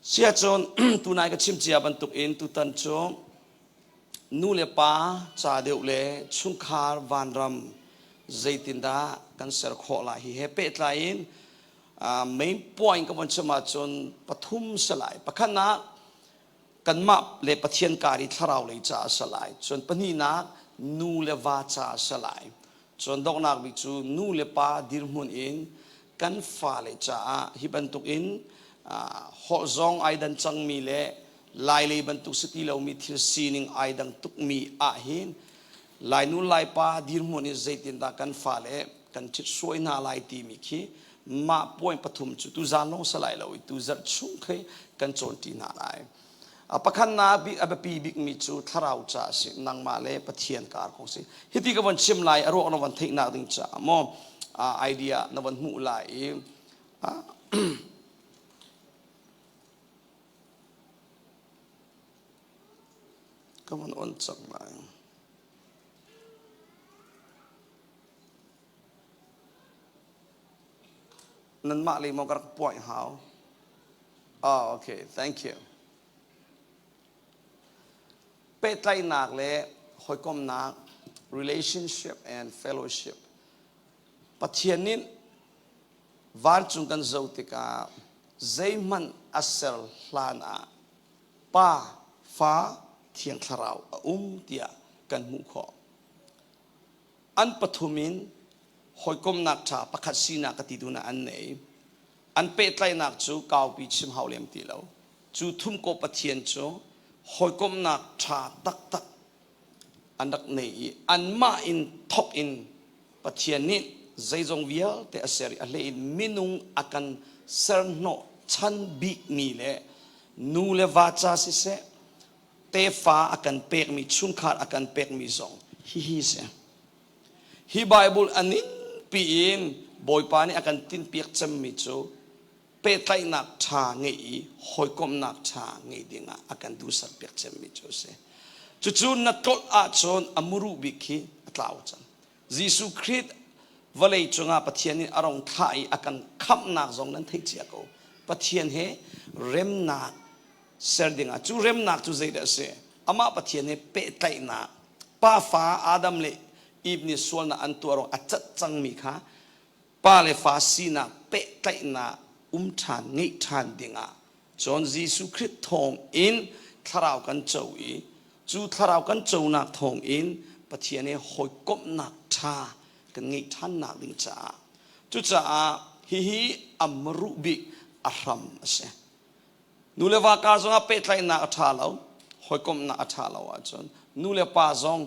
เสียจนตัวนายก็ชิมเจียบันตุกอินตุตันโจนูเลป้าจ่าเดียวเลชุงคาร์วานรัมใจตินดากันเสรขอลาฮิเฮเปตไลน์ไม่ป่วยกับวันชมาจนปฐุมสลายปะขันนักกันมาเลปเทียนการิทราวเลยจ่าสลายจนปนีนักนูเลวาจ่าสลายจนดอกนักบิจูนูเลป้าดิรมุนอินกันฟ้าเลยจ่าฮิบันตุกอินหอซองไอดันจังมีเล่ลายเลยบรรทุกสติเรามีทิลซีนิงไอดังตุกมีอาหินลายนู้นลายป้าดิรมุนิใจตินตากันฟ้าเล่กันชิดสวยน่าลายตีมีขี้มาป่วยปฐุมจุดตุจานน้องสลายเราตุจัดชุ่มเคยกันโจนตีน่าลายปะขันนาบิอเบปีบิกมีจุดทาราวจ่าสินังมาเล่ปะเทียนการของสิฮิติกับวันชิมลายอารมณ์นวันเทคนาดิงจ่ามอไอเดียนวันมู่ลายก็มันอ่อนจังเลยนั่นมาเลยมองกระป่วยหาวโอเค thank you เป็ดไล่หนักเลยหอยกลมหนัก relationship and fellowship ปัจเจียนินวันจุงกันเจ้าติกาใจมันอัศเซลลานาป้าฟ้าเทียงคราวเตียกันมุขอันปฐุมินหอยกลมนักชาประคัดสีนักติดูนะอันไหนอันเป็ดไลนักจูกาวปีชิมหาวเลมตีเราจูทุ่มโกปะเทียนจูหอยกลมนักชาตักอันดักไหนอันมาอินท็อปอินปะเทียนนี้ใจจงเวียแต่อาศัยอะไรมินุงอากันเซอร์โนชันบิกมีเล่นูเลวาจาสิเซเตฟ้าอากันเปกมีชุนขาดอากันเปกมีซองฮิเซฮิไบเบิลอันนี้ปีนบอยปานี่อากันตินเปียกจำมิจูเปตไลนักชาเงยหอยกลมนักชาเงยดิ่งอากันดูสักเปียกจำมิจูเซจู่ๆนัดตรวจอาจนอมูรุบิคีตลาวจันยิสุคริสต์วันเลยจงอาปะเทียนนี่อารมณ์ไทยอากันขับนักซองนั้นทิ้งเจียกูปะเทียนเฮเร็มนักเสร์ดิ่งจู่เร็มนักจู่ใจเดเซอามาปะเทียนเฮเปตไลนักป้าฟ้าอาดัมเลอีบนิสวนอันตัวเราอัจฉจังมีค่ะป้าเลฟาซีนาเปะไตนาทานงิทานดิงาจนยิสุคริสต์ทองอินทาราวกันเจ้าอีจูทาราวกันเจ้านักทองอินปะเทียนหอยกบนักชากันงิทานนักดิงจ้าจุจ้าฮิอัมรุบิอารัมเสนูเลวากาจงอาเปะไตนาอัฐาเราหอยกบนักอัฐาเราจนนูเลปาจง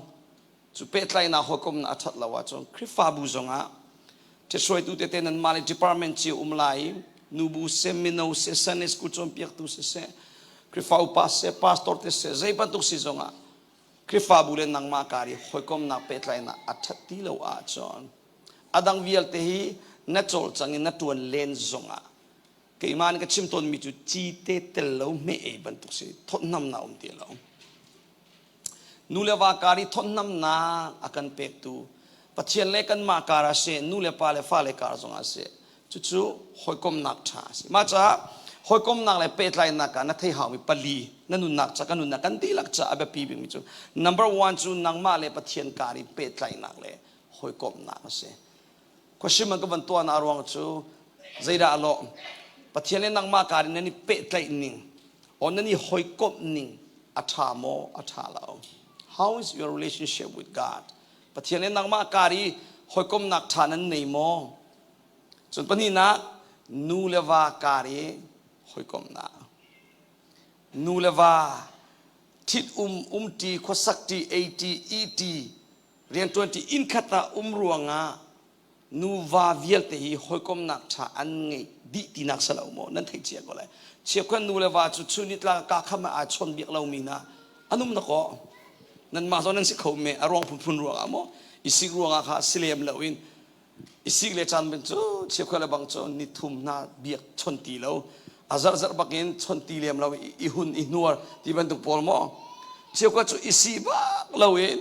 จุเป็ดไลน่าหกมน่าทัดละว่าจงคริฟาบูจงอ่ะจะช่วยตัวเต้นนั้นมาเลย department จีไลนูบูเซมิโนเซซันเอสกุจอมเปียกตุเซคริฟาอุปัสเซพาสตอร์เตเซใจปันตุสิจงอ่ะคริฟาบูเลนังมาการีหกมน่าเป็ดไลน่าอัทัดตีละว่าจงอดังวิลเตฮีนัดโจลจังอินนัดตัวเลนจงอ่ะเกี่ยมันก็ชิมต้นมีจุจีเตเตลโลไม่เอบันตุสิทดน้ำหนาวเดียวนูเลวาการีทนน้ำนาอากันเป็กตูปัจเจียนเล็กันมาการาเซนูเลปาเลฟ้าเลการจงอาเซจู่ๆหอยกลมนักชาสิมาจ้าหอยกลมนักเลยเป็ดไลนักกันนัทให้หามีปลีนั่นนุนักจากกันนุนักกันดีลักจ้าอาเบปีบิมิจู number one จูนังมาเลยปัจเจียนการีเป็ดไลนักเลยหอยกลมนักเซก็ชิมันก็บรรตัวนารงจูใจด่าโลปัจเจียนเลนังมาการีนั่นนี่เป็ดไลนิงอ๋อนั่นนี่หอยกลมนิงอัฐาโมอัฐาเรา How is your relationship with God ปะเทียนเลนังมาการีหอยกลมนักฐานันในโมจนปนี้นะนูเลวาการีหอยกลมนักนูเลวาทิดตีขวัสักตี80 เรียน20อินขัตารวงอ่ะนูวาเวียลเตหีหอยกลมนักฐาอันไงดีตีนักสลาวโมนั่นเทเจียก็เลยเชียบกันนูเลวาจุดนิดละกาขมาอาชนเบียกเรามีนะอันนู้นนักก็นั่นมาตอนนั้นสิเขาเมอรองพุ่นรวงอ่ะโมอิสิกรวงอ่ะค่ะสิเลมเลวินอิสิกเลจันเป็นจูเชียบกันเลยบางจูนิทุมนาเบียกชนตีเราอาจารย์บักเงินชนตีเลมเราอีหุ่นอีนัวที่เป็นตุกปอลโมเชียบกันจูอิสิบักเราเอง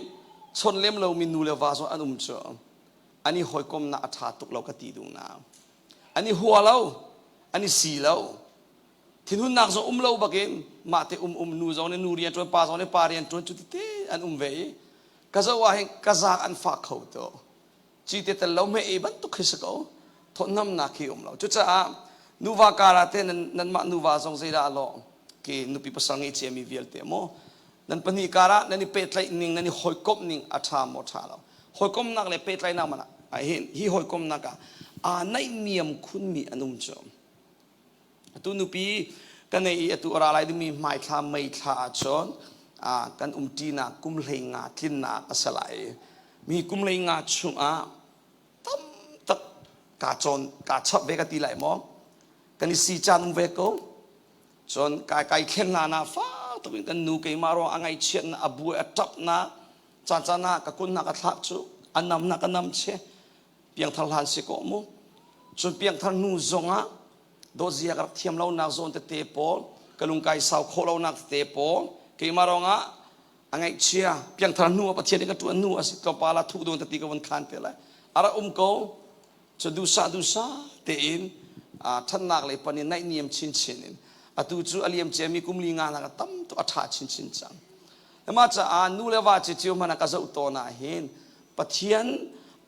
ชนเลมเรามีนูเลวาโซอันนู้นจูอันนี้หอยกลมนาอัฐาตุกเราก็ตีดูนาอันนี้หัวเราอันนี้สีเรา thiên hun nak zo lâu bạc em mà thì nu zo ne nu rian tuan pa zo ne pa rian tuan chu ti an về cái zo wa hen cái za an fa khẩu to chi te tel lo me e ban tu khis ko thon nam na khi lo chu cha nu va kara te nan ma nu va zong zai da lo ki nu pi pasang e che mi vial te mo nan pani kara nan ni pet lai ning nan ni hoi kop ning atha mo tha lo hoi kom nak le pet lai na mana a hin hi hoi kom naka a nai niam khun mi anum chom tu nu pi kan nei tu ra lai mi mai tha mai tha chon kan ti na kum lei nga thin na asalai mi kum lei nga chu a tam tak ka chon ka chap ve ka ti lai mo kan si chan ve ko chon kai khen na fa to kan nu ke maro angai chen na abu atap na cha na ka kun na ka thak chu anam na ka nam che piang thal han se ko mo chon piang thal nu zonga do zia ka thiam lo na zon te pol kalung kai sau kho lo na te pol ke maro nga angai chia piang thal nu pa thian ka tu nu asi to pala thu don te ti ka won khan te la ara ko cho du sa te in than nak le panin nai niam chin in atu chu aliam che mi kumli nga na tam to atha chin chang ma cha nu le wa chi chiu mana ka zo to na hin pathian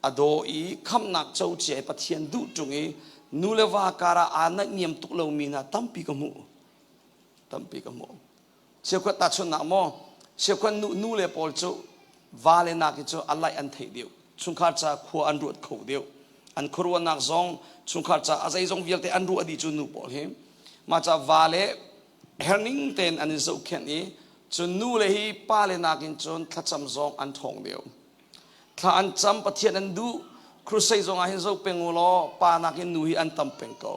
ado i kham nak chau che pathian du tung i nu le wa kara na niam tuk lo mi na tam pi ka mu che ko ta chun na mo che ko nu le pol chu wa le na ki chu alai an thei deu chung kha cha khu an ruat kho deu an khurwa nak zong chung kha cha azai zong vial te an ru adi chu nu pol hem ma cha vale herning ten an zo khen ni chu nu le hi pa le nakin chon thacham zong an thong deu tha an cham pathian an du crusade zong a hin zo pengulo pa nakin nu hi an tam peng ko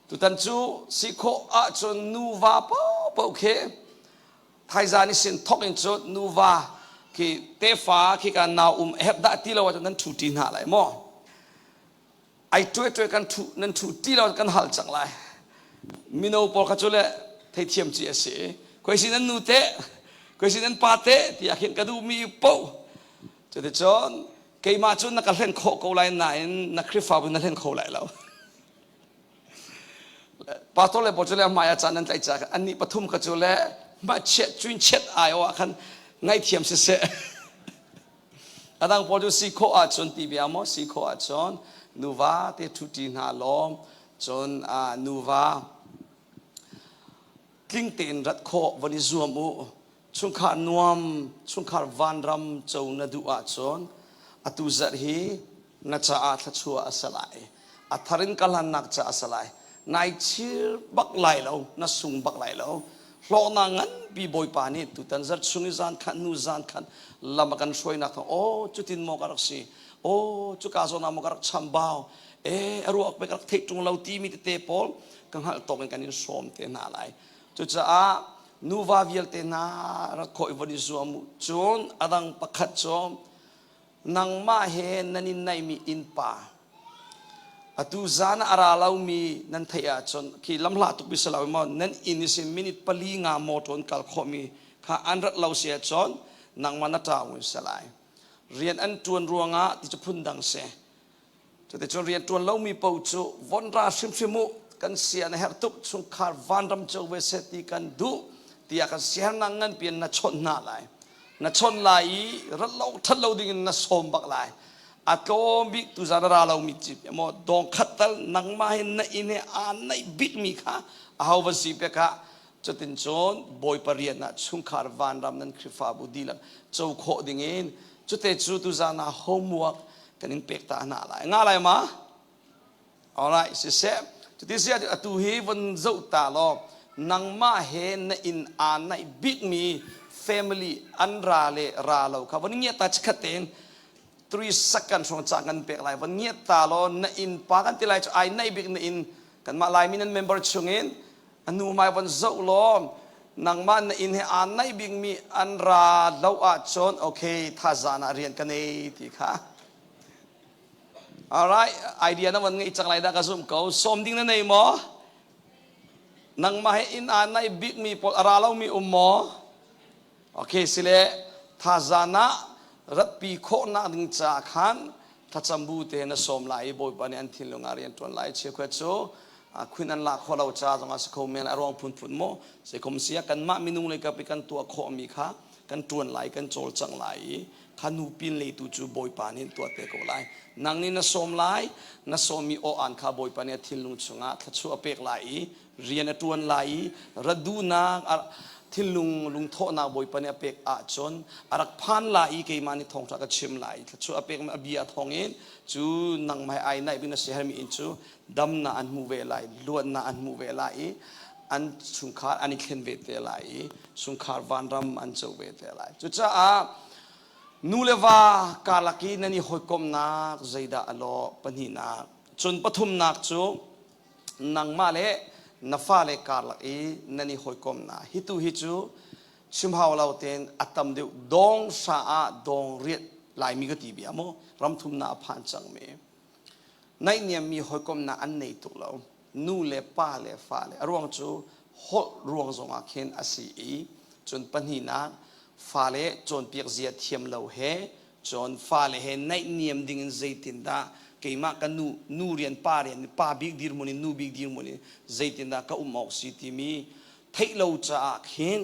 tu tan chu si kho a chon nu va po khe thai za ni sin thok in chot nu va ki te fa ki ka naw hep da ti lo wa nan thu ti na lai mo ai tuai kan thu nan thu ti lo kan hal chang lai mino pol kha chule thei thiam chi ase koi sin nan nu te koi sin nan pa te ti akhin ka du mi po che de chon ke ma chun na ka hlen kho ko lai na in na khrifa bu na hlen kho lai lo pa to le bo chule ma ya chan nan tai cha an ni pathum ka chule ma chet chuin chet ai wa khan ngai thiam se adang pol ju si kho a chon ti bia mo si kho a chon nuva te thuti na lom chon nuva king ten rat kho vani zuamu chungkha nuam chungkha vanram chau na du a chon atu zat hi na cha a thachua asalai atharin kalan nak cha asalai nai chir bak lai lo na sung bak lai lo hlo na ngan bi boy pa ni tu tan zat sungi zan khan nu zan khan lamakan shoi na tho o chutin mo karak si o chu ka zo na mo karak chambao aru ak pe karak thek tung lo ti mi te pol kang hal tok kan in som te na lai chu cha a nu va vial te na ra khoi vani zuam chon adang pakhat chom nang ma he nanin nai mi in pa atu zana ara lau mi nan thaya chon ki lamla tu bisala mo nan inisin minute pali nga mo ton kal khomi kha anrat lau sia chon nang mana ta wi salai rian an tuan ruanga ti chphun dang se to te chon rian tuan lau mi po chu von ra sim kan sia na her tuk chung khar van ram chau we se ti kan du ti ya kan sia nang ngan pian na chon na lai na chon lai rat lau that lau ding na som bak lai atom bi tu zara ra lau mi chi mo dong khatal nang ma hin na ine an nai bit mi kha a haw va si pe kha chatin chon boy parian na chung khar van ram nan khrifa bu dilan chau kho ding in chute chu tu zana homework kanin pek ta na lai nga lai ma alright si se chuti sia atu hi von zau ta lo nang ma he na in an nai big mi family an ra le ra lo kha von nge ta chkhaten 3 seconds from changan pek lai von nge ta lo na in pa kan ti lai ai nai big na in kan ma lai minan member chungin anu mai von zau lo nang ma na in he an nai big mi an ra lo a chon okay tha zana rian kan ei ti kha alright idea na man ngai chang lai da ka zum ko som ding na nei mo nang ma he in an nai big mi pol ara lo mi mo okay sile tha zana rat pi kho na ding cha khan tha chambu te na som lai boy pan an thil long arian ton lai che khwa cho คุณอันละขอเราจ้าตรงอาศัยเขาเมลอารมณ์พุ่นโมเสกคมเสียกันมามินุงเลยกับไปกันตัวขอมีค่ะกันจวนไหลกันโจลจังไหลขันูปินเลยตูจูบอยปานินตัวเตะกูไหลนางนี่น่าสมไหลน่าสมมีโออันข้าบอยปานิทิลลุงชงะทัชชัวเปกไหลเรียนจวนไหลระดูนาทิลลุงโทนาบอยปานิเปกอาจนอารักพันไหลเกี่ยมันนี่ทองจากชิมไหลทัชชัวเปกมาเบียทองเองจูนางไม่ไอในบินเสียให้มีอินจูดำนาอันมูเวลัยล้วนนาอันมูเวลัยอันสุขารอันนี้เข็นเวทลัยสุขารวันรำอันเจ้าเวทลัยจุดจ้านูเลวากาลกีนันนี่หอยกมนักใจดาอโลปนีนักจนปฐุมนักจูนางมาเลนฟ้าเลกาลกีนันนี่หอยกมนักฮิตุฮิจูชิมหาวเราเต็นอัตมเดียวดองสาดองเรียดลายมีกติบียโมรำทุมนาผ่านจังเมในเนี่ยมีหอยกมนักอันในตุเรานูเลป้าเลฟ้าเลรวงจูหดรวงสงอาเคนอาศีจนปนีนักฟ้าเลจนเปียกเสียเทียมเราเฮจนฟ้าเลเฮในเนียมดิ่งใจตินดาเกี่ยมากกันนูเรียนป้าบิกดีร์มุนินูบิกดีร์มุนิใจตินดาก็ออกสิทีมีเทเราจะเห็น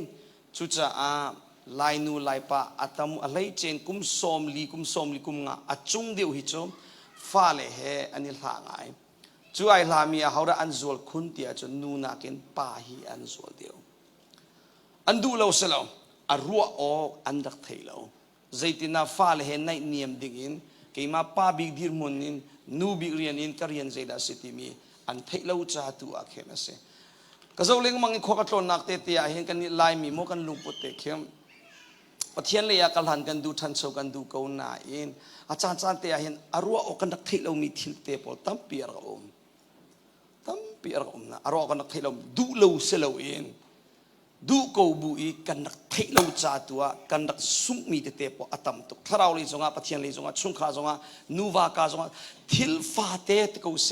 จุดจะลายนูลายป้าอัตมุอะไรเจนกุมสมลีกุมงาอัจจุงเดียวหิจมฟ้าเลเฮอันนี้หลางไงจู่ไอ้ลามีเขาได้อันจวลคุณเตียจนนูนักเก็นป้าฮีอันจวลเดียวอันดูเราเสลาอารัวออกอันดักเทลาใจตินาฟ้าเลเห็นในเนียมดิ่งเกี่ยมาป้าบิกดีร์มุนินนูบิกเรียนินกเรียนใจดาสิติมีอันเทลาจ้าตัวเข็มเสก็จะเลี้ยงมังขวากตนักเตียเห็นกันนี่ลายมีโมกันลุงปุตเตเข้มปะเทียนเลยกัลหันกันดูทันโชกันดูเกาหน้าเองอาจารย์เตียเห็นอารัวออกกันดักเทลามีทิลเตปอตั้มเปียร์อมตั้มเปียร์อมนะอารัวกันดักเทลาดูเลวเสลาเองดูกูบุยกันนักเทลาจ้าตัวกันนักสุ่มมีเตปออัตมตุกถ้าเราเลยจงอาปะเทียนเลยจงอาชุ่มขาจงอานูวากาจงอาทิลฟาเตตกูเส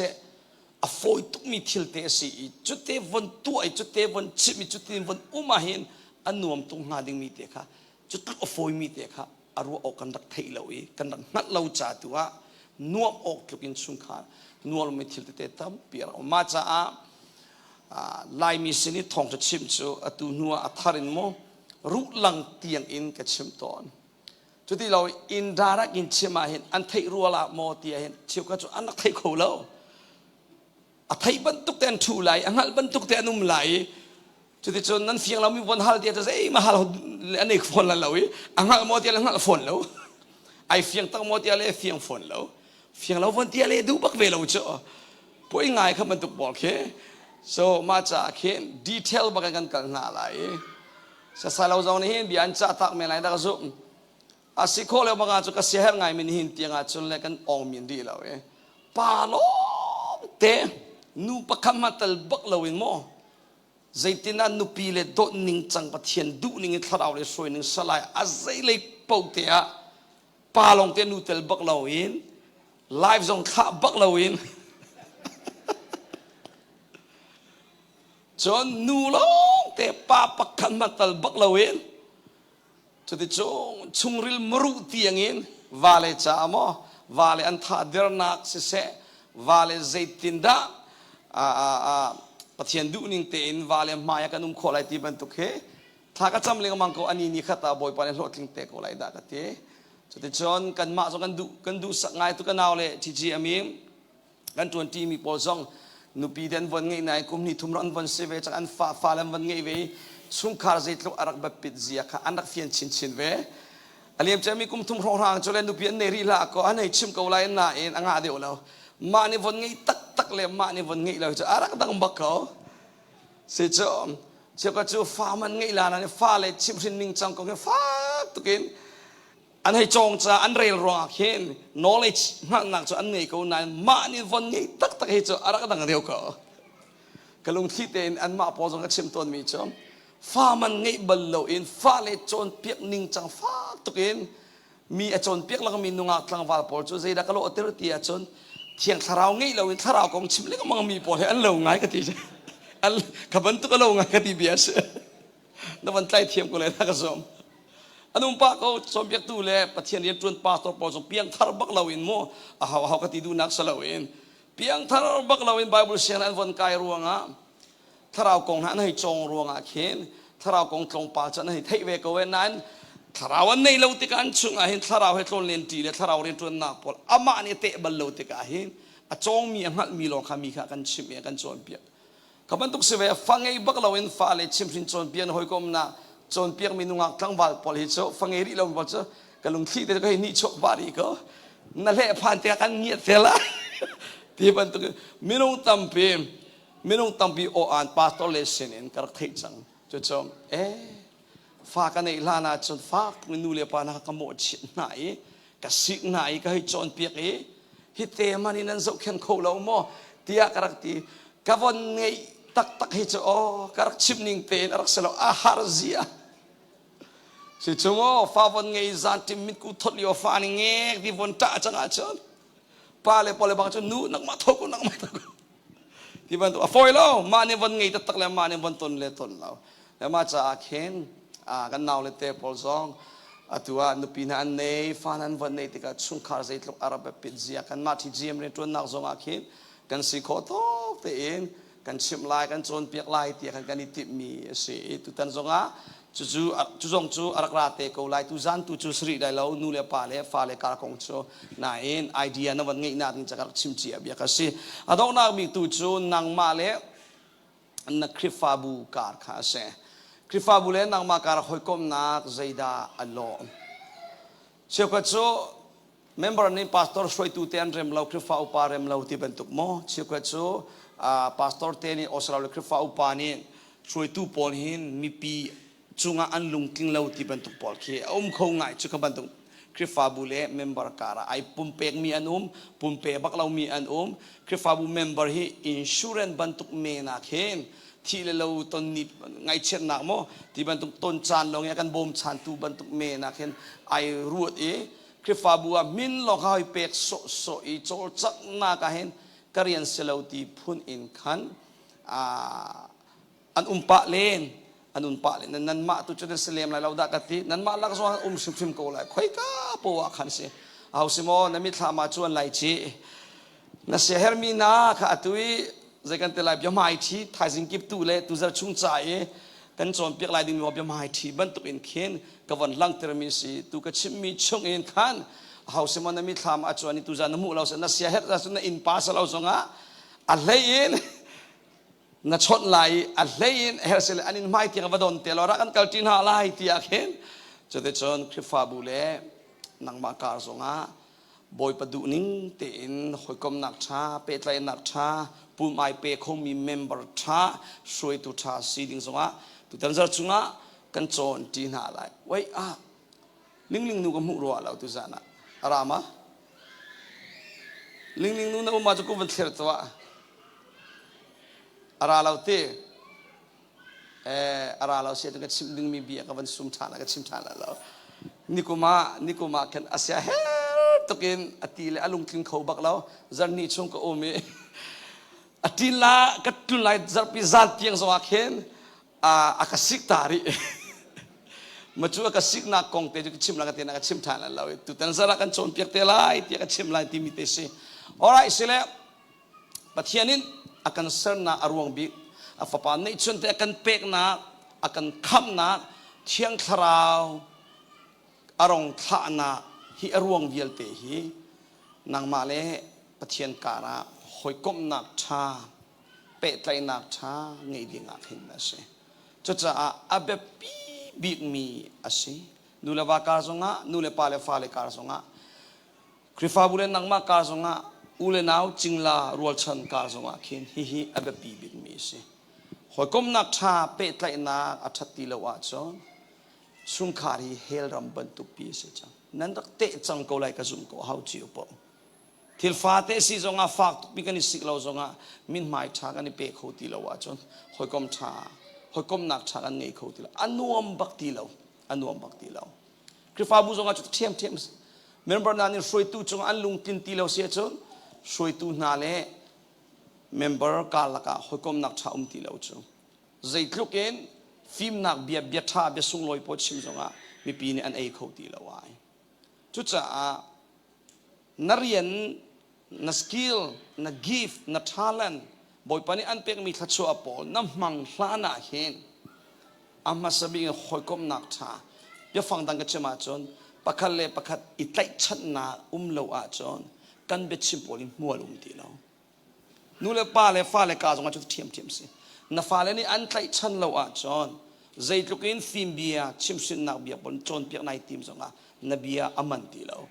อฟอยตุกมีทิลเตสีจุดเทวันตัวจุดเทวันชิมีจุดเทวันอุมาเห็นอันนวมตุงหาดิงมีเตค่ะจุดตักอฟอยมีเตค่ะอารัวออกกันนักเทลาอีกันนักนัดเราจ้าตัวนวมออกเกี่ยวกับชุ่มขานวมมีทิลเตตั้มเปียร์มาจ้าลายมีสินิทองจะชิมจูอตุนัวอัทารินโมรุลังเตียงอินกับชิมตอนจุดที่เราอินดารักอินชิมาเห็นอันไทยรัวละโมเตียเห็นเชี่ยวกับจูอันนักไทยเขาแล้วอันไทยบรรทุกแต่อันทูไหลอันหัลบรรทุกแต่อันนุ่มไหลจุดที่จนนั้นเฟียงเรามีวันฮัลเดียจะเอ้ยมาฮัลอันนี้ฝนแล้วเราอันหัลโมเตียอันหัลฝนแล้วไอเฟียงตั้งโมเตียเลยเฟียงฝนแล้วเฟียงเราวันเตียเลยดูบักเวลเราเจ้าพวกง่ายครับบรรทุกบอกแค่so มาจากเห็นดีเทลบางกันกันหน้าไหลจะใส่เราจะเอาเห็นบีอันจ่าตักเมื่อไรได้ก็สุอาศัยข้อเลี้ยงบางจุดก็เสียหายมันเห็นเตียงอาจจะเล็กกันออมินดีแล้วปาล้อเตนูปะคำมาตลบักเราเองมั้งใจตินันนูปีเลดนิ่งจังปะเทียนดูนิ่งทาราเลยสวยนิ่งสลายอาศัยเลยเป่าเตะปาลงเตนูตลบักเราเองไลฟ์จงข้าบักเราเองจนนูลงแต่ป้าปักขันมาตลบักเราเองจุดที่ชุงริลมรุตีอย่างนี้วาเลจ้ามอวาเลอันท่าเดรนักเสวาเลใจตินดาปะเทียนดูนิ่งเตนวาเลมายากันนุ่มขอไลตีบันทุกเฮถ้าก็จำเลี้ยงมังก็อันนี้นี่ขัดตาบอยปานในรถทิ้งเตะขอไลด่ากันเตจุดที่กันมาส่งกันดูสักไงตุกันเอาเลยจีอามีกันจวนทีมีโพสงนูปีเดนวันไงนายกุมนี่ทุ่มร้อนวันเสวจากอันฟ้าเลมวันไงเวสุ่งคาร์เซตลูกอารักแบบปิดเสียค่ะอันนักเฟียนชินเวอเลียมจะมีกุมทุ่มร้อนจนเลยนูปีอันเนรีละก็อันไหนชิมเกาไลน่าเองอ่างอาเดียวแล้วมาในวันไงตักเลยมาในวันไงเราจะอารักดังบักเขาเสียจอมเชื่อก็จะฟ้ามันไงล่ะนะฟ้าเลยชิมชินนิ่งจังก็แค่ฟ้าตุกินอันให้จงจะอันเรียลรองเห็น knowledge นักจะอันนี้ก็นายมาในวันนี้ตักให้จะอารักดังเดียวก็กลงที่เต็นอันมาพอจงก็ชิมต้นมีจอมฟ้ามันไงบลโลอินฟ้าเลยจนเปียกนิ่งจังฟ้าตุกินมีจนเปียกแล้วก็มีนุ่งอักลังวาลปอลจูเจดักโลเตอร์ตีจนเที่ยงทาราวไงเราอินทาราวกองชิมเล็กก็มังมีปอลให้อันโลง่ายก็ทีอันขับรถตุกโลง่ายก็ทีเบียสนั่นวันใจเทียมก็เลยนักสมอันนู้นป้าเขาสมเปียกตู้เลยปะเทียนเรียนจนป้าตัวปอสมเปียงทารบักเราอินโมเขาก็ตีดูนักสลาวิน เพียงทารบักเราเป็นไบเบิลเสียงนั้นวันกายรัวงะถ้าเรากงนั้นให้จงรัวงะเข็นถ้าเรากงตรงป่าจะให้เทเวกเวนั้นถ้าเราวันนี้เราติการชุงอาหินถ้าเราให้ตรงเรียนตีเลยถ้าเราเรียนตัวนักพอลอามาเนี่ยเตะบอลเราติกาหินจงมีอันมีหลอกมีข้ากันชิมกันจนเปียกขบันทุกสิ่งฟังไอ้บักเราเป็นฟ้าเลยชิมชินจนเปียกหอยกมนะจนเปียกมีนุ่งอักทั้งบาลพอลฮิโซฟังไอ้ที่เราบอกจะกันลุงที่เด็กก็ให้นิชกบารีก็นั่นแหละผ่านเตะกันเงียบเสียละที่บันทุกมีนุ่งตั้มปีโออันพาสตอร์เลสเนนกระทิจังจุดจอมฟ้ากันในลานาจนฟ้ามันนูเลียปานักขโมยชิไหนกสิกไหนก็ให้จนเปียกฮิตเตมันนี่นั่นสุขเข็นโคเราโมที่อยากรักที่กวันไงตักให้จะกรักชิมนิ่งเตนรักสลอาหารเสียสิจงฟ้าวันไงจันทิมิตกูทดเลียวฟ้านี่เงี้ยที่วันตาจังอาจารย์ป้าเลยบางจนนู้นักมาทุกที่บันตัวฟอยแล้วมาในวันไงตักแล้วมาในวันต้นเลยต้นแล้วแล้วมาจากเข็นกันนาวเลยเตะพอลซองตัวนุปีนันเนยฟ้านั้นวันนี้ที่ก็ชุนคาร์เซตลูกอาราเบปิดเสียกันมาที่จีเอ็มเรตัวนักซองอาเข็นกันสิโคโต้เตนกันชิมลายกันโจนเปียกลายเตียกันนิติมีสิตุตันซองจูจงจูอารักราเตโกลายตุจันตุจูสรีได้แล้วนูเลปาเลฟ้าเลการคงโชนาเอ็นไอเดียนั้นวันนี้นาถึงจะการชิมเจียบยากสิดอกนักมีตุจูนังมาเลนักคริฟาบูการข้าเสคริฟาบูเลนังมาการหอยกมนักใจดาอัลโลเชื่อว่าจูเมมเบอร์นี้พาสตอร์ช่วยตุเตียนเรมเราคริฟาอุปาเรมเราที่เป็นตุกโมเชื่อว่าจูพาสตอร์เตนี่ออสเตรเลียคริฟาอุปานี่ช่วยตุปอนหินมีปีจุงอันลุงกิงเลวที่เป็นตุกปอลเคเขาง่ายจุกบันตุกคริฟาบูเล่เมมเบอร์การไอปุ่มเปกมีอันปุ่มเปบักเรามีอันคริฟาบูเมมเบอร์ฮีอินชูเรนบันตุกเมนักเห็นที่เราต้นนี้ไงเช่นนักโมที่บันตุกต้นจานลงยังกันบ่มจานตูบันตุกเมนักเห็นไอรูดคริฟาบูมินลงเขาเปกโซอีโจจักนักเห็นกเรียนเซลตีพุนอินขันอันปะเลนอันนุนปะเลยนั่นมาตุจุดเสลียมเราดักตีนั่นมาลักษณะชิมโกเลยค่อยก้าปัวขันสิเอาสิโมนั่นมิทามาชวนไลชีนั่นเสียเฮอร์มีนาข้าตุยใจกันเตลัยยามไอทีถ่ายสิ่งกิบตุเลยตุจะชุ่มใจกันจนเปียกลายดิ่งว่ายามไอทีบรรทุกอินเคนกับวันลังเตอร์มิสีตุกชิมมีช่วงอินขันเอาสิโมนั่นมิทามาชวนนี่ตุจะน้ำมูเราเสนั่นเสียเฮอร์นั่นอินพาสเราส่งอะไรอินนัชดไลอัลเลนเฮลเซลอันนี้ไม่ที่กับดอนเตลอรักันกัลตินฮาไลที่อาเข็นจะได้จนคริฟาบูเล่นังมาการสงะบอยประดุนิ่งเต็นหอยกลมนักชาเปตไลนักชาปุ่มไอเปคงมีเมมเบอร์ชาช่วยตุชาซีดิ้งสงะตุตันจะจุงะกันจนจีนฮาไลไว้ลิงนูกับมุรัวเราตุจานะอารามะลิงนูนะอุมาจุกุบันเทร์ตัวอาราเราเตะอาราเราเสียตั้งแต่ชิมดึงมีเบียกับวันสุมทานแล้วก็ชิมทานแล้วนิโกมากันอาเซียเฮตกินอติเลอลุงกินเขาบักแล้วจันนี่ชงก็โอเมอติลากัดตุนไลจับพิจารณ์เตียงสวาเคนอากาศิกตารีมาจูอากาศิกนักกงเตจุกชิมแล้วก็เตนักชิมทานแล้วตุตันสระกันชนเปียกเตลัยเตียกชิมลายที่มีเตสิalrightเสร็จแล้วปัจจัยนี้akan serna arwang bi afapa nei chun te akan pek na akan kham na thiang tharau arong tha na hi arwang vial te hi nang ma le pathian kara hoi kom nak tha pe tlai nak tha ngei ding a khin na se chu cha abe pi big mi ase nula ba kar zonga nule pale fale kar zonga krifa bulen nang ma kar zonga ule nau chingla rual chan ka zonga khin hi abe pi bit mi se hoi kom nak tha pe tlai na athati lawa chon sung khari hel ram ban tu pi se cha nan dak te chang ko lai ka zum ko hau chi po thil fa te si zonga fak tu pi kan sik lo zonga min mai tha kan pe kho ti lawa chon hoi kom nak tha kan ngei kho ti la anuam bak ti lo krifa bu zonga chu thiam member na ni soi tu chung an lung tin ti lo se chon soi tu na le member ka laka hoikom nak tha ti lo chu zaitluken film nak bia tha be sung loi po chim zonga mi pi ni an ei kho ti lo wai chu cha narian na skill na gift na talent boy pani an pek mi thatcho apol na mang hlana hin ama sabi hoikom nak tha ya phang dang ka chema chon pakhat le pakhat itlai chat na lo a chon kan be chim polin mualum ti lo nu le pa le fa le ka zonga chu thiam thiam si na fa le ni an tlai chan lo a chon zai tlukin thim bia chim sin nak bia pon chon piak nai tim zonga na bia aman ti lo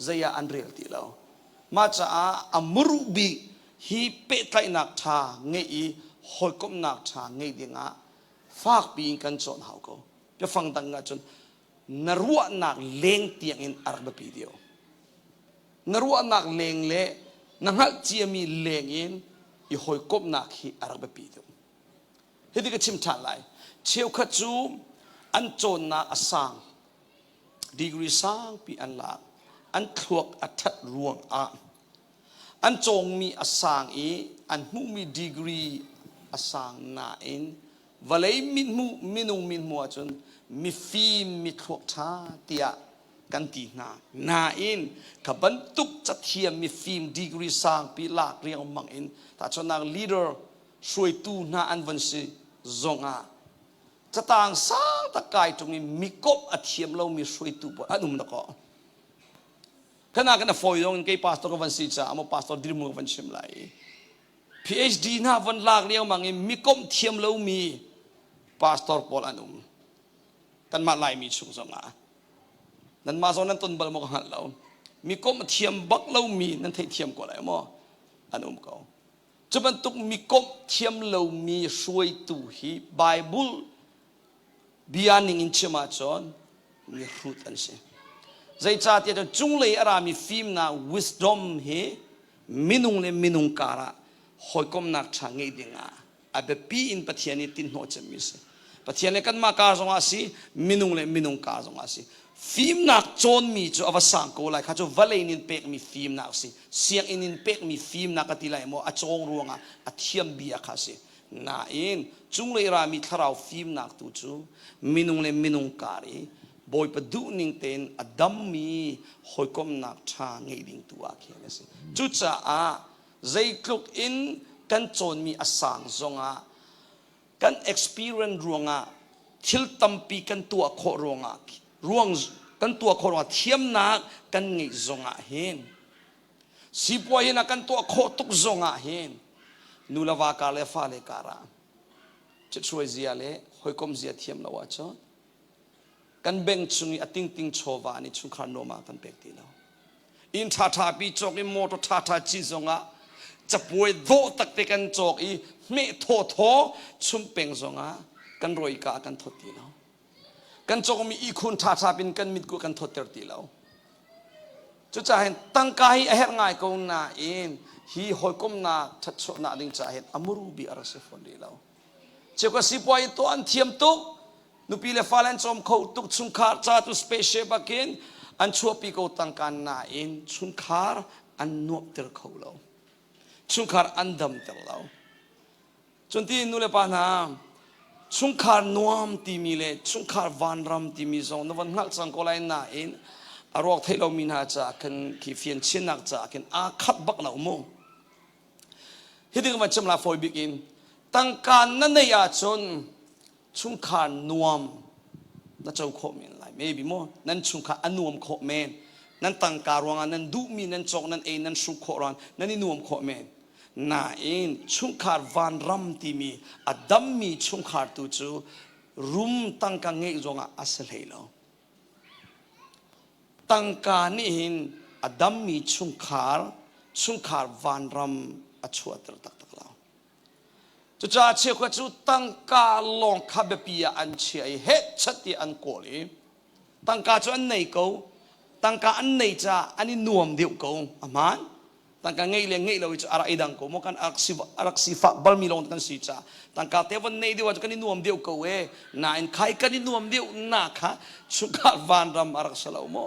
zaya an real ti lo ma cha a amuru bi hi pe tlai nak tha nge I hoikom nak tha nge dinga fak pi kan chon hau ko ya phang dang nga chon narua nak leng tiang in arba video narua nak leng le nangal chiami leng in I hoikom nak hi arba video hedi ka chim tha lai cheu kha chu an chon na asang degree sang pi an la an thuak athat ruang a an chong mi asang I an mu mi degree asang na in valai min mu minung min mu chon mi fim mi thuak tha tia kan ti na in ka ban tuk cha thiam mi fim degree sang pi lak riang mang in ta chon nang leader soi tu na an van si zonga cha tang sang ta kai tung mi kop athiam lo mi soi tu bo anum na ko kana kana foyong kay pastor ko van si cha amo pastor dirmu van sim lai PhD na van lak riang mang in mi kom thiam lo mi pastor Paul anum kan ma lai mi chung zonga nan ma zo nan ton bal mo kan lo mi kom thiam bak lo mi nan thei thiam ko lai mo anum ko chuban tuk mi kom thiam lo mi soi tu hi Bible bianing in chema chon mi root an se zai cha tia chung le ara mi fim na wisdom he minung le minung kara hoikom nak thangai dinga abe pi in pathiani tin no chemi se pathiani kan ma ka zonga si minung le minung ka zonga si fim nak chon mi chu awasang ko lai kha chu valein in pek mi fim nak si siang in pek mi fim nak atilai mo achong ruanga athiam bia kha si na in chung le ra mi tharau fim nak tu chu minung le minung kari boy pa du ning ten adam mi hoikom nak tha ngei ding tu a khele si chu cha a zai kluk in kan chon mi asang zonga kan experience ruanga thil tampi kan tua kho ruanga ruang kan tua kho ruanga thiam nak kan ngei zonga hin sipwa hin kan tua kho tuk zonga hin nulawa ka le fa le kara chhuai zia le hoikom zia thiam lawa cho kan beng chungi ating ting chowa ni chung khan no ma kan pek ti lo in tha tha pi chok I moto tha tha chi zonga chapoi do tak te kan chok I me tho tho chum peng zonga kan roi ka kan thot ti lo kan chok mi I khun tha tha pin kan mit ku kan thot ter ti lo chu cha hen tang ka hi a her ngai ko na in hi hoikom na that so na ding cha hen amuru bi ara se fon di lo cheko sipoi to an thiam tuk nupi le falan chom kho tuk chung khar cha tu spaceship akin an chuapi ko tangkan na in chung khar an nuap ter kho lo chung khar an dam ter lo chunti nu le pa na chung khar nuam ti mi le chung khar van ram ti mi zong no van ngal chang ko lai na in arok thailo min ha cha kan ki fian chin nak cha kan a khat bak na mo hiding ma cham la foi begin tangkan na nei a chon chung khar nuam na chau kho min lai maybe mo nan chung khar anuam kho men nan tang ka ruanga nan du mi nan chok nan e nan su kho ran nan ni nuam kho men na in chung khar van ram ti mi adam mi chung khar tu chu rum tang ka nge zonga asal helo tang ka ni hin adam mi chung khar van ram achua ter tak chu cha che ko chu tang ka long kha be pia an che ai het chati an ko le tang ka chu an nei ko tang ka an nei cha ani nuam deu ko aman tang ka ngei le lo chu ara idang ko mo kan aksi fa bal mi long kan si cha tang ka te van nei deu chu kan nuam deu ko e na in khai kan nuam deu na kha chu ka van ram arak salo mo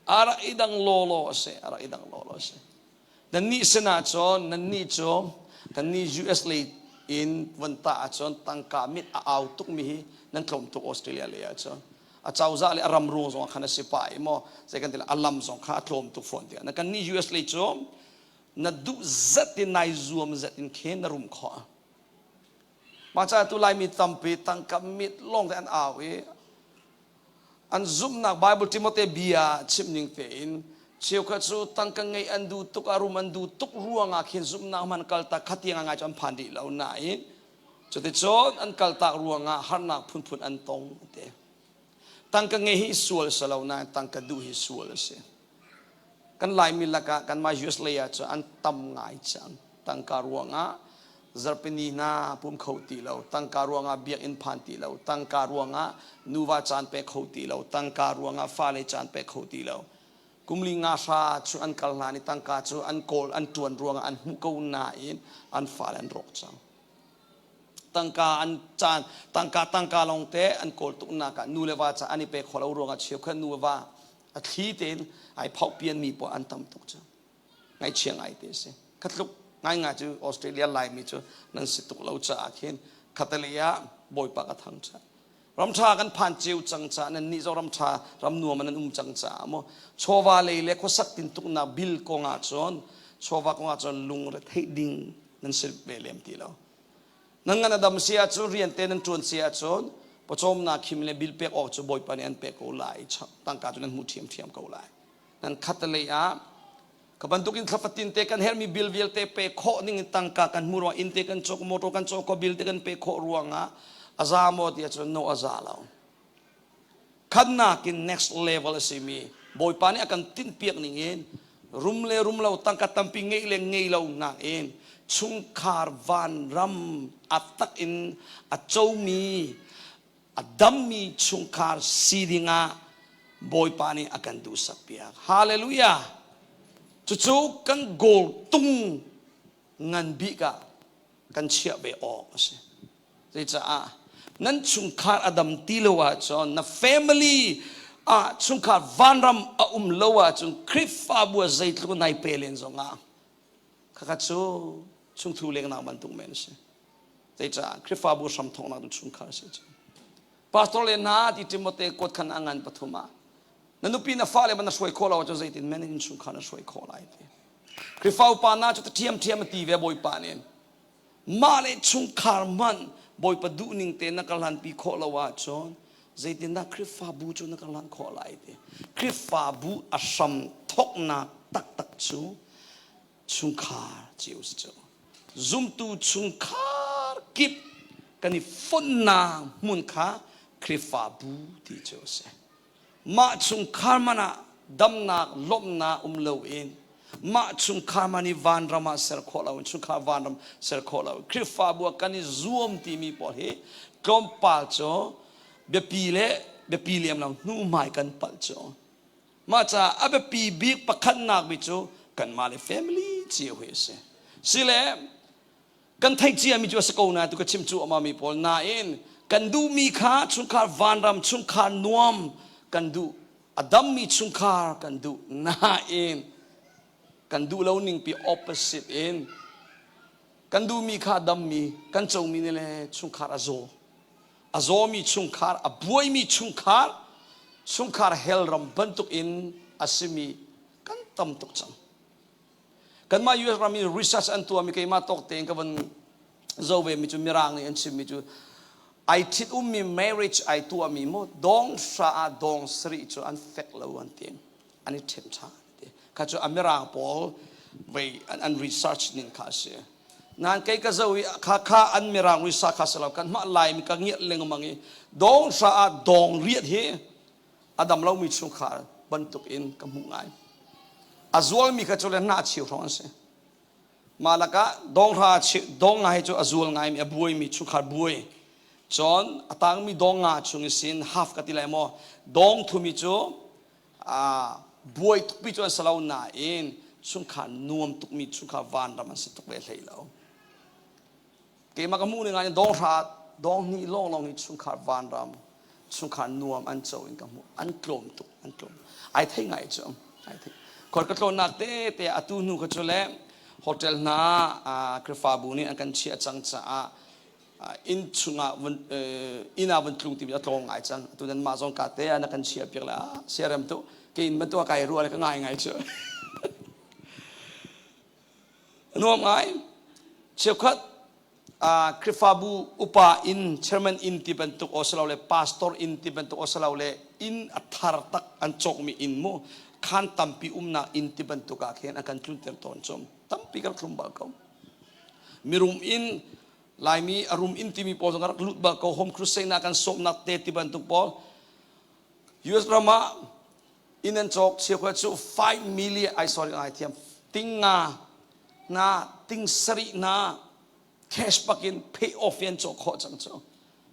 ara idang lolo se dan ni sena chon nan ni cho kan ni US le in vanta achon tangka mit au tuk mi nan klom tuk Australia le achon a chawza le aram ro zong khana sipai mo second le alam zong kha klom tuk fron dia na kan ni US le chom na du zatin nai zoom zatin khen na rum kho ma cha tu lai mi tampi tang kamit long an awe an zoom na bible timothy bia chimning te in chiu kha chu tang ka ngei an du tuk arum an du tuk ruanga khin zoom na man kal ta khatianga nga cham phandi lo na in chote chon an kal ta ruanga harna phun phun an tong te tang ka ngei hi sual salo na tang ka du hi sual se kan lai mi laka kan ma yus le ya chu an tam ngai chang tang ka ruanga zarpini na pum khoti lo tang ka ruanga biak in phan ti lo tang ka ruanga nuwa chan pe khoti lo tang ka ruanga fa le chan pe khoti lo kumli nga sha chu an kal na ni tang ka chu an kol an tuan ruanga an hu ko na in an fa an rok chang tang ka an chan tang ka long te an kol tu na ka nu le wa cha ani pe kholo ruanga cheu khan nu wa a thi ten ai phau pian mi po an tam tok cha ngai chiang ai te se khatluk ngai nga chu australia lai mi chu nan situk lo cha khin khatalia boy pa ka thang cha ram tha kan phan chiu chang cha nan ni zo ram tha ram nu man chang cha mo chowa le le kho sak tin tuk na bil ko nga chon chowa ko nga chon lung re thei ding nan sil be lem ti lo nan nga na dam sia chu rian te nan tun sia chon pochom na khim le bil pek ok chu boy pa ni an pe ko lai cha tang ka chu nan mu thiam ko lai nan khatalia kabantukin kapatin te kan her mi bil bil te pe kho ning tangka kan muro in te kan chok moto kan chok ko bil te kan pe kho ruanga azamo ti chu no azalo khanna kin next level asimi boy pani akan tin piak ningin rumlo tangka tampi ngei lo na in chung khar van ram atak in achomi adammi chung khar sidinga boy pani akan du sapiak hallelujah chu kan gol tung ngan bi ka kan chia be o se sei cha nan chung khar adam tilowa chon na family chung khar vanram lowa chung krifa bu zait lu nai pelen zonga kha chu chung thu leng na ban tung men se sei cha krifa bu sam thong na chung khar se pastor le na ti timote kot khan angan pathuma nanupi na fale man na shoi khola wa zai tin men in chung khana shoi khola ai te krifau pa na chu thiam ti ve boy pa nen male chung khar man boy pa du ning te na kalhan pi khola wa chon zai tin na krifa bu chu na kalhan khola ai te krifa bu asam thok na tak chu chung khar chiu chu zum tu chung khar kip kani fon na mun kha krifa bu ti chu se ma chung karmana damna lomna lo in ma chung karmani van rama ser khola chung kar van ram ser khola krifa bu kani zoom ti mi po he kom pal cho be pilem lang nu mai kan pal cho ma cha abe pi big pakhan nak bi cho kan male family chi he se sile kan thai chi mi jo sko na tu ka chim chu ama mi pol na in kan du mi kha chung kar van ram chung kar nuam kan du adam mi chung khar kan du na in kan du lo ning pi opposite in kan du mi kha dam mi kan chou mi ne le chung khar azo mi chung khar abuai mi chung khar hel ram bantuk in asimi kan tam tuk chang kan ma yu ram mi research an tu mi kai ma tok teng ka ban zo ve mi chu mirang ni an chim mi chu ai thit mi marriage ai tu mi mo dong sha dong sri chu an fek lo an tem ani them cha te ka chu amera pol ve an research nin kha se nan kai ka zo kha an mirang research kha sala kan ma lai mi ka ngi leng mangi dong sha dong riat he adam lo mi chu kha ban tuk in ka mu ngai azol mi ka chu le na chiu thong se malaka dong ngai chu azol ngai mi abuai mi chu kha buai John atang mi dong nga chung sin half katilai mo dong thu mi chu buai tuk pi chu salau na in chung kha nuam tuk mi chung kha van ram se tuk le hlei lo ke ma ka mu ni nga dong ni long ni chung kha van ram chung kha nuam an chau in ka mu an klom tuk an klom ai thei ngai chu ai thei kor ka tlon nak te atu nu ka chu le hotel na krifa bu ni an kan chia chang cha in chunga ina van tlung ti atlong ngai chang tu dan ma zong ka te ana kan chia pek la seram tu ke in man tu kai ru ala ka ngai chu นัวไงเชื่อคัดคริฟาบูอุปาอินเชอร์แมนอินที่เป็นตุกอสลาวเลปาสตอร์อินที่เป็นตุกอสลาวเลอินอัฐารตักอันจกมีอินโมขันตัมปีนาอินที่เป็นตุกอาเคนอาการจุนเตอร์ตอนจอมตัมปีกับคลุมบาเขามีรุมอินลายมีอารมณ์อินที่มีพอสังกัดลุดบาเขาโฮมครูเซนากันสมนักเตะที่เป็นตุกพอยูเอสรามาอินอันจกเชื่อคัดจู5 million sorry ไอเทียมติงนาติงสรินาcash pakin pay off yan cho kho chang cho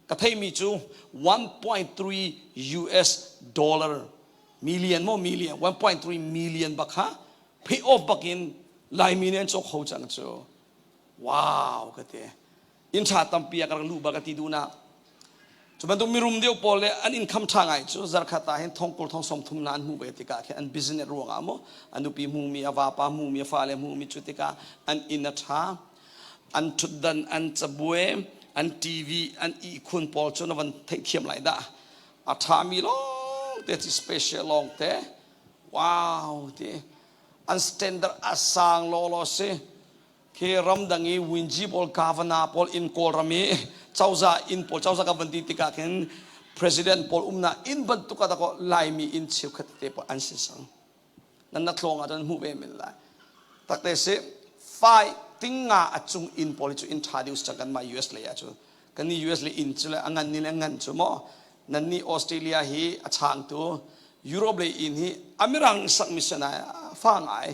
kathai mi chu 1.3 US dollar million 1.3 million bakha pay off pakin lai mi nen cho kho chang cho wow kate in tha tampia kar lu ba ka ti du na chuban tu mirum deu pole an income thangai chu zar khata hen thongkol thong som thum nan mu be tika khe an business ruang amo anu pi mu mi awa pa mu mi fa le mu mi chutika an in a tha an thudan an chabue an TV an I khun pol chu na van thei thiam lai da a tha mi long that is special long te wow te an standard asang lo se ke ram dangi winji pol gavana pol in kol rami chauza in pol chauza ka vanti tika ken president pol umna in ban tu ka da ko lai mi in chiu khat te pol an sisang nan na thlong adan hu be min lai takte se fai tinga achung in pol chu introduce chakan ma US le ya chu kan ni US le in chu le angan ni le ngan chu mo nan ni Australia hi achang tu Europe le in hi amirang sak misana fa ngai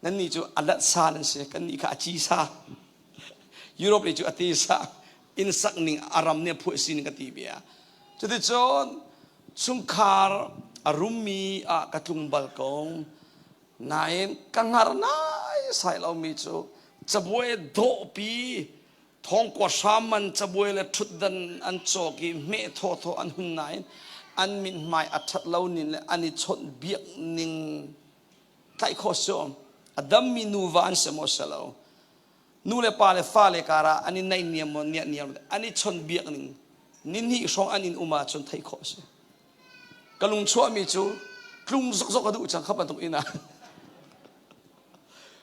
nan ni chu alat sa nan se kan ni ka chi sa Europe le chu ati sa in sak ning aram ne phu sin ka ti bia chu ti chon chung khar arumi a katung balkong nain kangar nai sai lo mi chu chabue do pi thong ko shaman chabue le thudan an choki me tho an hun nai an min mai athat lo nin le ani chon biak ning tai kho so adam mi nu van se mo salo nu le pa le fa le kara ani nai niam mo niam ani chon biak ning nin hi song anin uma chon thai kho se kalung chua mi chu klung zok zok adu chang khapan tuk ina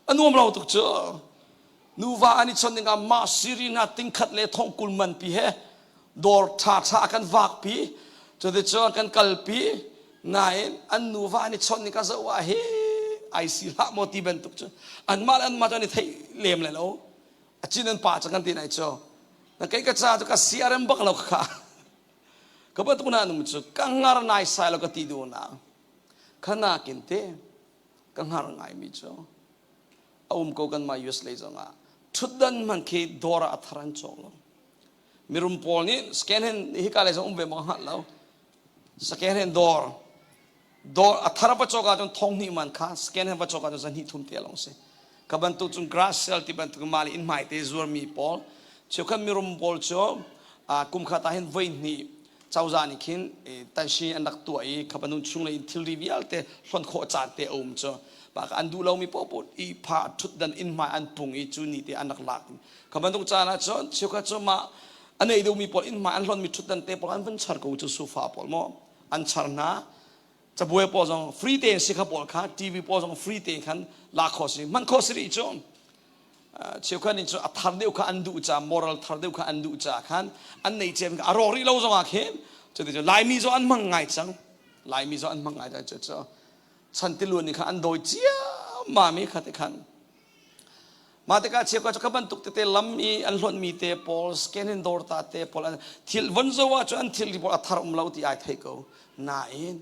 anuam lo tuk chu nuwa ani chonninga ma sirina tingkhat le thong kulman pi he dor tha kan wak pi to the cho kan kalpi nain an nuwa ani chonninga zawa he ai si la moti ben tuk chu an mal an ma ni thei lem le lo achinan pa chakan ti nai cho na kai ka cha ka siaram bak lo kha ka ba tu na num chu kangar nai sai lo ka ti du na khana kinte kangar ngai mi cho awum ko kan ma US le zonga thudan man ke dora atharan cholo mirum pol ni scan hen hi ka le zo umbe mo hat lo scan hen dor athara pa choka jon thong ni man kha scan hen pa choka jon hi thum te long se kaban tu chung grass cell ti ban tu mali in mai te zur mi pol chokhan mirum pol cho kum kha ta hen voi ni chawza ni khin tan shi anak tu ai khabanun chung le thil rivial te hlon kho cha te om cho bak andu lo mi popot I pha thudan in ma an pung I chu ni te anak lak khaban tung cha na chon chokha cho ma anei do mi pol in ma an hlon mi thudan te pol an van char ko chu sofa pol mo an char na chabue po jong free te si kha pol kha TV po jong free te khan la kho si man kho si chon chokha ni chu athar deu kha andu cha moral thar deu kha andu cha khan an nei chem ka arori lo jong a khem chu te lai mi zo an mang ngai chang lai mi zo an mang ngai da cho chantilun ni kha an doi chia ma mi khate khan ma te ka che ko chaban tuk te lam mi an hlon mi te pol scan in dor ta te pol thil von zo wa chu an thil ri pol athar lo ti ai thai ko na in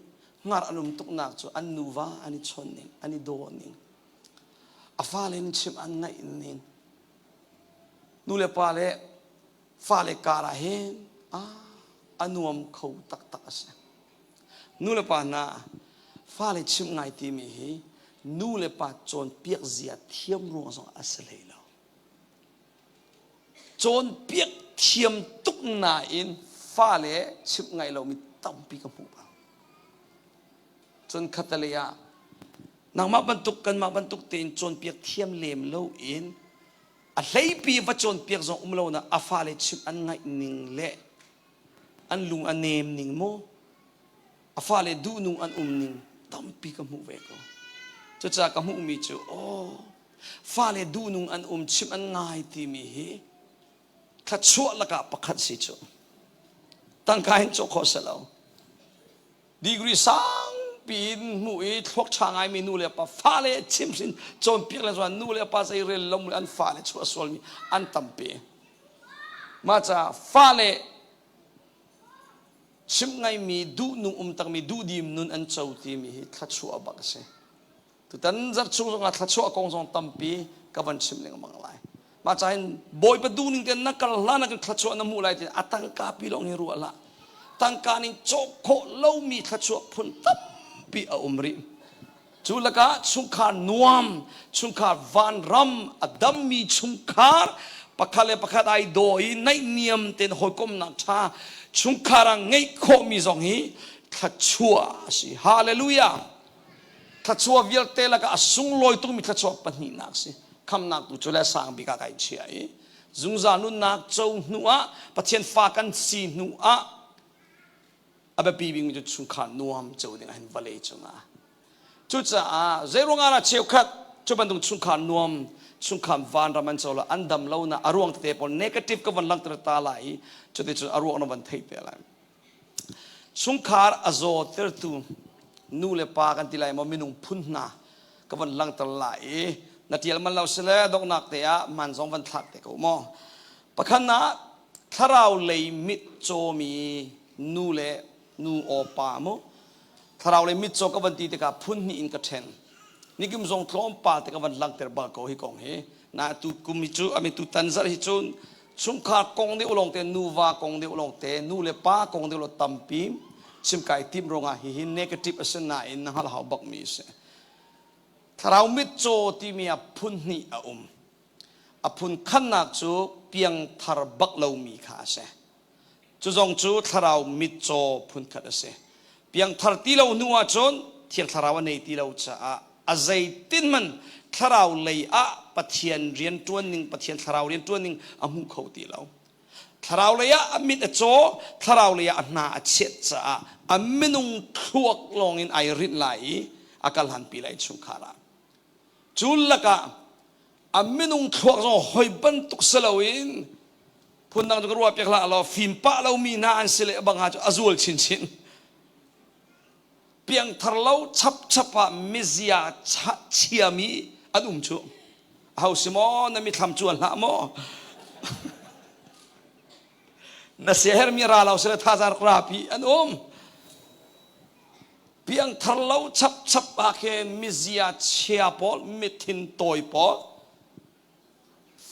ngar anum tuk nak chu an nuwa ani chon ning ani do ning afa len chim an ngai ning nu le pa le fa le kara hen anuam khau tak ase nu le pa na fa le chim ngai ti mi hi nu le pa chon piak zia thiam ruang song asale lo chon piak thiam tuk na in fa le chim ngai lo mi tam pi ka pu ba chon khatalia nang ma ban tuk ten chon piak thiam lem lo in a hlei pi va chon piak zong lo na a fa le chim an ngai ning le an lung anem ning mo a fa le du nung an ning tampi ka mu ve ko chu cha ka mu mi chu ฟ้าเลดูนุงอันชิมอันง่ายทีมีฮีขัดชัวละกะปักขัดสิจูตั้งกายโจโคสลาวดีกรีสังปีนมุยทวกช่างไอมีนูเลปะฟ้าเลชิมสินจนเปียกเลยส่วนนูเลปะใส่เรลลมอันฟ้าเลชัวสวลมีอันตั้มเปมาจากฟ้าเลชิมไงมีดูนุงตังมีดูดีมนุนอันเจ้าทีมีขัดชัวบักเสตุตันจัดชูงขัดชัวกองทรงตั้มปีกับวันชิมเลงมังไลมาจากบอยประดูนึงเต็นนักกลานักขัดชัวน้ำมูไลเต็นอัตังกาปีลงฮิรัวละตั้งการนิโจโคเล่ามีขัดชัวพุ่นตั้มปีอุมริจุลกะชุงคานวมชุงคาวันรัมอดัมมีชุงคาปักขะเลปักขะไอโดยในเนียมเต็นหอยกมนักชาชุงคารังไงโคมีสองฮีขัดชัวสิฮาเลลูยาขัดชัววิลเตลกะสุงลอยตุมีขัดชัวปนินักสิคำนักตุจุเลสังบิกาไกเชียจุงจานุนักเจ้าหนัวปะเทียนฟ้ากันสีหนัวอาเบปีบิงมีจุดชุงขานวมเจ้าดิ่งเห็นวเลจงาจุดจ้าเจรงานาเชียวขัดจุดบันตุงชุงขานวมชุงขานวานรามันเจ้าละอันดำเล่านะอารวงเตปอนเนกาทีฟกับวันลังตระตาไหลจุดที่จุดอารวงนวันเทปอะไรชุงขาร์อโซเตอร์ตูนูเลปากันทีไรมันมีนุ่งพุ่นนากับวันลังตระไหลนาทีละมันเราเสลดอกนักเตะมันสองวันทักเตะกูมอปะขันนะถ้าเราเลยมิดโจมีนูเลนูโอปาโมถ้าเราเลยมิดโจกับวันตีเตะกับพุ่นนี่อินกับเทนนี่กิมทรงทลอมปาเตะกับวันลังเตะบาโกฮิกองเฮนะตุกุมิจูอเมตุตันซาฮิจูนชุมขากองเดียวลงเตนูวากองเดียวลงเตนูเลปากองเดียวลงตัมปีชิมไก่ทิมรงาฮินเนกาทีฟอัศนาอินนะฮะเราบักมีเสถ้าเรามิดโจที่มีอพุนนี่อพุนขันนักจูเพียงทารบักเรามีขาเสจูจงจูถ้าเรามิดโจพุนขัดเสเพียงทารตีเราหนัวจนเทียงทาราวในตีเราจะอาใจตินมันถ้าเราเลยปะเทียนเรียนตัวหนึ่งปะเทียนถ้าเราเรียนตัวหนึ่งมุขเขาตีเราถ้าเราเลยมิดโจถ้าเราเลยนาเช็ดจะมินุงทวกลงอินไอรินไหลอากาศหันปีไหลชุงขาราจุลละกะมินุงทวกเราหอยบันตุกเสลวินพูนดังจุกรัวเปียกละเราฟิมปะเรามีนาอันเสลบังหาจุอาซูลชินเพียงทารเราชับมิเซียเชียมีอันจูเอาสิมอนั่นมีทำจวนละมอนั่นเสียเหรมีราเราเสลท่าจารกราปีอันเพียงทารเราชับอาเคมิเซียเชียปอลมิทินโตยปอล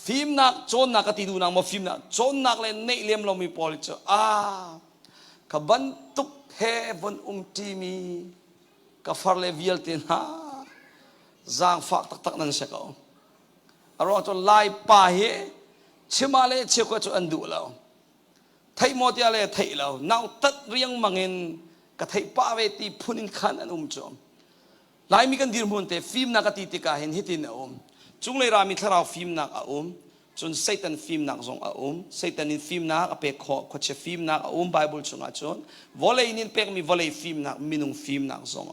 ฟิล์มนักโจนนักติดูนักมาฟิล์มนักโจนนักเลยเนเลียมเรามีปอลเจขบันตุกเฮวันทีมีกับฟาร์เลวิลตินฮะจางฝากตักนั่นเสกเอาอารมณ์จนไล่ป่าเฮชิมาเลเชี่ยวก็จะอันดูเราไทยโมติอะไรไทยเราน่าตัดเรียงมังเงินกับไทยป้าเวทีพูนินขันอันจอมหลายมีกันดีมุนเตฟิล์มนักติติกาเห็นฮิตินจุงเลยรามีทาราฟิล์มนักจนเซตันฟิล์มนักจงเซตันนินฟิล์มนักเปกขดเชฟิล์มนักไบเบิลจงจนวอลเลย์นินเปกมีวอลเลย์ฟิล์มนักมินุงฟิล์มนักจง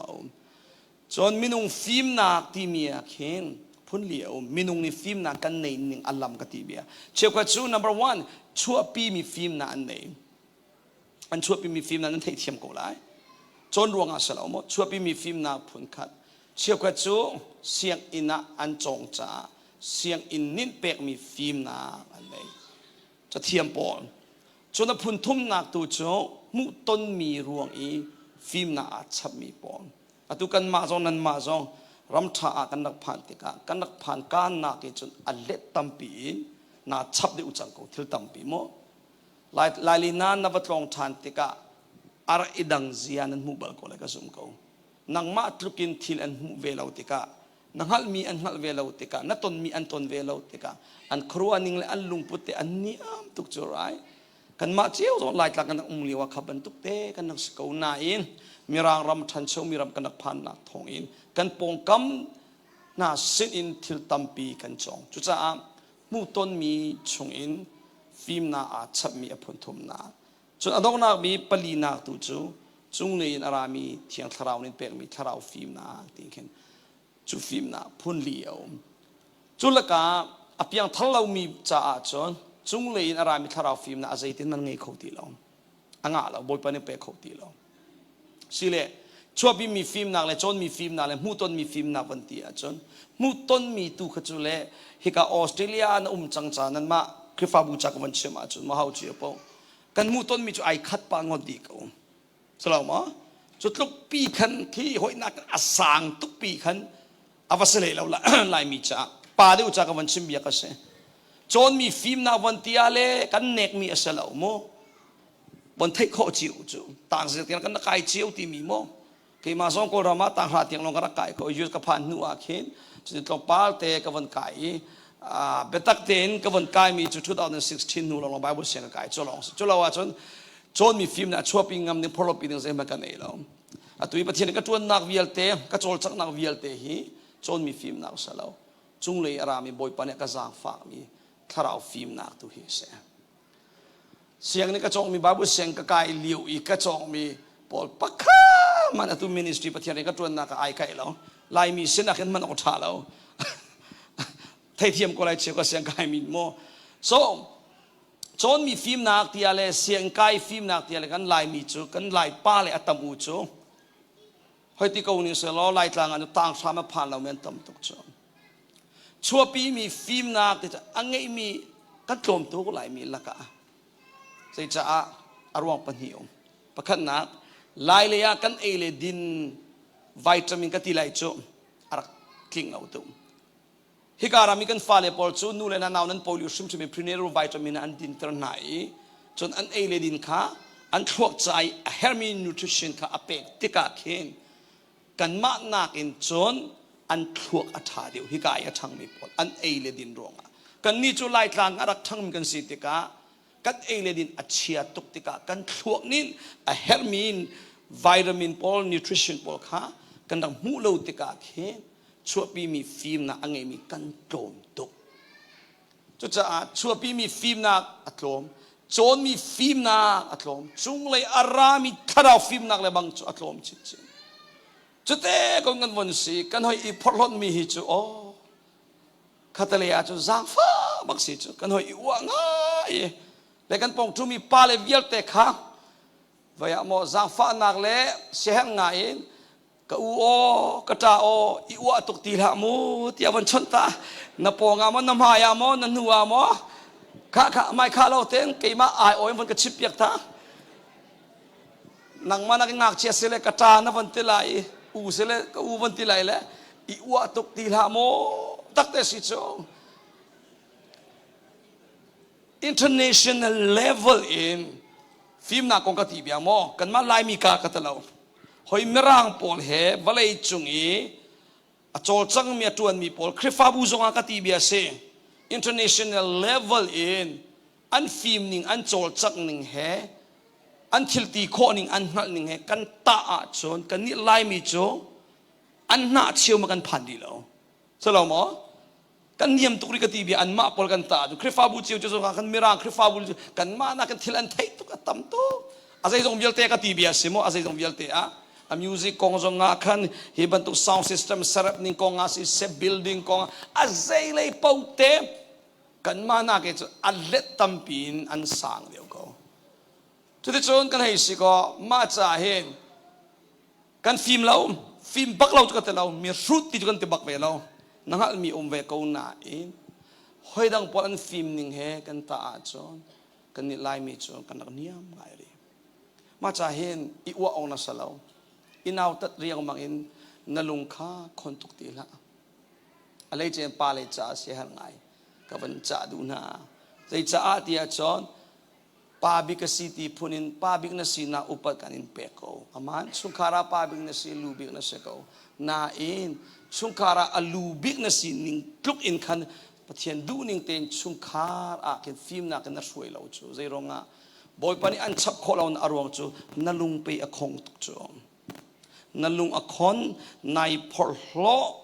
จนมินุงฟิล์มนักที่มีเข็นพุ่นเลี้ยวมินุงนี่ฟิล์มนักกันในหนึ่งอัลลัมกติเบียเชื่อว่าจู number one ชั่วปีมีฟิล์มนักอันไหนอันชั่วปีมีฟิล์มนักนั้นเทียมกูไลจนรวงอาสลามชั่วปีมีฟิล์มนักพุ่นขัดเชื่อว่าจูเสียงอินะอันจงจ้าเสียงอินนินเปกมีฟิล์มนักอันไหนจะเทียมปอนจนพุ่นทุ่มนักตัวจูมุต้นมีรวงอีฟิล์มนักอาชับมีปอนอตุกันมาจงนั้นมาจงรำท่ากันนักผ่านติกากันนักผ่านการนักจนอัลเลตตัมปีน่าชับได้อุจังกูทิลตัมปีโมลายลีนานนับตรองทานติกาอารอิดังเซียนันมุบัลกูเลยก็สมกูนังมาตรุกินทิลอันมุเวลาติกานังฮัลมีอันฮัลเวลาติกานัตนมีอันตนเวลาติกาอันครัวนิงเลยอันลุงพุทธอันนี้ตุกจุไรกันมาเจียวลายตากันนักอุ้มลีว่าขับันตุกเตกันนักสกูนาอินมีรางรำทันเชวมีรำกันนักพันนักทองอินกันปงกำน่าสินอินทิลตัมปีกันจงจุดจ้ามูต้นมีชงอินฟิล์มน่าอาชับมีอภุนทุมนาจนอดอกนักมีปลีนักตุจูจุงเนยนอารามีเทียงทาราวนินเปกมีทาราวฟิล์มนาติงเข็นจูฟิล์มนาพุ่นเลี้ยว จุลกาอภิยังทัลเรามีจ่าจนจุงเลยอารามิทาราฟิมนะอาศัยตินมันไงเขาตีเราอ่างเราบอยปานเปะเขาตีเราสิเลชัวปีมีฟิล์มนักเลยจนมีฟิล์มนักเลยมูต้นมีฟิล์มนักวันที่จนมูต้นมีตู้ขจุเลฮิกาออสเตรเลียนจังจานั้นมาคือฟาบูจักวันเชื่อมาจนมาหาเจียปงกันมูต้นมีจุไอคัดปางอดีเขาสลามะจุดลุกปีขันที่หอยนักอาสางตุกปีขันอวสเลเราละลายมีจ่าป่าเดียวจักวันชิมเบียกันเสจนมีฟิล์มนักวันที่อะไรกันเนกมีอาศัยเราโมบนเทคโคจิวจูต่างสิ่งกันนักไอเจียวที่มีโมที่มาส่งโครามาต่างหากยังลงกระไก่ก็ยุดกับพันนัวเข็นจุดลงปาลเตกับวันไก่เบตักเตนกับวันไก่มีจุด2016นู่นลงไบเบิลเสียงไก่จุลองจุลว่าจนมีฟิล์มนะชัวปิงงามเนี่ยพอเราปีนึงเสียมากันเองแล้วตุยประเทศก็ตัวนักวิลเตก็โจลจักนักวิลเตฮีจนมีฟิล์มนักเสลาจุงเลยอารามีบอยปันเนี่ยก็จางฝากมีถ้าเราฟิล์มนักตุยเสียงนี่ก็จงมีบาบุเสียงก็ไก่เลี้ยวอีกก็จงมีปอลปักข้ามันตุมินิสทรีประเทศนี้ก็ตัวนักไอ้ไก่แล้วลายมีเส้นนักเห็นมันออกท่าแล้วไทยเทียมก็ไล่เชียวก็เสียงไก่มีโม่จนมีฟิล์มนักที่อะไรเสียงไก่ฟิล์มนักที่อะไรกันลายมีจูกันลายป้าเลยอัตมูจูเฮ้ยที่เขาเนี่ยเสร็จแล้วลายต่างกันต่างสามพันเราเหมือนตั้มตุกจูชัวปีมีฟิล์มนักที่จะอันไงมีกันโจมตัวก็ลายมีละกะใส่จ้าอารมณ์ปัญหิวประคันนักลายเลยกันเอเลดินวิตามินกันที่ลายจูอารักคิงเอาตัวฮิการามีกันฟ้าเลยพอจูนูเลนันเอานั้นโพลิวชิมจะมีพรีเนอร์วิตามินอันดินตระหนัยจนอันเอเลดินค่ะอันทวกใจเฮอร์มีนูทริชั่นค่ะอเปกติกาเคนกันมานักอินจนอันทวกอัฐาเดียวฮิกายทั้งมีพออันเอเลดินรองกันนี่จูไล่ทางอารักทั้งมีกันสิติกากันเอเลดินอัจฉริยะตุกติกากันทวกนินเฮอร์มีนวิตามินพอลนิวทริชั่นพอลค่ะกันดังมูโลติกาเคนชัวปีมีฟิล์มนะอังเงมีกันโจมตุกจุดจะชัวปีมีฟิล์มนะอัตลมโจนมีฟิล์มนะอัตลมจุงเลยอารามีทาราฟิล์มนะเลยบางจุอัตลมชิดชิดจุดเอ๋ก็งันวันสิกันหอยอีพอลอนมีหิจูโอขัดเลยอาจูจางฟ้าบักสิจูกันหอยอีวังไงเลยกันปองจูมีปาเลวิลเตค่ะวายโมจางฟ้านักเลยเสียงไงก็กระจาอีวัวตุกตีละมูที่วันชนตาณปองามน้ำหายามนันหัวมข้าไม่ข้าเราเต็งเกี่ยมาไอโอ้ยมันก็ชิบยักตานังมันนักงักเชียเสเลกระจาณวันที่ไรเสเลก็วันที่ไรแหละอีวัวตุกตีละมูตักเตสิโจ international level in ฟิล์มนักกงกติบยามกันมาลายมีกากตะเราหอยมรังปอลเฮวะเลยจุงอีอโจลจังมีตัวมีปอลคริฟาบูจงอากาติเบียเซ international level in อันฟิล์มนิงอันโจลจังนิงเฮอันทิลตีโคนิงอันหัลนิงเฮกันตาอาจนกันนี่ไลมีโจอันน่าเชี่ยวมากันพันดีแล้วสลามกันเยี่ยมตุกริกติเบียอันมาปอลกันตาคริฟาบูเชี่ยวจงกันมรังคริฟาบูกันมานักกันทิลันไทตุกตัมโตอาศัยจงวิลเตกติเบียเซโมอาศัยจงวิลเตอะa music kong zong nga khan hiban tu sound system sarap ning kong nga si se building kong azay lay paute kan mana ke alet tampin an sang deu ko tu de chon kan hai si ko ma cha hen kan film lau film bak lau ka te lau mi shoot ti kan te bak ve lau nangal mi ve ko na in hoi dang po an film ning he kan ta a chon kan ni lai mi chon kan niam ngai ri ma cha hen I wa ong na sa lau inaw tat riyang mangin nalungka kontuk tila alay chen palay cha siya ngay kaban cha duna say cha ati achon pabik kasi tipunin pabik na si na upat kanin peko aman sungkara pabik na si lubik na siya ko nain sungkara alubik na si ning kluk in kan patien duning ten sungkar akin film na kan nasway law chu zay ronga boy pani an chap ko law na arwang chu nalungpay akong tuk chu nalung akon nai porlo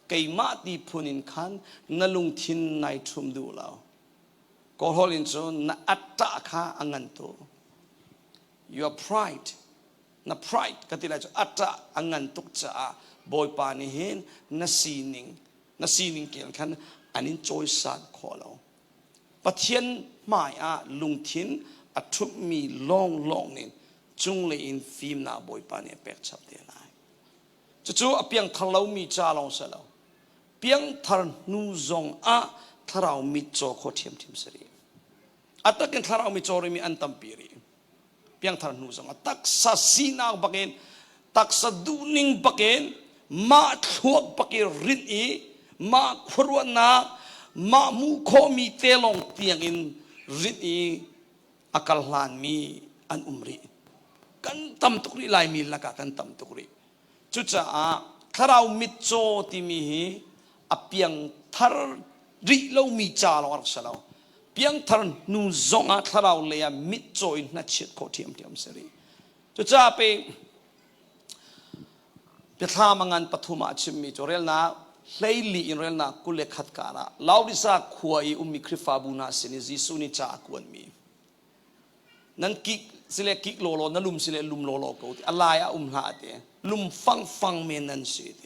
kay mati punin kan nalung tin nai tumdulaw ko holin so na atta ka anganto your pride na pride katila so atta angantuk cha boy panihin na sining kel kan อันนี้โจยสันขอเราปะเทียนหมายลุงทินอัทุมีลองนี่จุงเลยอินฟิล์มนาบอยปานี่เป็กชับเดียนายจู่ๆเพียงทะเลามีจ้าลองเสลาเพียงทานูซองทารามิโจโคเทียมสรีอัตกันทารามิโจริมีอันตัมปีรีเพียงทานูซองตักษาสีนักบักเกนตักษาดูนิงบักเกนมาทั่วบักเกรินอีมาครัวนามามูโคมีเตลองเตียงอินรินอีอักลานมีอันรีกันตำตุกรีลายมีละกันตำตุกรีจุดจ้าทารามิโจติมีฮีอเพียงทาริโลมีจ้าลองรักษาเราเพียงทารนูซงทาราเลียมิโจอินนัดเชิดโคเทียมสรีจุดจ้าไปทามังานปฐุมชิมมีจเรลนาเฮลีอินเรลนากุเลขัดการะลาวดิซาขวายอุมิคริฟาบูนาสินิจิสุนิจ้ากวนมีนั้นกิสิเลกิโลโลนั้นลุมสิเลลุมโลโลกูที่อะไรหาเตลุมฟังเมนันสิเต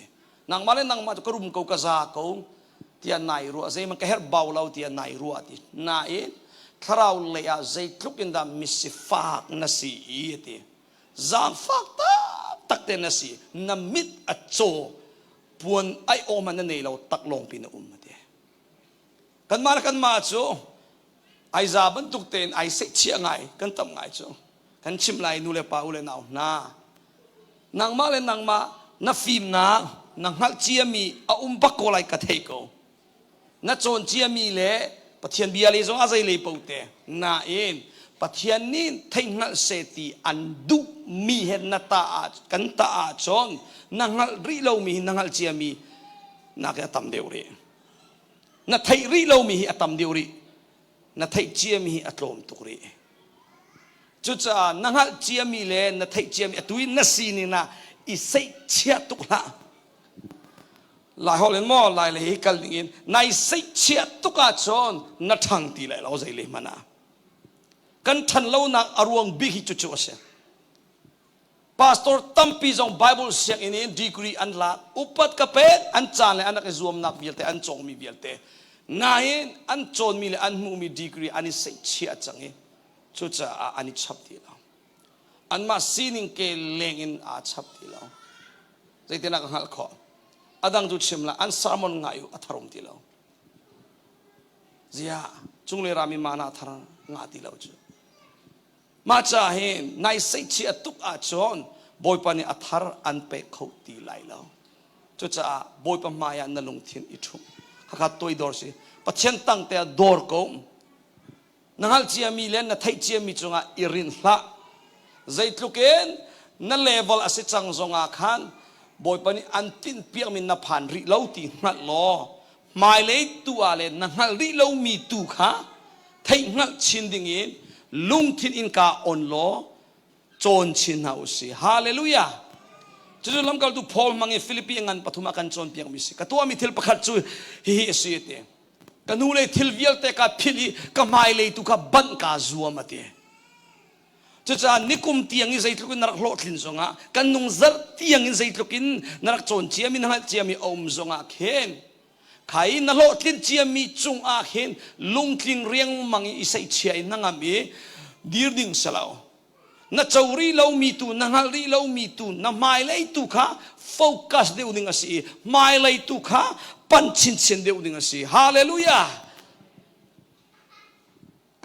นางมาเลนางมาจะกรุมกูกะซากูที่อันไหนรัวใจมันก็เฮร์บาวเราที่อันไหนรัวที่นายทาราเลียใจทุกอินดามิสิฟากนัสีอีเตจางฟากตักเตนัสีนามิดอัจโจปวนไอโอมันนั่นเองเราตักลงปีนมาเตกันมาโจไอซาบันตุกเตนไอเสกเชียงไงกันทำไงโจกันชิมไลนูเลปาอุเลนาวนางมาเลนางมานาฟิมนางฮัลเจียมีอาบักโกไลกัดเฮโกนาโจนเจียมีเล่ปะเทียนเบียร์เลยจงอาศัยเลยปูเตนาเองปะเทียนนี้ทิ้งนัลเซตีอันดุมีเห็นนาตากันตาจนนางฮัลริโลมีนางฮัลเจียมีนาแกตำเดียวรีนาไทยริโลมีอัตตำเดียวรีนาไทยเจียมีอัตโลมตุกรีจุดจ้านางฮัลเจียมีเล่นาไทยเจียมีตุยนาซีนีนาอิเซเชียตุกละหลายฮอลเลนมอหลายเลยกันอย่างนี้ในสิเชียตุกอาชนนัทางตีเลยเราใจเลยมานะกันทันเรานักอารวงบิฮิจุจุเสียพาสตอร์ตั้มปีจงไบเบิลเสียงอินดีกรีอันละอุปัตกเป็ดอันจานเลยอันนักรวมนักเบียร์เตอันจงมีเบียร์เตนายอันจนมีเลยอันมูมีดีกรีอันนี้สิเชียจังเอจุจ้าอันนี้ชับตีเราอันมาซีนิงเกเลงอินอาชับตีเราใจเตนักหัลข้อadang tu chimla an sermon ngayu atharom ti lo zia chungle rami mana thara nga ti lo chu ma cha hen nai sai chi atuk a chon boy pani athar an pe khau ti lai lo chu cha boy pa maya na lung thin i thu kha toi dor si pachen tang te dor ko nangal chia mi len na thai chia mi chunga irin hla zaitluken na level ase chang zonga khan boy pani antin piang min na phan ri lo ti ngal lo mai le tu ale na ngal ri lo mi tu kha thai ngal chin ding in lung thin in ka on lo chon chin hau si hallelujah chu lam kal tu Paul mangi Philippi ngan pathuma kan chon piang mi si ka tu mi thil pakhat chu hi si te kanu le thil vial te ka phili ka mai le tu ka ban ka zuam ate cha nikum tiang in zaitlukin narak lotlin zonga kan nung zar tiang in zaitlukin narak chon chiami nang chiami om zonga khen khai na lotlin chiami chung a khen lungtling riang mangi isai chiai nangami dirding salao na chauri lo mi tu na ngali lo mi tu na mai lai tu kha focus deu ding asi mai lai tu kha panchin chen deu ding asi hallelujah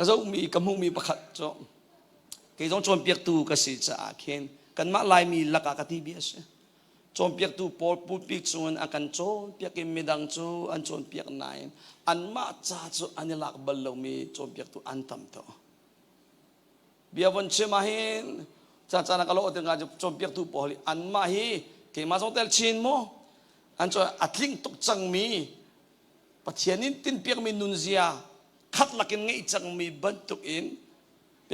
ka zo mi kamu mi pakhat cho cái giống chọn việc tu cái sự trả khen cần mã lại mi là cả cái ti biết chọn việc tu Paul put việc chọn akan chọn việc cái medang chọn an chọn việc này an mã trả chọn an lạc bal lâu mi chọn việc tu an tam to bia vấn chế mà hin cha cha nak lo tengah chọn việc tu Paul an mã hi cái mà chọn tel chin mo an chọn atling tuk chang mi pathianin tin việc mi nunzia khát lakin ngay chang mi ban tuk in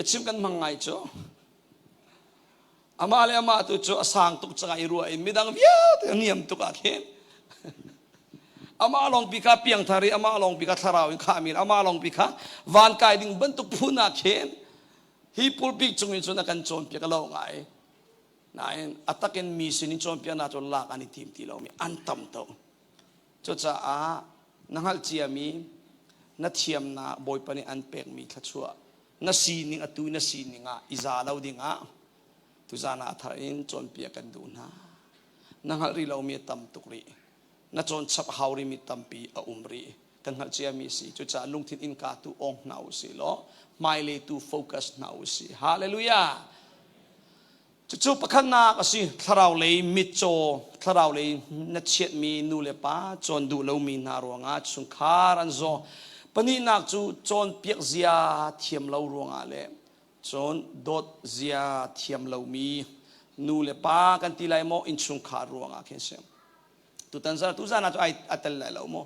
chim kan mangai cho ama le ama tu cho asang tuk changa irua in midang bia niam tuk a khen ama long pika piang thari ama long pika tharau in khamir ama long pika van kai ding ban tuk phuna khen hi pul pik chungin chuna kan chon pia ka lo ngai nain ataken mi sin chon pia na cho lak ani tim ti lo mi antam to cho cha a นังฮัลเจียมีนัดเทียมนาบอยปนิอันเป็กมีทัชัวนัดซีนิงอตุยนัดซีนิงอิจาลาวดิงตุจานาทารินจนเปียกันดูนะนังฮัลรีเรามีตัมตุกรีนัดจนชับฮาวริมีตัมปีอุมรีกันฮัลเจียมีสิจุจ่าลุงทินอินกาตุองนาอุสิโลไม่เลยตุโฟกัสนาอุสิฮาเลลูยาจู่ๆประคันนักสิทาราวเลยมิดโจทาราวเลยนัดเชียดมีนูเลป้าจนดูเรามีนารวงอาชุนคารันโซปนีนักจู่จนเปียกเสียเทียมเรารวงอาเลจนดดเสียเทียมเรามีนูเลป้ากันทีไรโมอินชุนคารวงอาเคนเซมตุตันซาตุซานาตุไออัตเลเราโม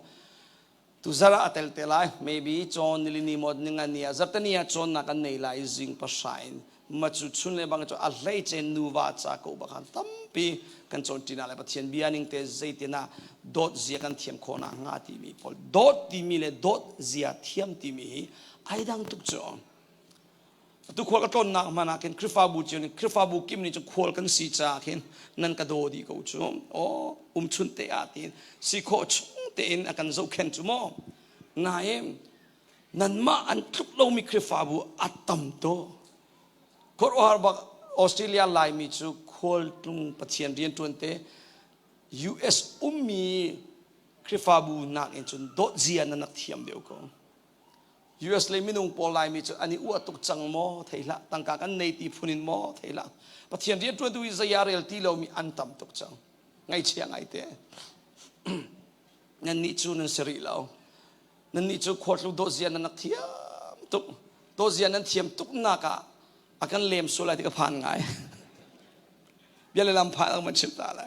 ตุซาระอัตเลเตลาย maybe จนนิลินิมดนึงอันเนียจับตันเนียจนนักในไลซิงภาษาอินมาจุดชุนเลยบางจุดอะไรเจนนูวาจากูบังตั้มปีกันจนจีน่าเลยปะเทียนเบียนิงเตเจติน่าดดเสียกันเทียมโคนังาทีมีพอดดทีมีเลยดดเสียเทียมทีมีไอ้ดังทุกจอทุกคนก็ต้นนักมานักเห็นคริฟาบูจีนี่คริฟาบูกิมนี่จะควอลกันสีจ้าเห็นนั่นก็โดดีกูจูโอ้ชุนเตอาตินสิโคชงเตอินอากันจะเข็นจูโมนายนั่นมาอันทุกเรามีคริฟาบูอัตตัมโตคนออสเตรเลียไลมีจูโคลตุงปะเทียนเรียนจวนเต US มีคริฟาบูนักเองจนโดดเจียนนักเทียมเดียวก็ US เลยมีนุ่งปอลไลมีจูอันนี้อวดตุกจังโมเทละตั้งกันในตีพุนินโมเทละปะเทียนเรียนจวนดูอิสยาเรลที่เรามีอันต่ำตุกจังไงเชียงไงเตนั่นนี่จูนั่นสิริเรานั่นนี่จูโคลตุโดดเจียนนักเทียมตุกโดดเจียนนั้นเทียมตุกนักอาการเลมสุดเลยที่กระพานไงเบียร์เลยลำพานเอามันชิมตาอะไร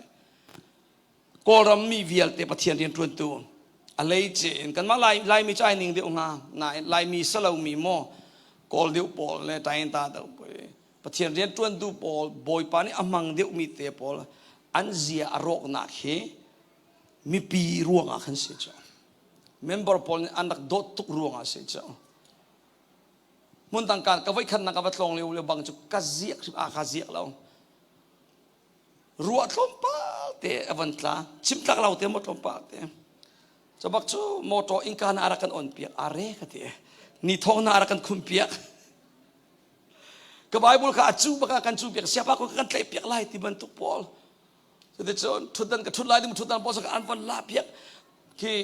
ก็รำมีเวียลเตปะเทียนเรียนตรวนตัวอะไรเจนกันมาไล่มีใจหนึ่งเดียวงาไล่มีสลาวมีโมกอลเดียวปอลเลยตายตาเดียวไปปะเทียนเรียนตรวนตัวปอลบอยปานี่อามังเดียวมีเตปอลอันเสียอารมณ์นักเฮมีปีร่วงอ่ะขันเสียจ้าเมมเบอร์ปอลอันนักโดดทุกร่วงอ่ะเสียจ้ามุนต่างกันก็ไว้ขันนักบัตรลงเร็วบางจุดกเสียกเสียเรารัวทลมปาเตอวันตาชิมตักเราเตมทลมปาเตจะบักจูโมโตอินการอารักันอ่อนเปียกอะไรกันเตนี่ท้องนาอารักันคุมเปียกก็ไบเบิลข้าจูบักกันจูเปียก siapa ก็กันเตะเปียกไล่ที่บรรทุกพอลjadiจนทุดันกับทุดไล่ที่มันทุดันพอสักอันวันลาเปียกที่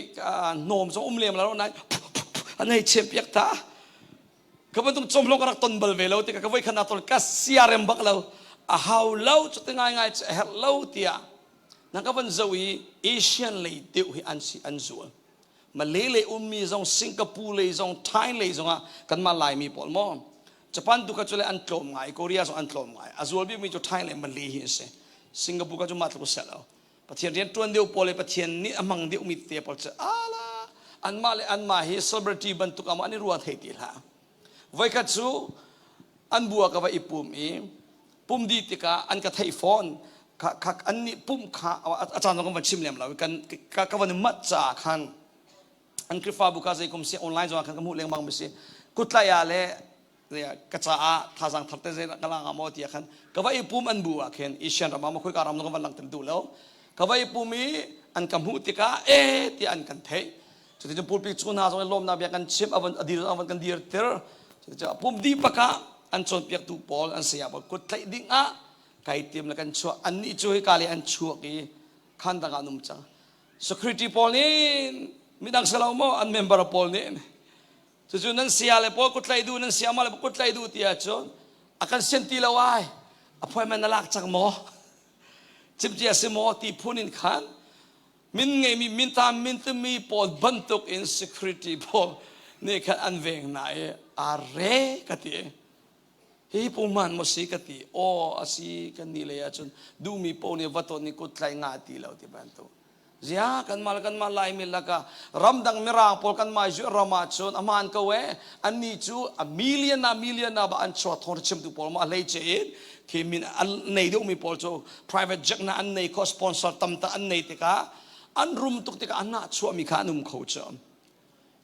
โนมสองเลียมแล้วนั่นอันนี้เชมเปียกตาก็มันต้องจมลงกับต้นเบลเวลที่ก็ไว้ขนาดต้นกัสเสียเรมบักเราหาวเราจุดง่ายๆจะเฮลเราเตียนั่นก็เป็นจะวิเอเชียนเลยเดียวให้อันส่วนมาเลยมีจงสิงคโปร์เลยจงไทยเลยจงกันมาลายมีปอลมอญี่ปุ่นดูก็จะเลยอันตรมไงเกาหลีจงอันตรมไงอาส่วนบีมีจุดไทยเลยมาเลยเห็นสิสิงคโปร์ก็จะมาทุกเสร็จแล้วประเทศเรียนตัวเดียวปอลเลยประเทศนี้มังเดียวมีเตียปอลจะอะไรอันมาเลยอันมาเฮเซเลบริตี้บรรทุกอันนี้รัวเทติละไว้กัดซูอันบัวกับไอ้ปุ่มดีติกาอันกับไทฟอนอันนี้ปุ่มขาอาจารย์ต้องมาชิมเลี้ยมเรากันวันมัดจากขันอันคริฟาบุกาใจกุมเสียออนไลน์จงขันกมุเลี้ยงบางมิสิกุตลายาเล่เนี่ยกระจาท่าสังทัดเตะกำลังอามอที่ขันกับไอ้ปุ่มอันบัวเข็นอิเชียนเรามาคุยกับเราต้องวันหลังติดดูแล้วกับไอ้ปุ่มนี้อันกมุติกาที่อันกันเทจะจะพูดพิจูนาจงลมนาเบียกันชิมอวันอดีตอวันกันดีเตอร์จะปุ่มดีปะกะอันชนเปียกตูปอลอันเสียบกุดไทยดิ้งไก่เตรียมแล้วกันชัวอันนี้ช่วยกาลีอันชัวกีขันต่างกันนุ่มจัง security ปอลนี่มีดังสลาวโมอัน member ปอลนี่จู่ๆนั่นเสียเลยปอลกุดไทยดูนั่นเสียมาเลยกุดไทยดูที่อาจารย์อาการเซนติลาวายappointment นั่นลักจังโมจิบเจียสโมที่พูนินขันมินไงมินตามมินตุมีปอลบันทุก in security ปอลนี่ขันอันเวงไหนอะไรกันที่เฮ้ยปุ่มมันมุสิกติโอ้อาศิกันนี่เลยอาจารย์ดูมีปอนี่วัดตัวนี้กุดไลงาตีแล้วที่บ้านตัวเสียกันมาไล่มิลละกะรำดังมิรางปอกันมาจุรามาชนอามันก็เวอันนี้จูa million na ba an chwa thon chim tu pol ma lei che ki min an nei do mi pol cho private jet na an nei ko sponsor tam ta an nei te ka an room tuk te ka an na chwa mi kha num kho chon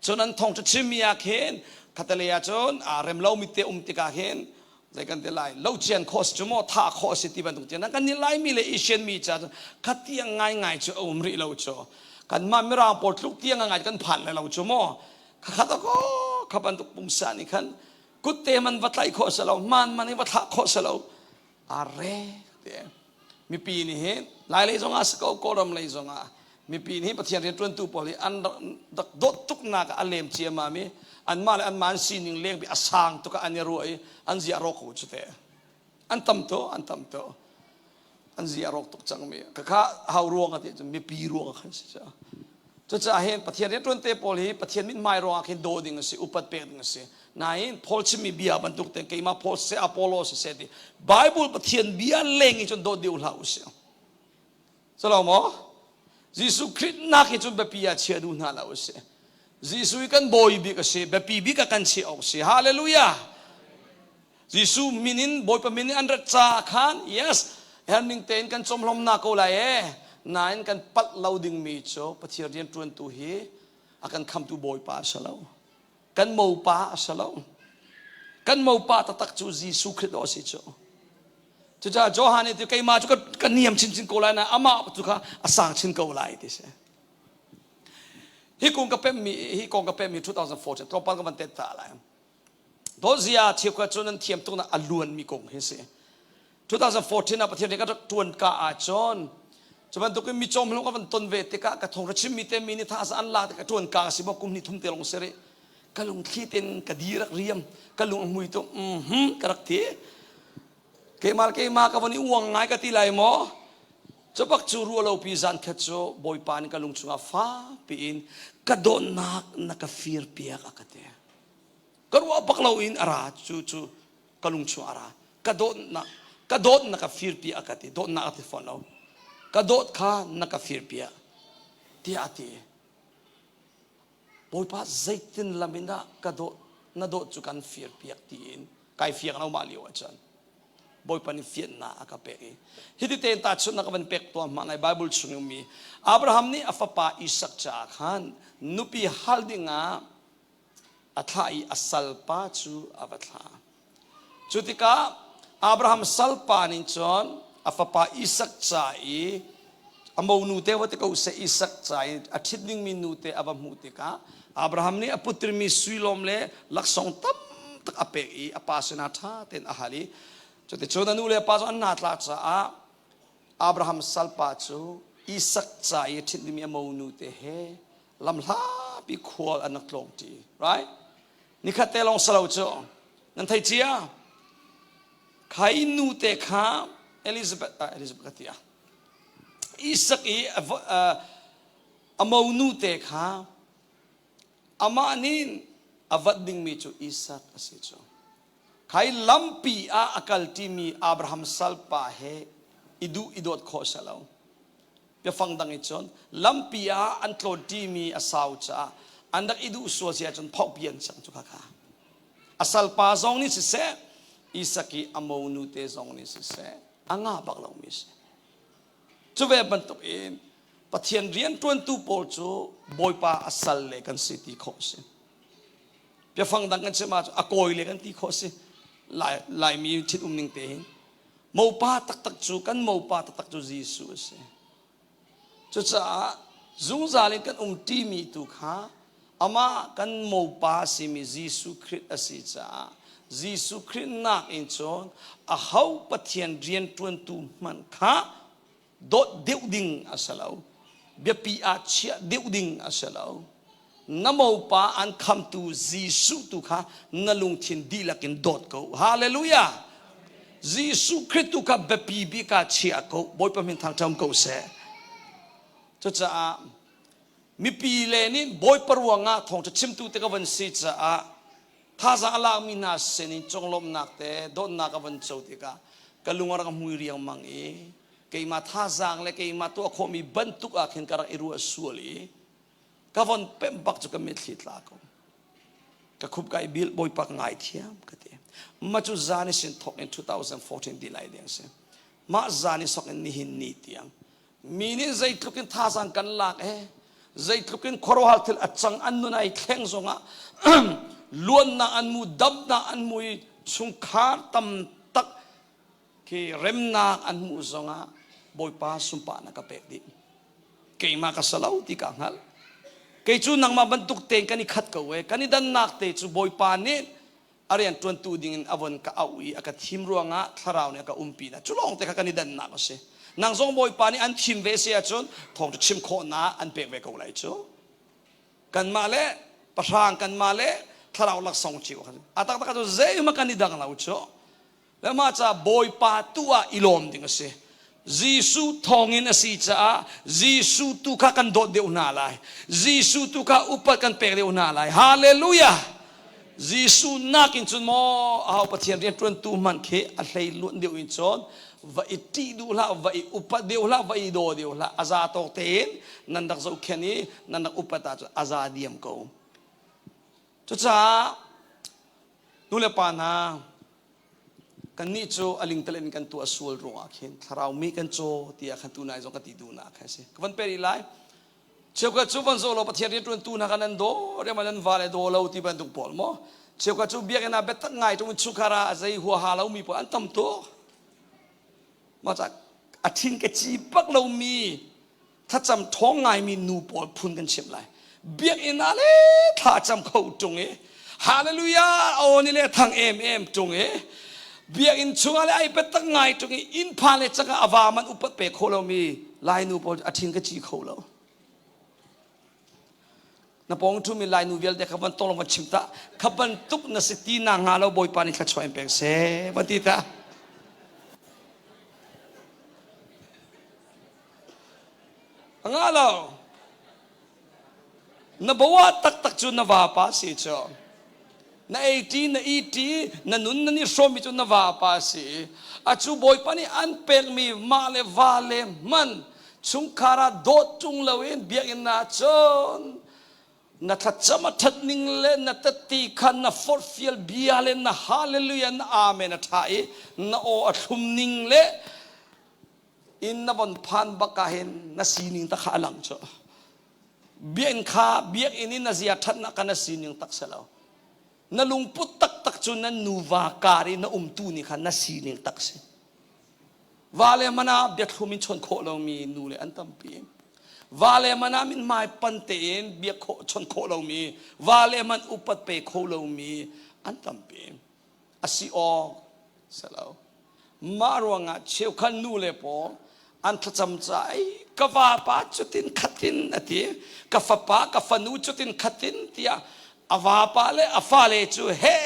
chon an thong chim mi ya khen khataleya chon a rem lo mi te te ka khenใจกันเตลัยเราเชียนคอสจมอท่าคอสิที่บันทุกเจนั่นกันนี่ไล่มีเลยอีเชียนมีจ้าขัดยังง่ายจ่ออุมริเราจ่อ กันมาไม่รางปวดลุกเตียงง่ายกันผ่านเลยเราชั่วโมงข้าตะก็ขับันตุกปุงสานี่ขันกุเตมันวัดไหลโคสเรามันนี่วัดละโคสเราอะไรเตมีปีนี้เห็นหลายเลยจงอาสกเอาโกรมเลยจงอามีปีนี้ประเทศเรียนต้นตู้ปอลีอันดักดดทุกนักอันเลมเชียมามีอันมาเลยอันมันซีนิงเลี้ยงไปอาสังตุกอันนี้รวยอันเสียรกหูจุดเตอันตั้มโตอันเสียรกตุกจังมีข้าหาวรวงกันที่จะมีปีรวงกันสิจ้าจะเห็นประเทศเรียนต้นเตปอลีประเทศมิตรไม่รวงกันโดดิ่งสิอุปเปกดิ่งสินายพอลชิมีเบียบรรทุกเต็งกี่มาพอลเซอพอโลสิเสดีไบเบิลประเทศเบียเล่งจนโดดิวลาวสิสลามยิสุคริสต์นักจนแบบปีอาเชียดูน่าลาวสิยิสุกันบอยบิกสิแบบปีบิกกันเชียออกสิฮาเลลูยายิสุมินินบอยปมินินอันรัชชาขัน yes เฮนนิงเตนกันจมลมนักเอาไลนายกันปัดลาวดิ่งมีโจประเทศเรียนตรวนตุฮีอากันคำตุบอยป้าสลาวกันมูป้าสลาวกันมูป้าตะตักจูยิสุคริสต์อสิโจจ้าโจฮันนี่ที่ใครมาจุกันเนียมชินโกไลนะอามาจุกะอาสังชินโกไลดิเสฮิกงกับเป็มมี2014ตัวปังกับมันเตตาไลโดซิอาเทียบกับจนนั้นเทียมตรงนั้นอลวนมีกงเฮเส2014นะประเทศนี้ก็ตวนกาอาจอนจะมันตุกมีจอมลงกับมันต้นเวติกะกระทงรัชมิเตมินิท่าสันลาตกระตวนกาสิบกุมนิทุ่มเตลงเสรีกะลุงขี้เต็นกะดีรักเรียมกะลุงมุยตัวกระรักเทเกมากับวันนี้วงไงกะตีไหลหมอจะปักจูรัวเราพิจารณ์แค่โจบอยปานกะลุงชงอาฟ้าปีนกระโดดนักฟีร์เปียกะเตะกระรัวปักเราอินอาราจูกะลุงชงอารา กระโดดนักฟิร์ปีอากาศโดดนักที่ฟันเรากระโดดข้านักฟิร์ปีที่อาทิบอยป้าใจตินลามินะกระโดดนัดโดดจุกันฟิร์ปีที่อินใครฟิร์เรามาเลี้ยวจันบอยป้านี่ฟิร์น่าอากาศเปย์ฮิตที่เต็นตัดชุดนักบันเป็กตัวมาในไบเบิลชุนมีอับราฮัมนี่อัฟป้าอิสักจากฮันนุปีฮัลดิงาอัฐายอัสลป้าจูอับทาจุดที่ก้าอับราฮัมสัลปานิจอนอัฟป้าอิสักใจอโมนูเตวัติกาอุเสอิสักใจอาทิตย์นึงมีนูเตอับมูติกาอับราฮัมนี่อพุตรมีสุยลมเลลักษณ์ตั้มตักอเปอีอปาสนาธาเต็นอาหาลีจุดที่ชนนูเลปาสอันนาตลาจ้าอับราฮัมสัลปาจูอิสักใจอาทิตย์นึงมีอโมนูเตเฮลำลาบิขวลอันนักลงที right นี่ขัดเตลองสลาวจ้านั่นไทยเจียใครนูเตข้าเอลิซาเบธเตียอิสักอีอโมนูเตข้าอามานินอวัดดิ่งมีจูอิสักอสิจูใครลัมปีอาอักลที่มีอับราฮัมสัลปาเฮอิดูดโคสลาวเพื่อฟังดังอีจนลัมปีอาอันโตที่มีอาสาวจ้าอันดักอิดูสวเสียจนพอกเปลี่ยนสังจุกข้าอาสัลปาซองนี่สิเสอิสักอีอโมนูเตซองนี่สิเสอ่างาบักเรามิสจูเวบันตุอินปะเทียนเรียนต้นตู้โปจูบอยป้าอาสัลเลกันสิตีโคสิเพื่อฟังดังกันเสมาอากอยเลกันตีโคสิลายมีทิดนิงเตหินโมป้าตักจูกันโมป้าตักจูยิสุสิจุดจ้าจุงซาลิกันทีมีตุข้าอามากันโมป้าสิมียิสุคริสต์อสิจ้ายิสุคริสต์นักอินชอนอาเขาปะเทียนเรียนต้นตู้มันข้าโดดเดียวดิ่งอาศัลาวเบียปีอาเชียเดียวดิ่งอาศัลาวน้ำมูป้าอันคำตูยิสุตุข้านลุงทินดีลักินโดดเขาฮาเลลูยายิสุคริสต์ตุข้าเบียปีบิกาเชียเขาบอยประมินทางจำเขาเสจะจ้ามีปีเลนินบอยปรวงาทองจะชิมตูเตกวันสิจ้าท่าสังอาลามินาเซนิจงลมนักเตโดนนักวันโจติกากลุงอรังมุยเรียงมังเอเกี่ยมาท่าสังและเกี่ยมาตัวโคมีบรรทุกอาเข็นการอิรัวสวลีกวันเป็นบักจุกเม็ดหิตลากก็คุบไก่บิลบอยปักไงเทียมก็เตมาจุจานิสินทอกใน2014ดีไลเดียงเซมาจานิสอกในนิหินนิตียงมีนี่ใจทุกินท่าสังกันลากใจทุกินครวัลทิลอัดจังอันนุนัยแข็งสงะล้วนนาอันมูดับนาอันมูชุงขาตำตักที่เร็มนาอันมูสงะบอยป้าสุมปานักเป็ดดิ kay makasalau ti kanghal kay chu nang mabantuk ten kani khat ka we kani dan nak te chu boy panin arian tuan tu dingin avon ka awi aka thimruanga tharau ne ka umpi na chulong te ka kani dan nak se nang zong boy pani an thim ve se achon thong chim kho na an pe ve ko lai chu kan male pasang kan male tharau lak song chiu khan atak ta ka chu zai ma kani dang lau chu le ma cha boy pa tua ilom ding se Jisu thongin asi cha Jisu tu ka kan dot de unalai Jisu tu ka upat kan pe de unalai hallelujah Jisu nakin chun mo aw pathian rian tun tu man khe a hlei luan de in chon va iti du la va I upat de la va I do de la aza tok ten nan dak zo khani nan dak upata chu aza diam ko chu cha nu le pa na kan ni cho aling talen kan tu asul ro akhin tharau mi kan cho tia khan tu nai zo ka ti du na kha se kan peri lai cheu ka chu ban zo lo pathian ri tun tu na kan do re malan vale do lo ti ban tu pol mo cheu ka chu biak na bet tak ngai tu chu khara azai hu ha lo mi po an tam to ma cha athin ke chi pak lo mi tha cham thong ngai mi nu pol phun kan chim lai biak ina le tha cham khau tung e hallelujah oni le thang em tung e biak in chunga le ai pet tak ngai tung in pha le chaka awa man upat pe kholo mi lai nu pol athin ka chi kholo na pong tu mi lai nu vel de khaban tolong ma chimta khaban tuk na siti na nga lo boy pani kha choim pek se batita nga lo na bawa tak chu na wa pa si cho na 80 na 80 na nun na ni shomi chu na wa pa si achu boy pani an pek mi male vale man chung khara dot chung lawin biak in na chon na thachama thatning le na tati khan na forfiel biale na hallelujah na amen na thai na o athumning le in na bon phan bakahin na sining ta khalang cho bian kha biak inin na zia that na kana sining tak salo na lungput tak chu na nuwa kari na umtu ni khan na sining tak se vale mana biak thumin chon kho lo mi nu le an tampi vale mana min mai pantein biak kho chon kho lo mi vale man upat pe kho lo mi an tampi asi o salo marwanga cheu khan nu le po an thacham chai kawa pa chutin khatin ati kafapa kafanu chutin khatin tia awa pa le afale chu he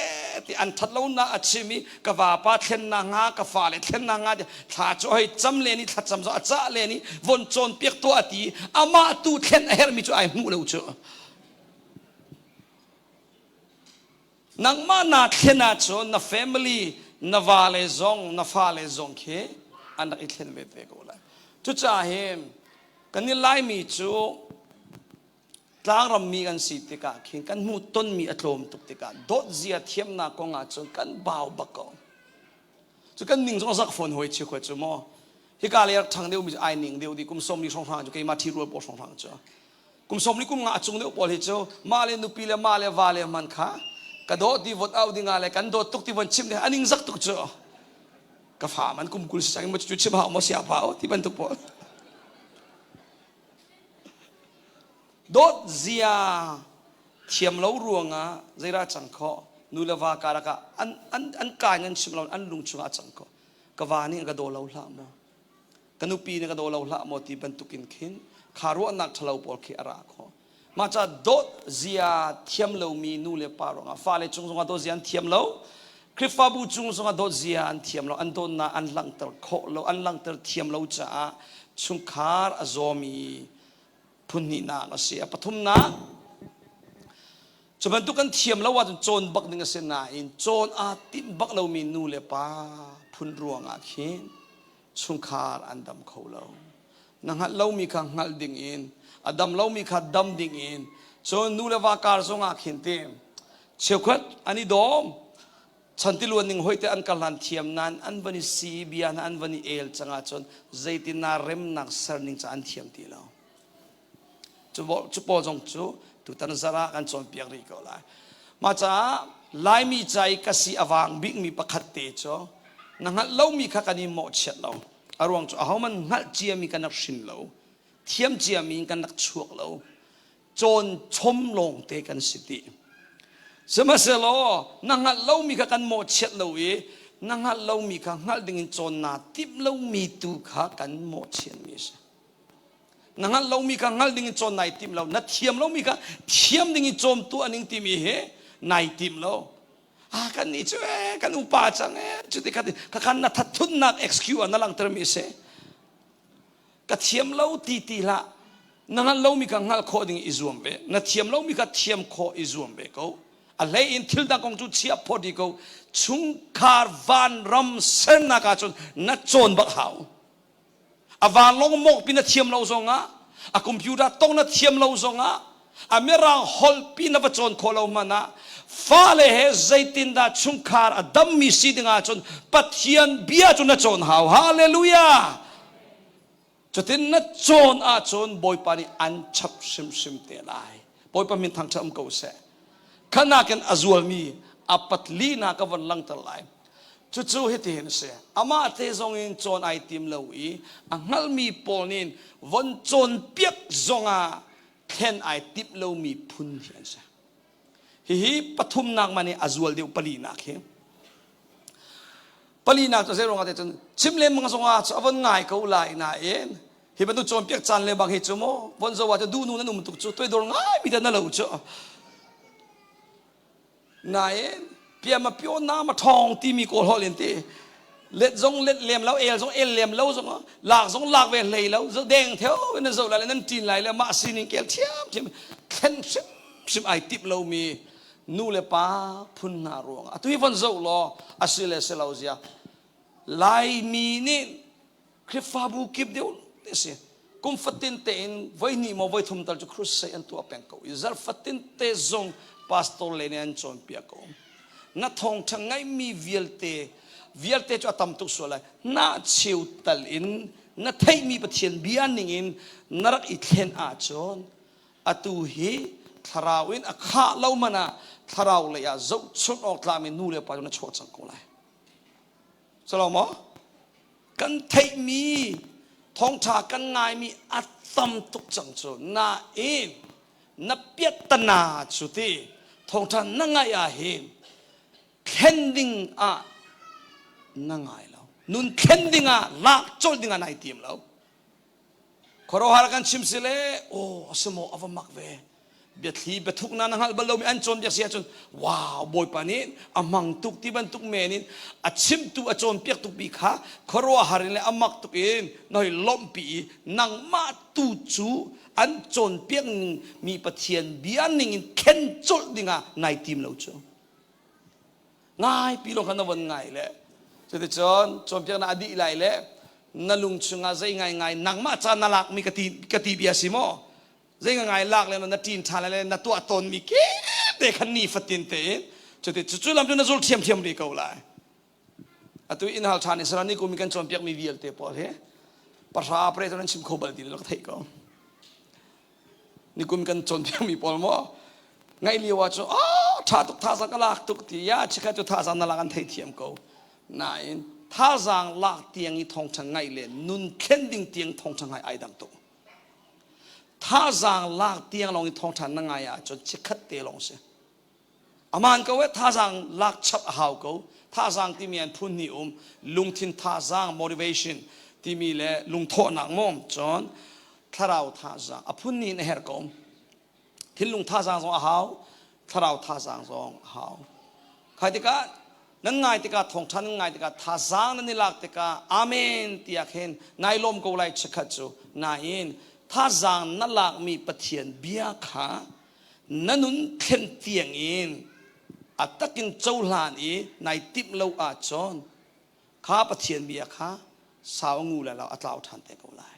ti an thatlo na achimi kawa pa thlen na nga kafa le thlen na nga tha cho hoi cham le ni thacham zo acha le ni von chon piek to ati ama tu thlen a her mi chu ai mu lo chu nang ma na thena chu na family na vale zong na fale zong khe an i thlen ve pe ko la chu cha hem kan ni lai mi chu tlang ram mi kan si te ka khin kan mu ton mi atlom tuk te ka dot zia thiam na ko nga chon kan baw ba ko chu kan ning jong sak phone hoi chi kho chu mo hi ka le thang deu mi ai ning deu di kum som ni song thang chu ke ma thi ro po song thang chu kum som ni kum nga chung deu pol hi chu ma le nu pi le ma le va le man kha ka do di vot au di nga le kan do tuk ti von chim le aning zak tuk chu ka fa man kum kul sa ma chu chi ba mo sia pa ti ban tuk pol dot zia thiam lo ruanga zaira changkho nulawa karaka an ka ngan chimlo an lung chunga changkho kawani ga do lo hla mo kanupi ne ga do lo hla mo ti ban tukin khin kharo anak thalo pol khi ara kho ma cha dot zia thiam lo mi nu le paronga fa le chung chung do zian thiam lo krifa bu chung chung do zia an thiam lo an don na an lang tar kho lo an lang tar thiam lo cha chung khar azomi punni na nga siya pathum na chuban tu kan thiam lo wa chon bak ning se na in chon a tin bak lo mi nu le pa phun ruang a khin chungkhar andam kholo nang hat lo mi kha ngal ding in adam lo mi kha dam ding in chon nu le wa kar so nga khin te chekhat ani dom chantilun ning hoite an kalan thiam nan an bani si bian an bani el changa chon zaitina rem nak sar ning cha an thiam ti lo chu po jong chu tu tan zara kan chon piak ri ko lai ma cha lai mi chai ka si awang big mi pakhat te cho na ngal lo mi kha kani mo chet lo arwang chu ahoman ngal chia mi kan shin lo เทียมเจียมีกันนักช่วงเราจนชมลงเตกันสิติสมัยโลนังหัดเรามีกันโมเชตเรานังหัดเรามีกันหัดดิ่งจนนาทิมเรามีตุขากันโมเชนมีสนังหัดเรามีกันหัดดิ่งจนนายทิมเรานัดเทียมเรามีกันเทียมดิ่งจมตัวนิ่งทิมีเฮนายทิมเรากันนี่ช่วยกันอุปาจังจุดที่กันนัดทุนนัก excuse นั่นหลังเติมมีเสกัดเทียมเราตีละนั่นเรามีกันหัดโคดิ่งอิจวมเบนัดเทียมเรามีกันเทียมโคอิจวมเบก็อะไรอินทิลดังกงจุดเชียพอดีก็ชุงคาร์วันรัมเซนนักจนนัดโจนบักหาวอาวานลงมกปีนัดเทียมเราซงคอมพิวเตอร์ต้องนัดเทียมเราซงเมื่อรังฮอลปีนับโจนโคลามานะฟ้าเลเหใจตินดาชุงคาร์ดัมมีสีดิงจนปัทยันเบียจนนัดโจนหาวฮาเลลูยาจุดที่นัดโจนจนบอยปานีอันชับชิมเตลัยบอยปามินทางชัมกูเสขณะกันอจวลมีอปัตลีนักวันลังตลายจู่ๆเหตุเห็นเสียอามาเทซงอินโจนไอติมเลวีอังฮัลมีปอนินวันโจนเปียกซงเห็นไอติมเลวมีพุนเห็นเสียฮีปฐุมนักมันนี่อจวลเดียวปลีนักเห็นปลีนักจะเสียรงกันจนชิมเลมังสงอาวันง่ายเขาไล่น่าเองฮีเป็นตัวโจนเปียกจันเลยบางเหตุชั่วโมงวันสวัสดิ์จะดูนู่นนั่นมันตุกจุดตัวโดนง่ายมีแต่นั่นเลวจ้ะนายเพียมาเปียวน้ำมาทองที่มีโกลฮอลเลนตีเล็ดซงเล็ดเหลี่ยมแล้วเอลซงเอลเหลี่ยมแล้วซงหลากซงหลากเวรเลยแล้วจะแดงเท่านั่นจะอะไรนั่นจีนไหลแล้วมาซีนิงเกลเทียมเทียมเข็นชิมไอติบเรามีนู่นเลยป้าพุ่นนารวงตุยฟันจะล้ออาศิเลสลาวเซียไลมีนี่คริฟาบูกิบเดียวนี่สิกุมฟัตินเตนไว้นี่มาไว้ทุ่มตลจุครุสเซนตัวเป็นเขาอิซาร์ฟัตินเตซงพาสตอร์เลนันจอมเปียกอมนัทองทั้งไงมีวิลเตจะทำตุกส่วนเลยนัดเชียวตัลอินนัดให้มีปฏิเสธเบียนนิงินนรักอิเทนอาจอนอตุฮีทาราวินข้าเล่ามันทาราวเลยจุดชุดออกลามินูเลยไปจนชดสังกุลเลยสลามะกันให้มีทองชากันไงมีอัตตมตุกจังจนนาอินนับเปียตนาสุดทองท่านนั่งไงเห็นเข็นดิ่งนั่งไงแล้วนุ่นเข็นดิ่งลักโจลดิ่งนายทีมแล้วขอรอหากันชิมสิเลโอ้สมออฟมักเวเบียดที่เบียดทุกนั้นหัลบลมีอันจนจะเสียจนว้าวบอยปานินมังตุกที่บันตุกเมนินชิมตุจนเปียกตุกปีขาขอรอหารินเลยมักตุกอินน้อยล้มปีนังมาตุจูอันจนเปียงมีปะเทียนเบียนนิ่งเข็นจุดดิ่งนายทีมเราจ้ะง่ายปีลงกันวันง่ายเลยจะได้จนเปียงน่าดีไหลเลยนั่ลุงชงอาใจง่ายนังมาจานาลักมีกติเบียสิโมใจง่ายลักเลยนัดจีนทานเลยนัดตัวตนมีเก๋เด็กขันนี่ฟัดตินเตนจะได้จุดลำจนนั่งจุดเทียมรีเขาเลยตัวอินฮัลชานิสรานี่กูมีกันจนเปียงมีวิลเตปอลเฮภาษาประเทศนั้นชิมขบลดีเลยก็ไทยก็นี่กุมกันจนเพียงมีปอลมั้งไงเลี้ยวว่าจะท่าตุกท่าสังกัลตุกที่ยาชิคจุท่าสังนั่งกันไทยเทียมเขานายท่าสังลักเตียงอีทองชังไงเลยนุนเข็นดิ่งเตียงทองชังไงไอดังตุท่าสังลักเตียงลงอีทองชังนั่งไงจนชิคเตลงเสียอามันก็เวท่าสังลักชับหาวเขาท่าสังที่มีอันพุ่นนิยมลุงทินท่าสัง motivation ที่มีเลยลุงโทนักมอมจนทาราวท่าสังอพุนนี่ในเฮร์กอมที่ลุงท่าสังสองหาวทาราวท่าสังสองหาวใครที่กันนั่งไงที่กันทงชันนั่งไงที่กันท่าสังนั่นนี่ลักที่กันอาเมนที่อยากเห็นนายลมกูไล่เช็คจูนายอินท่าสังนั่นลักมีปะเทียนเบียขานั่นนุนเข็นเตียงอินอัตตะกินเจ้าหลานอีนายติบเลวอาจอนข้าปะเทียนเบียขาสาวงูแล้วเราอัตราทันแต่กูไล่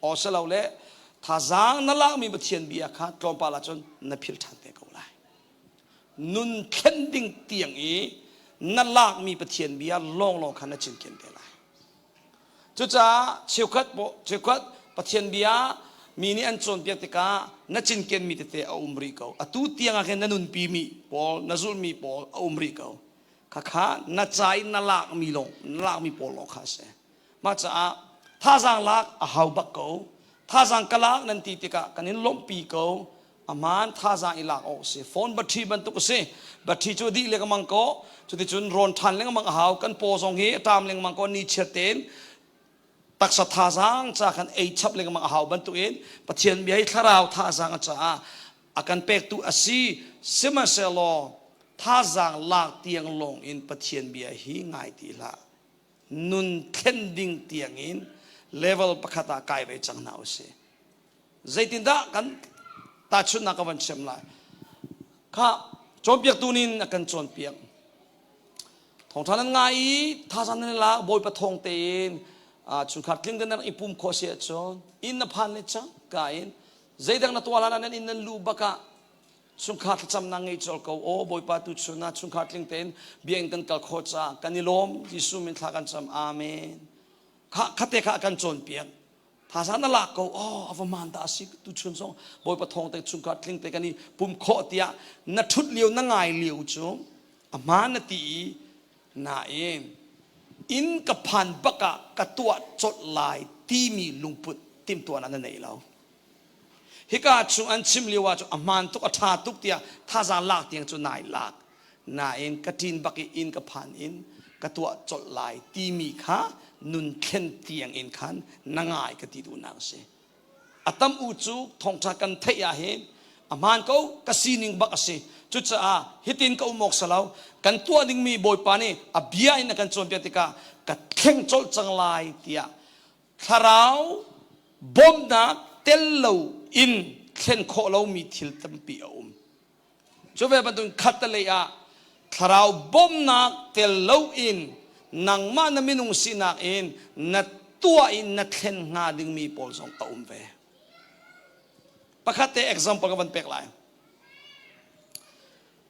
อ๋อเสลาเล่ท่าสังนั่นลักมีปะเทียนเบียขาตรอมปาลาจนนับพิลทันแต่กูไล่นุนเข็นดิ่งเตียงอีนั่นลากมีปะเทียนเบียลองขันนัดจินเกียนเดลัยจุดจ้าเชี่ยวคัดปะเทียนเบียมีนี่อันจนเปียกติกานัดจินเกียนมีแต่เอาอุมริเกาตู้เตียงอะไรนั่นนุนปีมีปอลนัจุลมีปอลเอาอุมริเกาข้านัดใจนั่นลากมีลงนั่นลากมีปอลลงข้าเสมาจ้าท่าสังลากหาวบักเกา ท่าจางกลากนันตีติกะกันนินล้มปีเกาอามันท่าจางอิลากออกสิฟอนบัตรีบรรทุกสิบัตรีจูดีเล็กมังโกจุดที่จุนรอนทันเล็กมังหาวกันโปซองเฮตามเล็กมังโกนี่เชิดเต็นตักสัทธาจางจากกันเอชับเล็กมังหาวบรรทุกเองปะเทียนเบียให้ท่าเราท่าจางจ้าอากันเป็กตัวอสีเสมาเซลอท่าจางลากเตียงลงอินปะเทียนเบียฮีง่ายทีละนุนเข็นดิ่งเตียงอินเลเวลประคตากายไปจังหนาวสิใจตินดากันตัดชุดนักวันเชมลายข้าโจมเปียกตูนินกันโจมเปียกทองท่านั้นไงท่าจางนั่นละบอยประทงเตียนชุนขัดลิงกันนั้นอิปุ่มโคเสียจนอินนพันเลยจังกายนใจดังนัตัวลานั้นอินนันลูบกะชุนขัดจำนางไงจอลเขาโอ้บอยปาตุชุนนะชุนขัดลิงเตียนเบียงกันกัลโคจ้ากันนิลมยิสุมินทากันจำอาเมนข้าเตะข้ากันโจมเปียกท่าจางนั่นละเขาโอ้อวมันตาสิตุชุนสองบอยประทงแต่ชุนขัดลิงเตียกันนี่ปุ่มโคเตียนัทุดเลี้ยวนั่งไงเลี้ยวจุงอามานาตีน่าเองอินกับพันบักะกระตัวจดลายที่มีลุงปุดติมตัวนั้นในเราฮิกาจุอันชิมเลียวจุอามันตุกอาทาตุกเตียท่าจางลากเตียงจุนายลากน่าเองกระทินบักอินกับพันอินกระตัวจดลายที่มีข้านุนเข็นเตียงอินขันนางายกระติดูนางเสอัตมอุจุทองจากกันเทียเห็นอามันเขากระสีนิงบักเสจุดจะฮิตินเขาหมกสลาวกันตัวดิ่งมีบอยปานี่อภิยาอินกันโจมเปียติกากระเข่งจดจังลายเตียคาราวบอมนักเตลโลอินเข่งโคเรามีทิลตัมปีอมจบไปบรรทุนขัดเลยคาราวบอมนักเตลโลอินนางมานามินุงสินักอินนัดตัวอินนัดเข่งงาดิ่งมีปอลสองตาเวประคัตเต example กันเป็กไล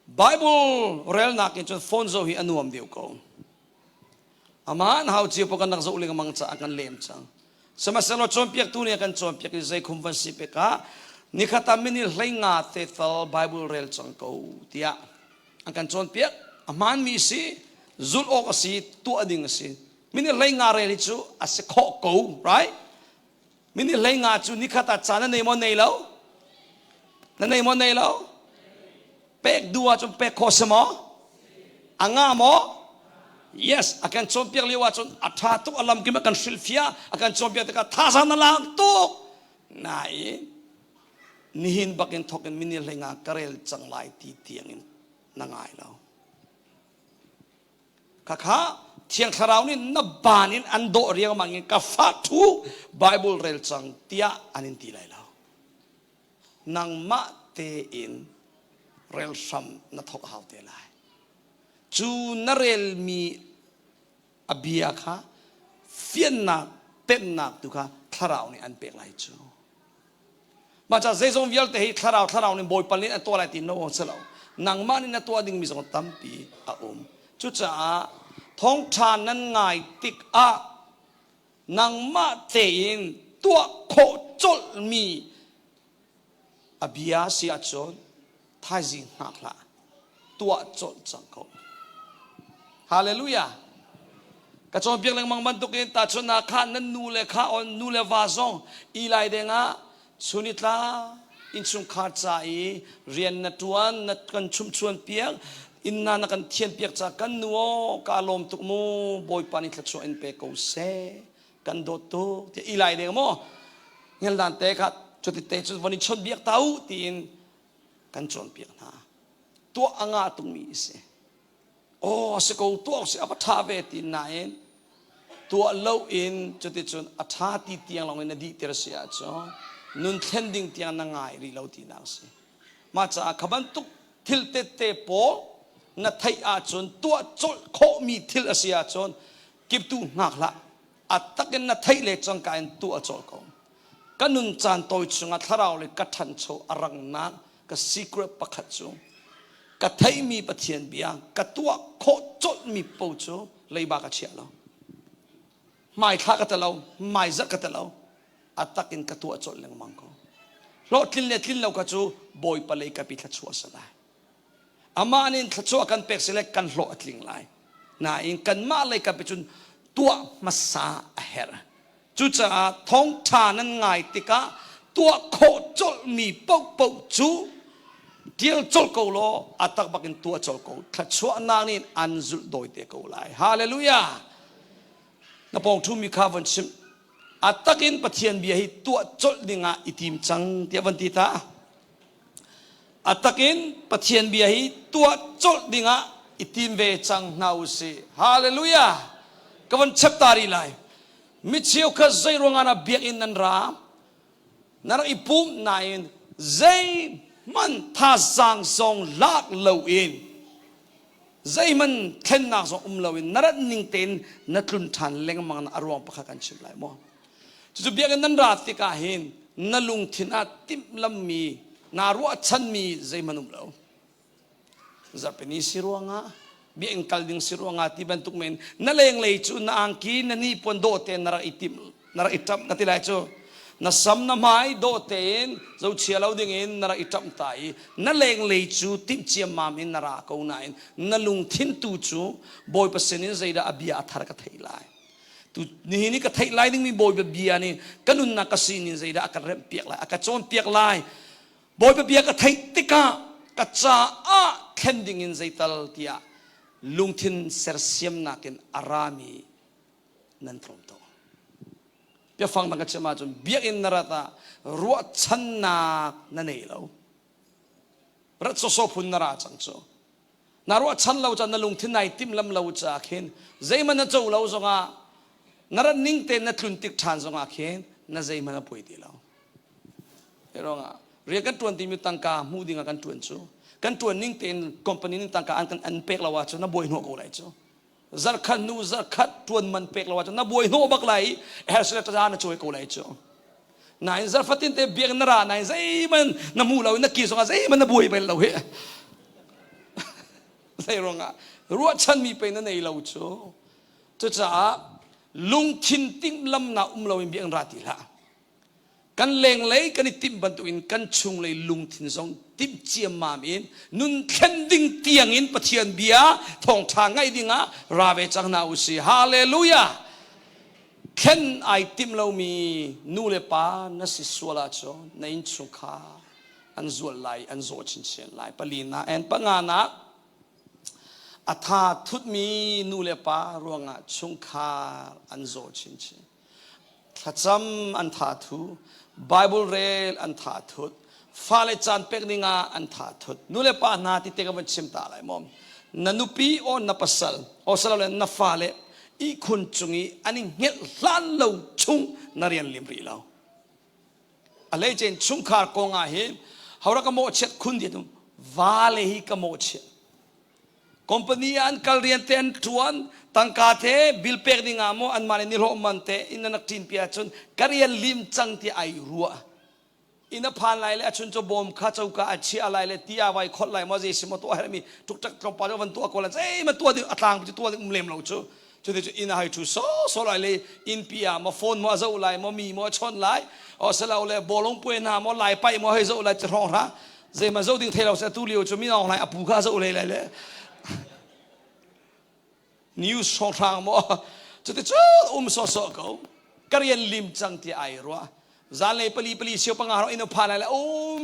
Bible rel nak in chon fonzo hi anuam diu ko aman how chi pokan nak zo uling mang cha akan lem chang sama selo chom piak tu ni akan chom piak zai khum van si peka ni khata minil hlenga te thal Bible rel chang ko tia akan chom piak aman mi si zul ok si tu ading si minil hlenga rel chu ase kho ko right minil hlenga chu ni khata chana nei mo nei lo na nei mo nei lo pek dua chon pek kosmo anga mo yes akan chompiak liwa chon atha tu alam kim akan silfia akan chompiak ka thasa na lang tu nai nihin bakin thoken minil lenga karel changlai ti tiangin nangai lo kakha thiang tharau ni na banin ando riang mangin ka fa thu bible rel chang tia anin ti lai lo nang ma te in rel sam na thok hau te lai chu na rel mi abia kha fian na pen na tu kha tharau ni an pek lai chu ma cha zezong vial te hi tharau ni boy palin an to lai ti no chalo nang ma ni na to ding mi zong tampi a chu cha thong than nan ngai tik a nang ma te in tua kho chol mi abia si a chon thai gì ngạc lạ tua trộn chẳng có hallelujah cái chỗ việc lên mang bắn tục in ta cho na khá nên nu le khá on nu le vazong y lại đây ngã sunit la in chung khát trái riêng na tuan na kan chum chuan piak in na kan thiên piak cha kan nuo ka lom tuk mu boy panit la cho in pe ko se kan do to y lại đây mo ngel dan te khat cho ti te cho vani chon biak tau tin kan chon piak na tua anga tung mi se o se ko tua se apatha ve tin na en tua lo in cho ti chon atha ti tiang long in di ter sia cho nun tending tiang na ngai ri lo ti na se ma cha khaban tuk thil te te po na thai a chon tua chol kho mi thil asia chon kip tu ngak la ataken na thai le chang ka en tua chol ko kanun chan toy chunga tharau le ka than cho arang na ka secret pakhat chu ka thai mi pathian bia ka tua kho chot mi po chu leiba ka chia lo mai kha ka talo mai za ka talo atakin ka tua chot leng mang ko lo tlin le tlin lo ka chu boy pa lei ka pi thla chua sa lai ama anin thla chua kan pek select kan lo atling lai na in kan ma lei ka pi chun tua masa a her จุจะท้องทานั้นง่ายติกะตัวโคจลมีปกปกจูเดียวจลกูโลอัตตบักินตัวจลกูขัดชัวนานินอันจุดโดยเตกูไลฮาเลลูยานับองทุมีข้าวันชิมอัตตกินปะเทียนเบียหิตัวจลดิงะอิติมจังเทียวันติตาอัตตกินปะเทียนเบียหิตัวจลดิงะอิติมเวจังนาอุสีฮาเลลูยากวันเชปตารีไลมิเชียวก็ใจรวงานาเบียกินนันรามนารอีปุ่มนายใจมันท่าสังสองลักเลวอินใจมันเข็นนักสองเลวอินนารนิ่งเต็นนัดลุนทันเล็งมังนารวงปะกันชิบไลมั้งจุดเบียกันนันราติกาหินนัลุงทินาติมลำมีนารัวชันมีใจมันเลวจะเป็นนิสิรวงาเบียงคัลดิงสิรวงาที่บรรทุกเมนนั่นเลงเลยจูนอังกีนันนี่ปนโดเตนนารอิติมนารอิตัมนัติไลจูna sam na mai do ten zo chia lo ding in nara itam tai na leng lei chu tip chiam mam in nara ko nain na lung thin tu chu boy pasenin zaida abia athar ka thai lai tu ni ni ka thai lai ding mi boy ba bia ni kanun na kasinin zaida akar rem piak lai akachon piak lai boy ba bia ka thai tika ka cha a khending in zaital tia lung thin ser siam nakin arami nan trom toเปียฟังตั้งแต่มาจนเบียกินนรตารัวชันนักนั่นเองเรารัชโซพุนนราจังโจนารัวชันเราจะนั่งลงที่ไหนติมลำเราจะเข็นใจมันน่ะโจเราจงอ่ะนรนิ่งเต้นนั่งทุนติดทานจงอ่ะเข็นนั่นใจมันน่ะป่วยดีเราเห็นหรออ่ะเรียกกันตัวที่มีตังกามูดิ้งกันตัวโจกันตัวนิ่งเต้นคอมพานีนิ่งตังกาอันเป็กเราว่าโจน่ะบ่อยหัวกูเลยโจzar khan nu zar khat tuan man pek lawa na boi no bak lai her sele ta na choi ko lai cho nai zar fatin te biak na ra nai zai man na mu law na ki so zai man na boi bel law he zai ronga ruwa chan mi pe na nei law cho cha lung thin tim lam na law in biak ra ti la kan leng lei kan tim ban tu in kan chung lei lung thin song tim chiam mam in nun khending tiang in pathian bia thong thang ngai dinga rave chang na usi hallelujah khen ai tim lo mi nu le pa na si swala cho na in chung kha an zol lai an zo chin chen lai palina en pangana atha thut mi nu le pa ruanga chung kha an zo chin chen thacham an tha thu bible rel an tha thut fale chan pek ninga an tha thut nule pa na ti te ka ban chim ta lai mom na nupi o na pasal o sala na fale i khun chungi ani ngel hlan lo chung narian limri lo ale chen chung khar ko nga he hawra ka mo chet khun di tum vale hi ka mo chet company an kalrian ten tuan tangka the bil pek dinga mo an mane ni ro man te inanak tin pia chun karian lim chang ti ai ruwa ina phan lai le achun cho bom kha chauka achi alai le tia wai khot lai mo je simo to harmi tuk tak trom pa van to ko la ei ma to di atlang ti to di umlem lo chu chu de ina hai chu so lai le in pia mo phone mo zo lai mo mi mo chon lai o sala le bolong pue na mo lai pai mo hai zo lai chong ra je ma zo ding thelo sa tu liu chu mi nong lai apu kha zo le news song thang mo chu de chu so ko karian lim chang ti ai ro zale pali siu pangaro ino phana la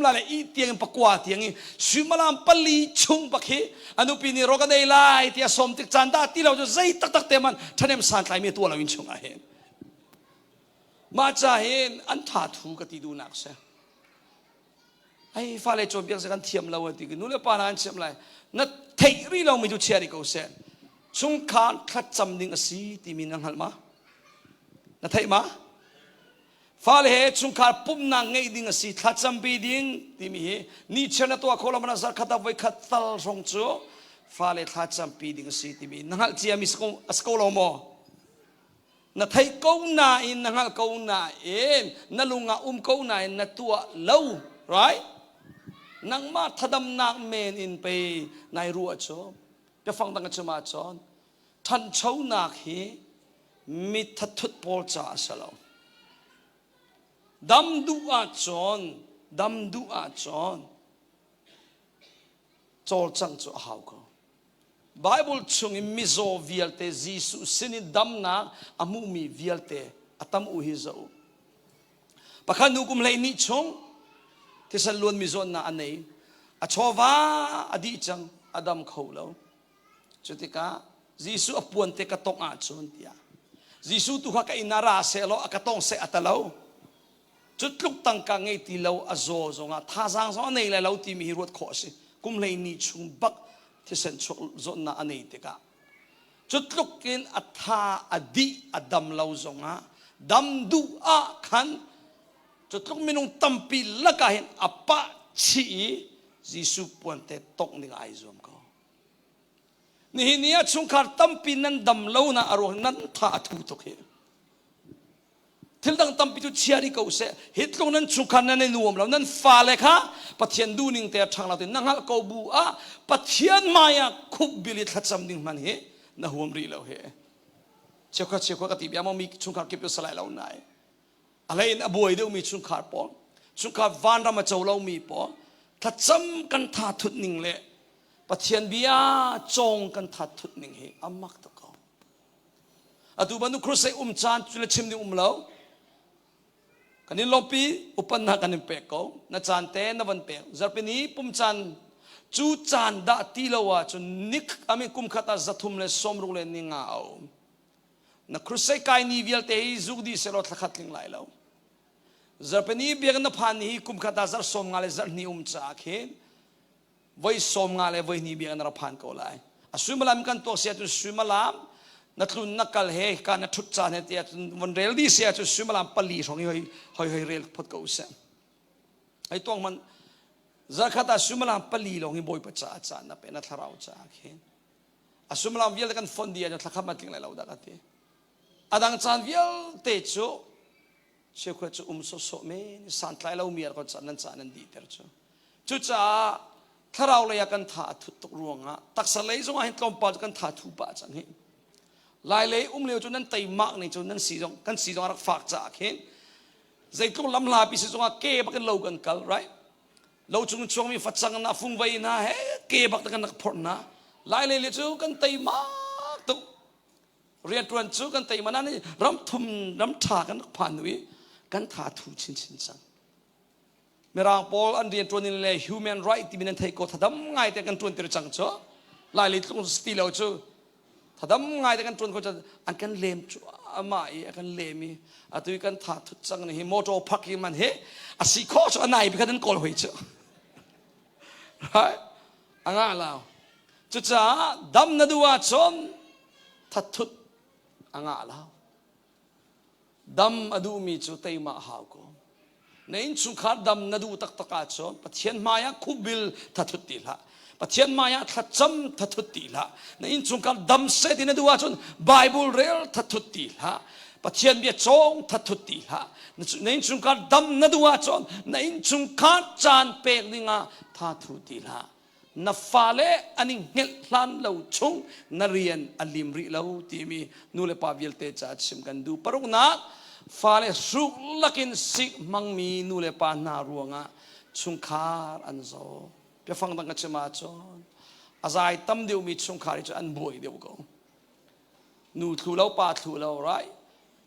la le i tiang pakwa tiang i sumalam pali chung pakhi anu pini roga dei lai tia som tik chanda ti lo jo zai tak te man thanem san tlai me tu lo in chung a hen ma cha hen an tha thu ka ti du nak se ai fa le chom biak se kan thiam lo ti nu le pa na an chem lai na thei ri lo mi ju cheri ko se chung khan khat cham ding a si ti min ang hal ma na thei ma fale he chung khar pum na ngei ding a si khat cham bi ding ti mi he ni chena to khola mana zar khata voi khatal rong chu fale khat cham pi ding a si ti mi nangal chia mi sko lo mo na thei ko na in nangal ko na in na lunga ko na in na tua lo right nang ma thadam nak men in pe nai ru a cho pe phang dang chuma chon than chau nak hi mi thatut pol cha salo dam du a chon chol chang chu hau ko bible chung in mizo vialte jisu sini dam na amu mi vialte atam u hi zo pakhan nu kum lei ni chong tisan luan mi zon na anei a chowa adi chang adam kholo chutika jisu apuan te ka tong a chon tia jisu tu kha ka inara selo akatong se atalo chutluk tang ka ngei ti lo azo zonga thazang so nei la lo ti mi rot kho se kum lei ni chung bak tisan chok zon na anei te ka chutluk kin atha adi adam lo zonga dam du a khan chutluk minung tampi lakahin apa chi jisu puan te tok ni ai zom ko ni hinia chung khar tampi nan dam lo na aro nan tha thu tok he thil dang tampi tu chiari ko se hitlong nan chung khan nan nuam lo nan fa le kha pathian du ning te thang la te nangal ko bu a pathian maya khub bilit thacham ding man he na huam ri lo he chekha ka ti bia mo mi chung khar ke pe salai lo nai alain aboi de mi chung khar po chung khar van ra ma chaw lo mi po thacham kan tha thut ning le pathian bia chong kan tha thut ning he amak to ko atu banu krusai chan chule chim ni lo kanin lopi upan na kanin pe ko na chan te na van pe zarpini pum chan chu chan da ti lo wa chu nik ami kum khata zathum le somru le ninga au na krusai kai ni vial te zugdi selo thakhat ling lai lo zarpani biag na phan hi kum khata zar som ngale zar ni cha khen voi som ngale voi ni biag na phan ko lai asumalam kan to sia tu sumalam na tlun nakal he ka na thut cha ne te von rel di sia tu sumalam pali song hoi rel phot ko se ai tong man zar khata sumalam pali long hi boy pa cha na pe na tharau cha khen asumalam vial kan fon dia na thakhamat ling lai lo da ka te adang chan vial te chu chekwa chu so me san tlai lo miar ko chan di ter chu cha tharau le ya kan tha thu tok ruanga taksa lei zonga hin tlom pa kan tha thu pa chan hi lai le leo chu nan tai mak nei chu nan si jong kan si jong rak fak cha khen zai tlom lam la pi si zonga ke ba kan lo kan kal right lo chung chong mi fachang na fung vai na he ke bak ta kan nak phor na lai le chu kan tai mak tu rian tuan chu kan tai mana ni ram thum ram tha kan phan wi kan tha thu chin chang merang pol an rian tuan le human right ti bin thai ko thadam ngai te kan tuan ter chang cho lai le tlung sti lo chu thadam ngai te kan tuan ko cha an kan lem chu ama I kan lemi atui kan tha thu chang ni moto phaki man he asi kho cho anai bi kan kol hoi chu right anga lao chu cha dam na duwa chon thatut anga lao dam adu mi chu teima haw ko nein chung khar dam nadu tak taka chon pathian maya khubil thathuti la pathian maya thacham thathuti la nein chung khar dam se din duwa chon bible rel thathuti la pathian bia chong thathuti la nein chung khar dam naduwa chon nein chung khar chan pe ninga thathuti la na fale ani ngel hlan lo chung na rian alim ri lo ti mi nule pa vial te cha chim kan du parung na fale suk lakin sik mang mi nule pa na ruanga chung khar an zo pe phang dang ka chema chon azai tam deu mi chung khar chu an boi deu ko nu thu lo pa thu lo right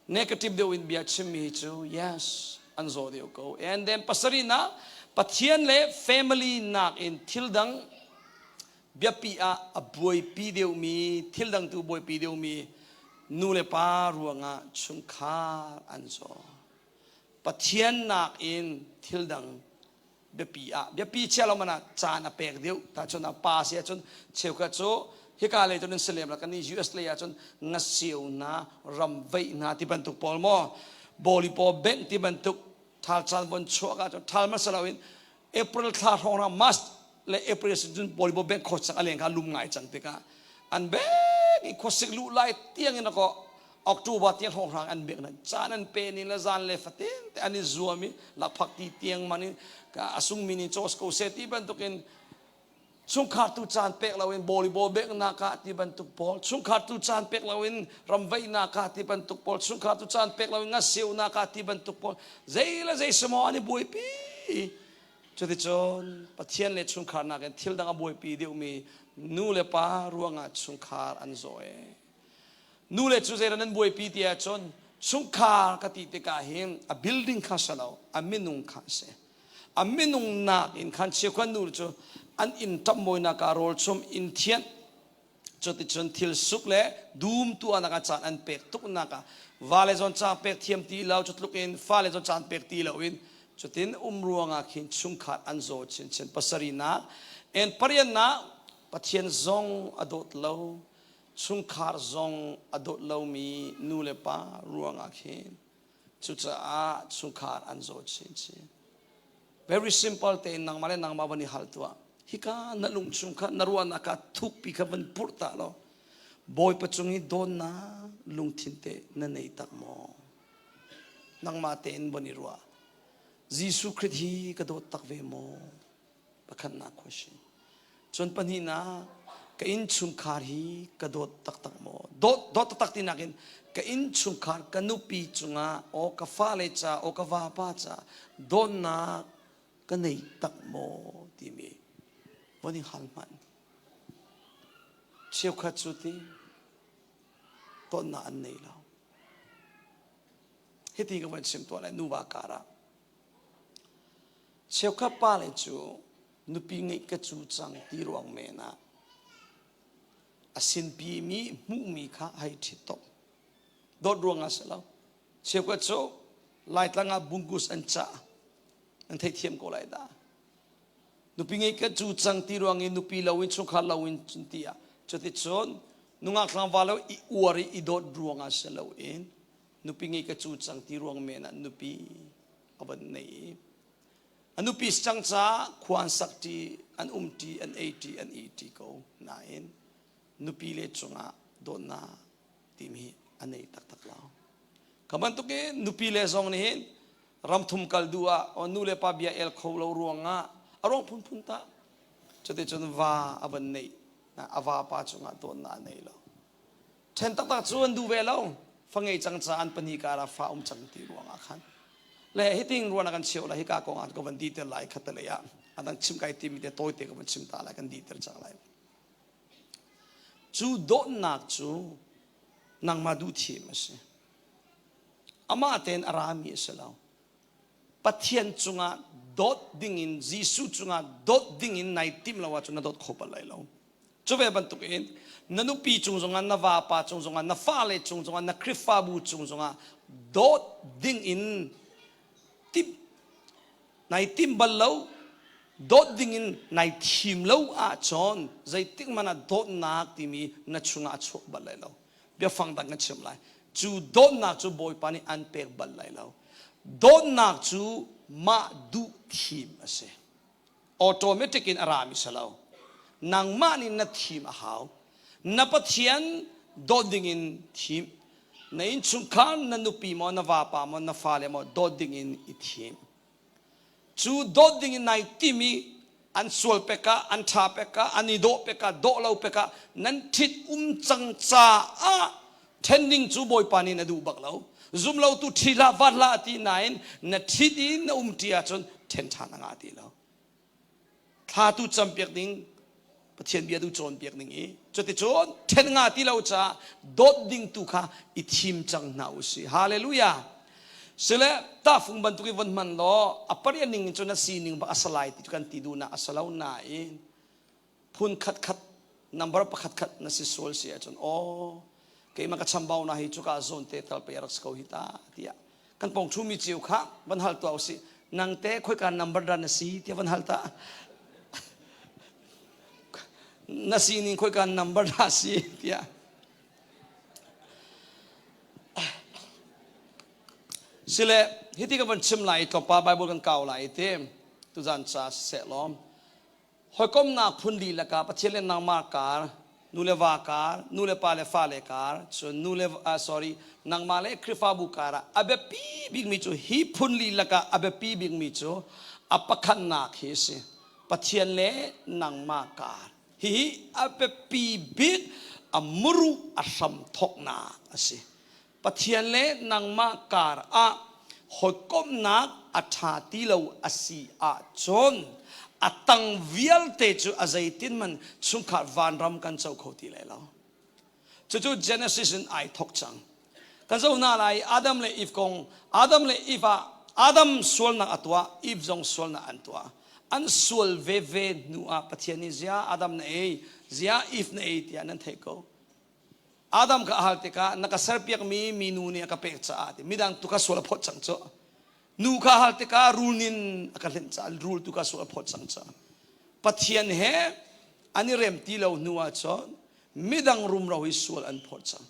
negative deu in bia chim mi chu yes an zo deu ko and then pasarina pathian le family nak in thildang biapi a boy pi deu mi thildang tu boy pi deu mi nu le pa ruanga chung khar an zo pathian nak in thildang biapi chelo mana chana pek deu ta chona pa sia chon cheuka cho hika le chon selem la kan US le ya chon ngasiu na ramvei na ti ban tu polmo volleyball ben ti ban tu thal chan bon choka cho thal ma salawin April thla hona mas le April jun volleyball ben coach aleng ka lum ngai chang te ka an be I khosik lu lai tiang ina ko October tiang hong rang an bek na chanan pe ni la zan le fatin te ani zuami la phak ti tiang mani ka asung mini chos ko se ti ban tukin chung khar tu chan pek lawin volleyball bek na ka ti ban tuk pol chung khar tu chan pek lawin ramvei na ka ti ban tuk pol chung khar tu chan pek lawin ngasiu na ka ti ban tuk pol zeila zai samo ani boi pi choti chon pathian le chung khar na kan thil dang a boi pi deu mi nu le pa ruanga chung khar an zoe nu le chu zera nan boi pi tia chon สุขาคติเตกาหิมa building ข้าสลาวa minung ข้าเสa minungนักอินขันเชื่อกันดูจูอันอินทับมวยนักการอลชมอินเทียนจุดที่จนทิลสุกเล่ดูมตัวนักจานอันเป็กตุกนักวาเลจอนจานเป็กเทียมตีเหลาจุดลุกอินฟาเลจอนจานเป็กตีเหลาอินจุดที่รัวงักหินชุมขาดอันโจชินเช่นปัสรีนักเอ็นปริยันนักปัทยันซองอดดเหลาชุมขาดซองอดดเหลามีนูเลปารัวงักหินจุดจะชุมขาดอันโจชินเช่น very simple แต่นางมาเลนางมาวันนี้ฮัลตัวฮิกานาลุงชุมขานารัวนักทุกปีกับวันปุตตะโลบอยปัจจุบันโดนนะลุงทินเตนันในตักโมนางมาเตนวันนี้รัวยิสุคริสต์ฮีกระโดดตักเวโมประคันนักขวชิจนปัญหานะก็อินชุมขารีกระโดดตักโมโดดตักที่นักินก็อินชุมขาร์กันนุปีจุงาโอกาฟาเลจาโอกาวาปาจาโดนนะกันในตักโมที่มีวันนี้ฮัลมันเชี่ยวขัดสุดที่ต้นน่ะอันนี้แล้วเหตุที่ก็วันชิมตัวอะไรนูวาการะเชี่ยวขับป้าเลยจูนุปีงี้ก็จูจังตีรวงเมนะอาศินปีมีมุมีข้าให้ทิตบโดดรวงอาศัยแล้วเชี่ยวขัดจูไล่ตั้งอาบุงกุสอันจ่าอันเทียมก็ไล่ได้นุปีงี้ก็จูจังตีรวงอินุปีลาวินชุขลาวินจุนตียจุดที่ชนนุ่งอักลางวาลาวอีอวรีอีโดดรวงอาศัยแล้วเองนุปีงี้ก็จูจังตีรวงเมนะนุปีอบันนี้อันนุปีสังจ้าควานสักทีอันตีอันเอทีอันอีทีก็นายนุปีเลจงอาโดนนาทีมีอันนี้ตักแล้วคำนั้นตุกเกนุปีเลจงนี่รำทุ่มกัลดัวอันนูเลปาบียเอลเขาเรารวงอ่ะอารมณ์พุ่นตาจุดที่จนว่าอบันนี้นะอวาปาจงอาโดนนานี่แล้วเช่นตักชวนดูเวลาฟังไอ้จังจ้าอันปนิการาฟ้าจังตีรวงอาคันและฮิติงรัวนักเชี่ยวละฮิกากงอันก็วันดีเตอร์ไลค์ขัดเลยอ่ะอันนั้นชิมไก่ตีมีแต่โต้เตะก็มันชิมตาละกันดีเตอร์จังไรจูโดนนักจูนางมาดูทีมสิอามาเตนอารามีเสลาวปัทยันจุงาโดดดิ่งอินจีสุจุงาโดดดิ่งอินในทีมเราว่าจุงาโดดขบอะไรแล้วจูเวบันตุกอินนันุปีจุงงานนาวาปาจุงงานนฟาเลจุงงานนคริฟาบูจุงงานโดดดิ่งอินทีมในทีมบัลลาวโดดดิ่งอินในทีมเราอาจอนใจติงมันโดดนักที่มีนัชงอาชกบัลลัยแล้วเบียฟังดังกันเชื่อมไรจูโดดนักจูบอยปานีอันเป็กบัลลัยแล้วโดดนักจูมาดูทีมเสออโตเมติกอินอารามิสลาวนางมานินนัทีมหาวนับเทียนโดดดิ่งอินทีมในอินชุมคานนันุปีมอนวาปามอนฟาเลมอโดดดิ่งอินอีทีมจูโดดดิ่งอินในทีมีอันสวลเปกะอันชาเปกะอันนิโดเปกะโดเลาเปกะนั้นทิดจังจ้าเทนนิงจูบอยปานีนดูบักเลาซุมเลาตุทีลาวัดลาตีนายนัทิดีนตีอาจนเทนทานังอาตีเลาถ้าตุจำเปียกดิ่งปะเทียนเบียดูโจนเปียกดิ่งจุดที่โจนเทนงาตีเลาจ้าโดดดิ่งตุค่ะอีทีมจังนาอุสิฮาเลลูยาเสร็จแล้วตาฟุงบันทุกวันมันล้ออปริยนิงจนน่ะซีนิงบักอัสไลติกันตีดูนะอัสลาวนาอินพุนขัดนัมเบอร์ปะขัดน่ะสิโซลเสียจนโอ้เกี่ยมันก็ชัมบาวนะฮิจุกาโซนเตตัลไปรักสกาวฮิตาที่อ่ะกันปองชูมิจิวค่ะบันฮัลตัวเอาสินังเตะค่อยการนัมเบอร์ดันน่ะสิที่บันฮัลตาน่ะซีนิงค่อยการนัมเบอร์ดันสิที่อ่ะสิเลฮิติกับวันชิมไหลกับปาไบเบิลกันเก่าไหลเต็มตุจันซาเสล้อมหอยก้มนักพุนดีละกาปะเชลนางมาการนูเลวาการนูเลปาเลฟาเลการส่วนนูเลsorry นางมาเลคริฟาบุการะอเบปีบิงมิจูฮีพุนลีละกาอเบปีบิงมิจูอปะขันนักเฮสิปะเชลนางมาการฮีอเบปีบิกอมรุอสัมทกนาสิปะเทียนเล่นางมาการะหอยก้มนักอัฐาติเลวอสีอาจนอัตังวิลเตจูอาศัยตินมันสุขวานรำกันเจ้าโคติเลยแล้วจู่ๆ Genesis ไอทกจัง kan zo na lai Adam le Eve kong Adam le Eve Adam sual na atwa Eve zong sual na antwa an sual ve nu a pathian ni zia Adam na zia Eve na tia nan theko Adam ka halte ka nakasarpiak mi nu ni ka pek cha ati midang tu ka sual phot chang cho nu ka halte ka runin akalen cha rule tu ka sual phot chang cha pathian he ani rem ti lo nuwa cho midang rum ro hi sual an phot chang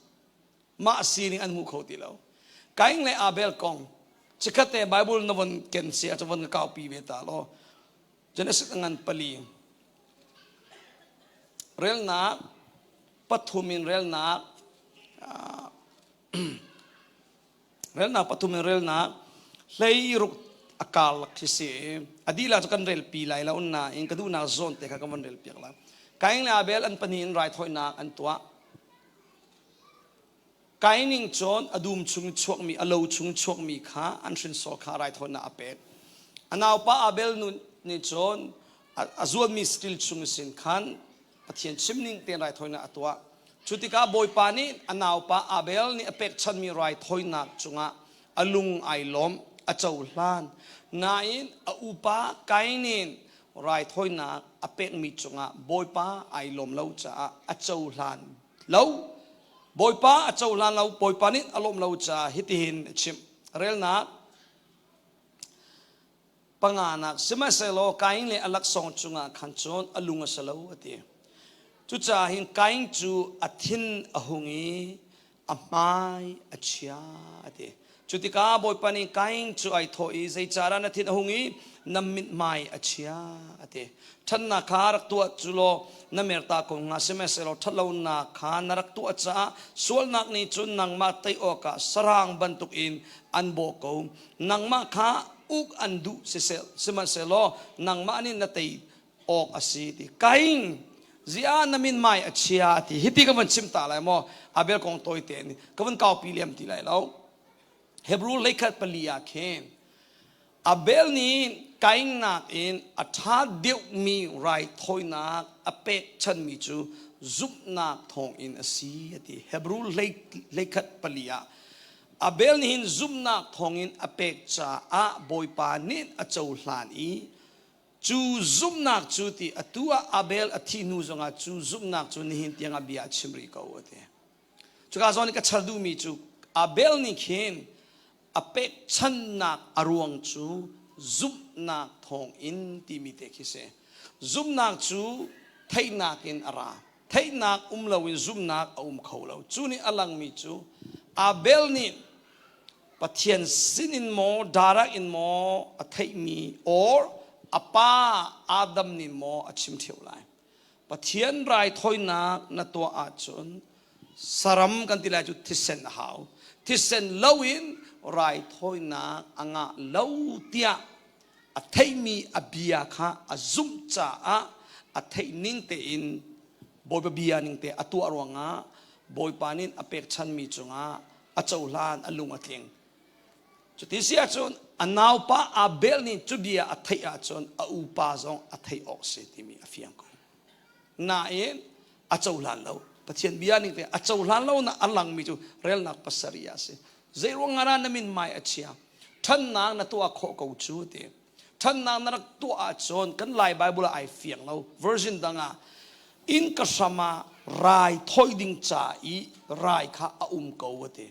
ma sining an mu kho ti lo kaing le Abel kong chikate Bible na von ken sia cho von ka pi ve ta lo Genesis ngan pali rel na pathumin rel na pathumin rel na lei ruk akal kisi adila to kan rel pi lai la unna in kadu na zone te ka kan rel pi la kaing le Abel an panin right hoi na an tua kaining chon adum chung chok mi alo chung chok mi kha an trin so kha right hoi na apet anaw pa Abel nun ni chon azuan mi still chung sin khan pathian chimning ten right hoi na atwa chutika boy pani anaw pa Abel ni apek chan mi right hoi na chunga alung ai lom achau hlan nain a upa kainin right hoi na apek mi chunga boy pa ai lom lo cha achau hlan lo boy pa achau hlan lo boy pa ni alom lo cha hitihin chim rel na panganak simaselo kain le alak song chunga khanchon alunga salo ati chu cha hin kain chu athin ahungi amai achia ati chutika boy pani kain chu ai thoi sei chara na thin ahungi namit mai achia ati thanna khar tu chulo namerta ko nga simaselo thalo na kha narak tu acha sol nak ni chun nang ma tai oka sarang bantuk in anbo ko nang ma kha uk andu simaselo nang manin na tay ok asiti kaing zia namin mai achia ti hiti ka man chimta lai mo Abel kong toy ten ka man kaw piliam ti lai lo Hebrew lekhat palia khen Abel ni kaing nak in atha deu mi right thoi nak apek chan mi chu zup nak thong in asi ati Hebrew lekhat palia Abel ni hin zumna thongin apek cha a boy pa nin a chau hlan I chu zumnak chu ti atua Abel athi nu zonga chu zumnak chu ni hin tianga bia chimri ko ate chu ka zoni ka chaldu mi chu Abel ni khin apek chan nak aruang chu zumnak thong in ti mi te khise zumnak chu thainak in ara thainak umlawin zumnak kholo chu ni alang mi chu Abel ni pathian sin in mo darak in mo athai mi or apa Adam ni mo achim thiu lai pathian rai thoi na to a chun saram kan tilai chu thisen hau thisen lowin rai thoi na anga lo tia athai mi abia kha azum cha a athai ning te in boy bia ning te atu arwanga boy panin apek chan mi chunga achau hlan alung atleng Chutisia chon anaw pa Abel ni chubia athai a chon a upa zong athai ok se timi afiang ko na in achau hlan lo pathian bia ning te achau hlan lo na alang mi chu rel nak pasaria se zero ngara namin mai achia than nang na to a kho ko chu te than nang na to a chon kan lai Bible ai fiang lo version danga in kasama rai thoi ding cha I rai kha a ko te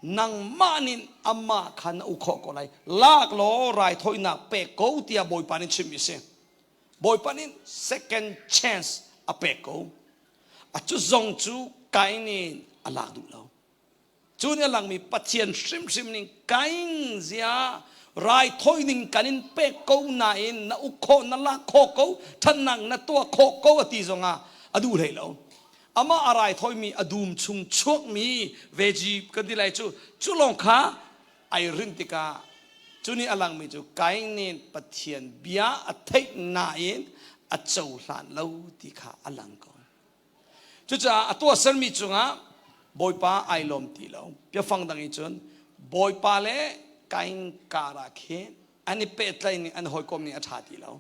nang manin amma khan ukho ko lai lak lo rai thoi na pe ko tia boy panin chimi se boy panin second chance a pe ko a chu zong chu kainin alak du lo chu ne lang mi pathian sim ning kain zia rai thoi ning kanin pe ko na in na ukho na la kho ko thanang na to kho ko ati zonga adu rei lo ama arai thoi mi adum chung chok mi veji kadilai chu chulong kha ai rintika chuni alang mi chu kain nin pathian bia athai na in a chau hlan lo ti kha alang ko chu cha atwa san mi chunga boy pa ai lom ti lo pya phang dang I chun boy pa le kain kara khe ani pet lai ni an hoi kom ni atha ti lo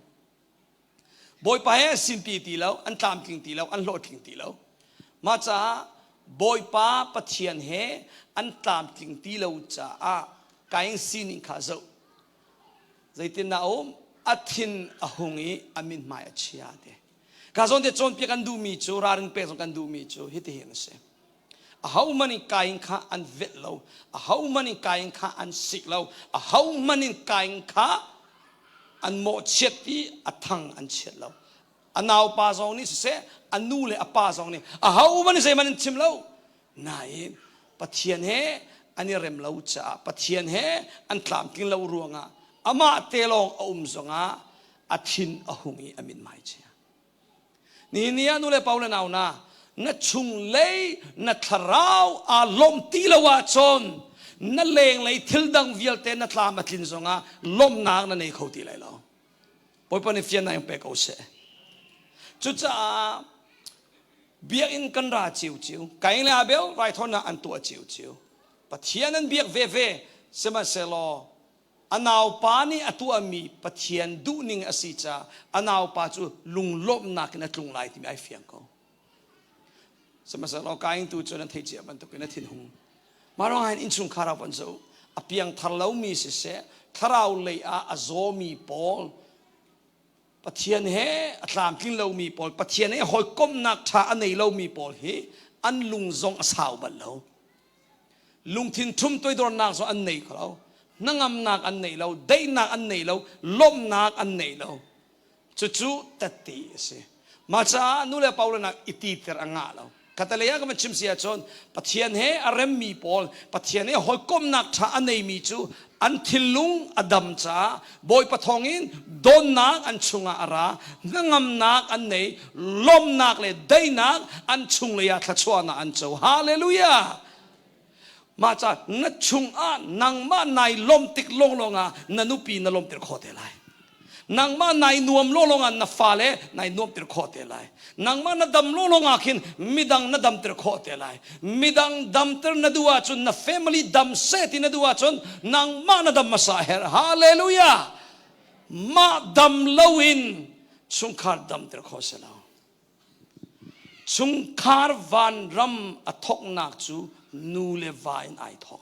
boy pa he sin pi ti lo an tam king ti lo an lo king ti lo ma cha บอยป้าปะเทียนเฮอันตามติงตีเราจ้ากายสินิขาเจ้าใจตินนาอมอัทินอหงอีอามินมาเชียเดกาซอนเดจอนเปียกันดูมีจูราริงเปซอนกันดูมีจูฮิตเฮนเซhow many กายข้าอันเวทเรา how many กายข้าอันสิกเรา how many กายข้าอันโมเชตีอัทังอันเชตเราอันนาวปาซองนี่เสอันนูเลอปาซองนี่how many เสมันชิมเรานายปะเทียนเฮอันนี้เร็มเราจ้าปะเทียนเฮอันตามกินเรารวงอ่ะอามาเตลองอุ้มซงอ่ะอัทินอหุงอีอามินไม่เชียนี่เนี่ยนูเลเปาเลนเอานะนัดชุงเล่นัดทราวอารมณ์ตีละวาชนนัดเลงเลยทิลดังวิลเตนัดลามาทินซงอ่ะลมนางนั่นเองเขาตีเลยเราปอยปนิฟิยนนายเป็กเอาเสจุดจ้าเบียกินกันราจิวจิวไกลเลยอาเบลไรทอนะอันตัวจิวจิวปะเทียนนั้นเบียกเวเสมาเซโลอันนาวปานี่อตัวมีปะเทียนดูนิงอสิจ้าอันนาวปาจูลุงลบนักนัดลุงไล่ที่ไม่ไอเฟียงเขาสมัยเรากายตัวจนเทียบมันตุกินทินหงมาลองให้อินชุงคาราวันโซอเพียงทารามีเสเสทาราเลยอาโซมีปอลปะเทียนเฮอัตลามกินเรามีปอลปะเทียนเฮหอยก้มนักชาอันในเรามีปอลเฮอันลุงซงอาสาวบัลเราลุงทินทุ่มตัวโดนนักซงอันในเขานั่งอำนักอันในเราได้นักอันในเราล้มนักอันในเราจู่ๆตัดตีเสมาจ้านู่นเลยเปล่านักอิติเตอร์อ่างเรากัตเลยก็มันชิมเสียจนปะเทียนเฮอารมมีปอลปะเทียนเฮหอยก้มนักชาอันในมีจูอันทิลุงอดัมจ้าบอยปะทองอินโดนนักอันชุงอารานั่งอำนักอันในล้มนักเลยได้นักอันชุงเลยอะทัชวานะอันเจ้าฮาเลลูยามาจากนัดชุงนังมาในลมติกลงลงนันุปีนลมติกโคเทไลนังมาในนวมลงลงนัฟาเลในนวมติกโคเทไลนังมานัดำลงลงขินมิดังนัดำติกโคเทไลมิดังดำตินัดวาจุนนั family ดำเซตินัดวาจุนนังมานัดำมาสาเฮร์ฮาเลลูยามาดำลวินชุงคาร์ดำติกโคเซลาชุงคาร์วันรัมอทกนักจูนูเลวาอินไอทอ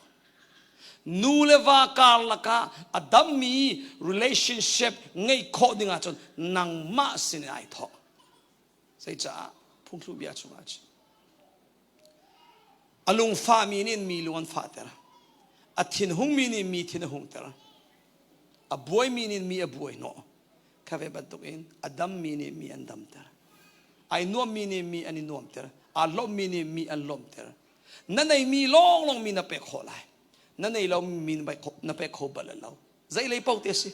นูเลวาการละกาอดัมมี relationship ไงโคดิงาจนนังมาสินไอทอใช่จ้าพุ่งทุบยาชุงอาจอลุงฟ้ามีนินมีลุงฟ้าเตระอทินหงมีนินมีทินหงเตระอบวยมีนินมีอบวยโนข้าเวบัตุกินอดัมมีนินมีอันดัมเตระไอโนมีนินมีอันนโนมเตระอัลลอฮมีนินมีอัลลอมเตระนั่นในมีลองมีนับเป็กโคไลนั่นในเรามีนับเป็กโคบัลเราใจเลยปกติสิ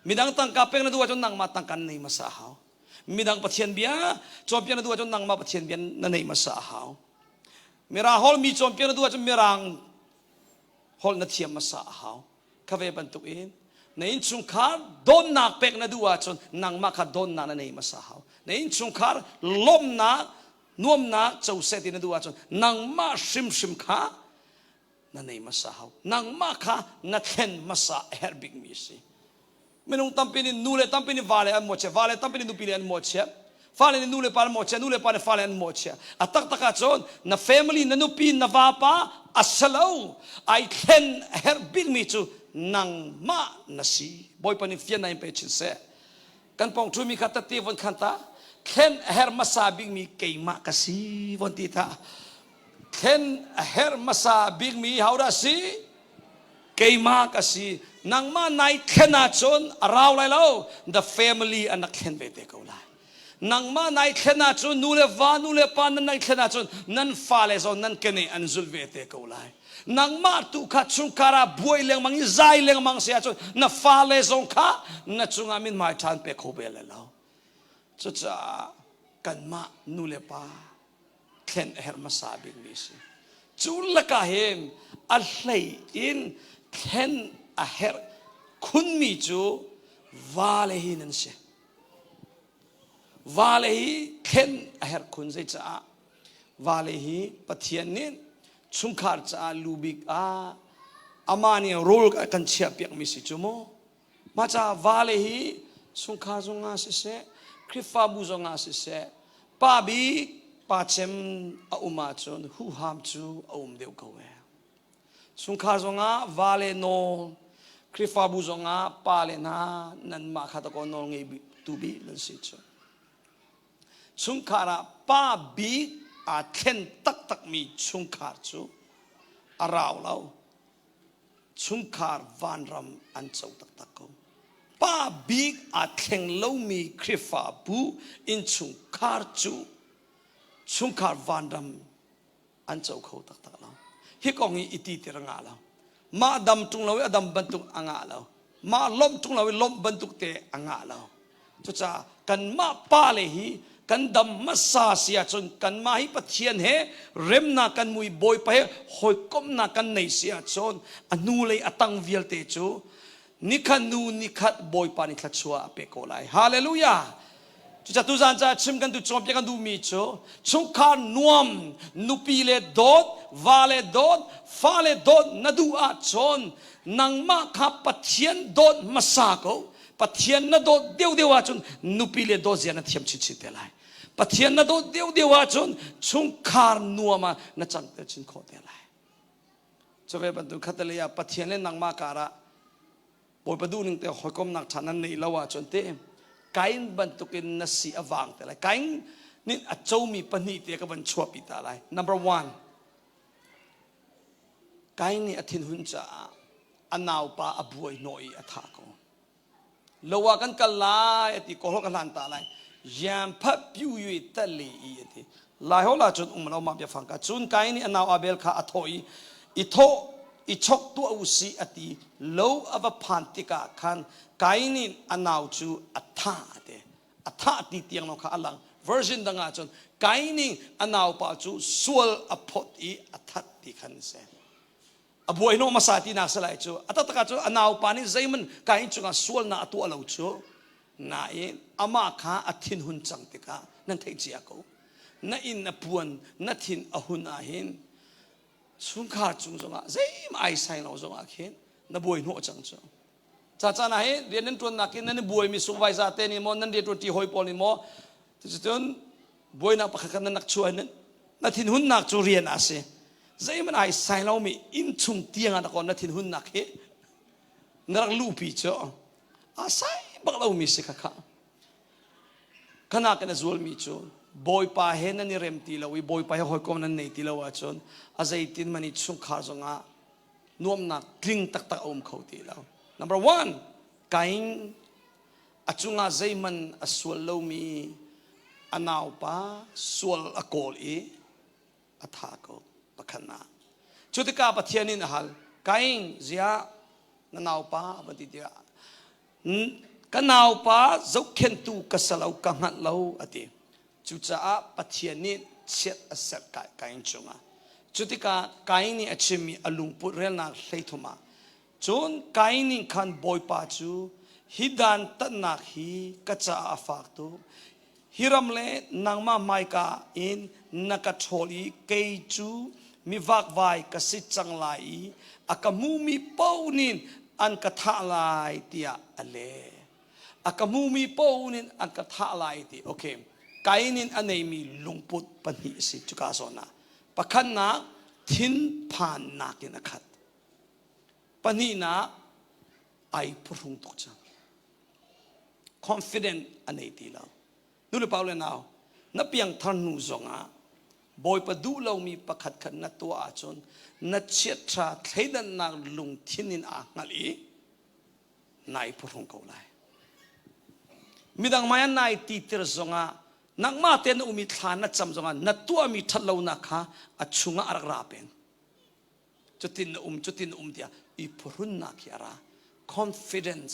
มีดังตั้งกับเป็กนั่นดูว่าจนนั่งมาตั้งกันในมาสาหาวมีดังปะเทียนเบียจอมเปียนั่นดูว่าจนนั่งมาปะเทียนเบียนั่นในมาสาหาวมีราฮอลมีจอมเปียนั่นดูว่าจนมีรังฮอลนัดเทียมมาสาหาวข้าเวบันตุอินในอินชุงคาร์โดนนักเป็กนั่นดูว่าจนนั่งมาขัดโดนนักนั่นในมาสาหาวในอินชุงคาร์ล้มนักนวมนักเจ้าเสตินดูว่าจนนังมาชิมข้านั่นเองมาสาวนังมาข้านัดเห็นมาสาเฮร์บิกมีสิไม่นุ่งตั้มเป็นนูเลตั้มเป็นวาเลอันโมเชวาเลตั้มเป็นนูปีเลอันโมเชฟาเลนูเลปาลโมเชนูเลปาลฟาเลอันโมเชอัตตักตักจนนับ family นันูปีนับวาปาอัสลาวไอเห็นเฮร์บิกมีจูนังมานาซีบอยปนิฟิยนนายเป็นชินเซกันปองช่วยมีขัตตีวันขันตาเข็นเฮร์มาซาบิงมีเกยมากสิวันที่ท่าเข็นเฮร์มาซาบิงมีฮาวราสีเกยมากสินังมาในเข็นอาจนเราเลยแล้ว the family อันนักเข็นเวทีเขาเลยนังมาในเข็นอาจนนูเลวานูเลปานนันเข็นอาจนนันฟาเลซอนนันเกเนอันซุลเวทีเขาเลยนังมาตุขัดชุงคาราบวยเลงมังใจเลงมังเสียจนนัฟาเลซอนข้านัดชุงอามินมาทันเปโคเบลแล้วจะจะกันมานูเลปาเข็นเฮร์มาซาบิงมิสิจูลละกาเฮมอะไรอินเข็นเฮร์คุณมีจูวาเลหินันเชวาเลหิเข็นเฮร์คุณจะจะวาเลหิปะเทียนนินชุมขารจะลูบิกอามานี่โรลกันเชียบยังมิสิจูโมมาจะวาเลหิชุมขารจงอาเสคริฟาบูจงอาเสป้าบี ปาเชมอุมาจนหูหามจูเดียวเขาเอสุงคาจงาวาเลโนคริฟาบูจงปาเลนานันมาขัดก็นองเงยตูบีนั่นสิจนสุงคาราป้าบีอาเทนตักมีสุงคาจูอาราวเราสุงคารวันรำอันเจ้าตักเขาป้าบีอาเทงเล่ามีคริฟาบูอินสุงคาร์จูสุงคารวันรำอันเจ้าเขาตักเราฮิกองอีตีเตรังอาเรามาดำจุงเราอดำบรรทุกอ่างอาเรามาล้มจุงเราล้มบรรทุกเตะอ่างอาเราจุจ้ากันมาป้าเลยฮีกันดำมาซาเสียจนกันมาให้ปัจเจียนเฮเร็มนากันมุยบอยไปหอยก้มนากันในเสียจนอนูเลยอตังเวียลเตจูนิคันนูนิคัดบอยปานิคัดชัวเปโกไลฮาเลลูยาจุจ้าตุจันจ้าชิมกันตุจอมเปียกันดูมีโจชุงคานนวมนุปีเลดอดวาเลดอดฟาเลดอดนดูอาจนนังมาขับปัจเจียนดอดมาซาโกปัจเจียนนดอดเดียวอาจนนุปีเลดอดเสียนเทียมชิดเตลัยปัจเจียนนดอดเดียวอาจนชุงคานนัวมาณจังเตชินโคเตลัยจะเวบันตุขัดเลยาปัจเจียนเล่นนังมาการะบอยประดูนึงเตะหอยกอมนักฐานันในละว่าจนเตไก่บรรทุกินนัสซีอวังแต่ละไก่นี่อาจจะมีปณิเตียกับบันชัวปิตาไร number one ไก่นี่อธินหุนจ่าอันนาวปาอบวยหน่อยอัฐากงละว่ากันกันลายติโกหกกันลันตาไรยามพับพิวยุยตะลีอีติลายหัวลาจนเรามาเบียฟังกันจนไก่นี่อันนาวอาเบลข้าอัฐอยอิโตอิชกตัวอุสีอติโลอวพันติกาคันไก่นี่อันนาวจูอัฐาเตอัฐาติเตียงเราข้าอัลลัง version ดังอาจนไก่นี่อันนาวปาจูสวลอพอดีอัฐาติขันเซอบวยโนมาสาตินักสลายจูอัตตะกาจูอันนาวปานี่ใจมันไก่จูงสวลนาตัวเราจูนาเองอามาข้าอธินหุนจังติกานั่นเทจิอากูนั่นอินนปวนนั่นทินอหุนอาหินสุงคาจุงจงอ่ะใจไม่ใส่เราจงอ่ะเห็นนั่นบวยโนจังจูจ้าไหนเรียนนั่นตัวนักนั่นบวยมีสุภาพสตรีนี่มอนั่นเรียนตัวที่หอยปอนี่มอที่จนบวยนักปะกันนั่นนักช่วยนั่นทินหุนนักจูเรียนอาเซใจมันไอ้ใส่เรามีอินชุงเตียงอันก่อนนั่นทินหุนนักเฮนั่งลูปีจ้าอาศัยบักเรามีสิค่ะขณะกันจวลมีจูบอยป้าเห็นนั่นนี่เริ่มตีเราบอยป้าหอยกอมนั่นในตีเราว่าจนอาศัยตินมันนี่ชุงขาจงอ่ะนวมนักกลิ้งตักอมเขาตีเราnumber one ไก่อาจุงอาใจมันสวลเรามีอันนาวป้าสวลอโกลีอัฐากปะขณะจุดที่กาปะเทียนินฮัลไก่เสียนันนาวป้าบันติเดียกันนาวป้าจุกเข็นตูกษลเอากังหัดเราอดีจุดจ้าปะเทียนินเช็ดอเสกไก่จุงอ่ะจุดที่กาไก่นี่อาจจะมีอลุงปุเรนักเลยทุมาจนไก่นี่ขันบอยป้าจูฮิดันตันนักฮีกัจจาอาฟักตูฮิรัมเลนังมาไมกาอินนักโชลีเกยจูมีวักไว้กสิจังไลอากามูมีเป้านินอันกะทะลายเตียอเลอากามูมีเป้านินอันกะทะลายเตียโอเคไก่นินอันไหนมีลุงปุดปนิสิจุกาโซนะปะขันนักทินผ่านนักนักขัดปนินะไอพรุงตุจัง confident อันไหนตีเรานู่นเปล่าเลยนาวนับเพียงทันนูจงอ่ะบอยประดูเรามีประคัดขันนัตัวอาจนนัเชียตราเทดันนักลุงทินินอ่างลีนายพรุงเขาเลยมีดังมายันนายตีเตอร์จงอ่ะนักมาเตนอุมิฐานนัดจำจงอ่ะนัตัวมีทัดเรานักฮะอัจฉริยะอารักราเป็นจุดตินเดียอีพรุนนักยาระ confidence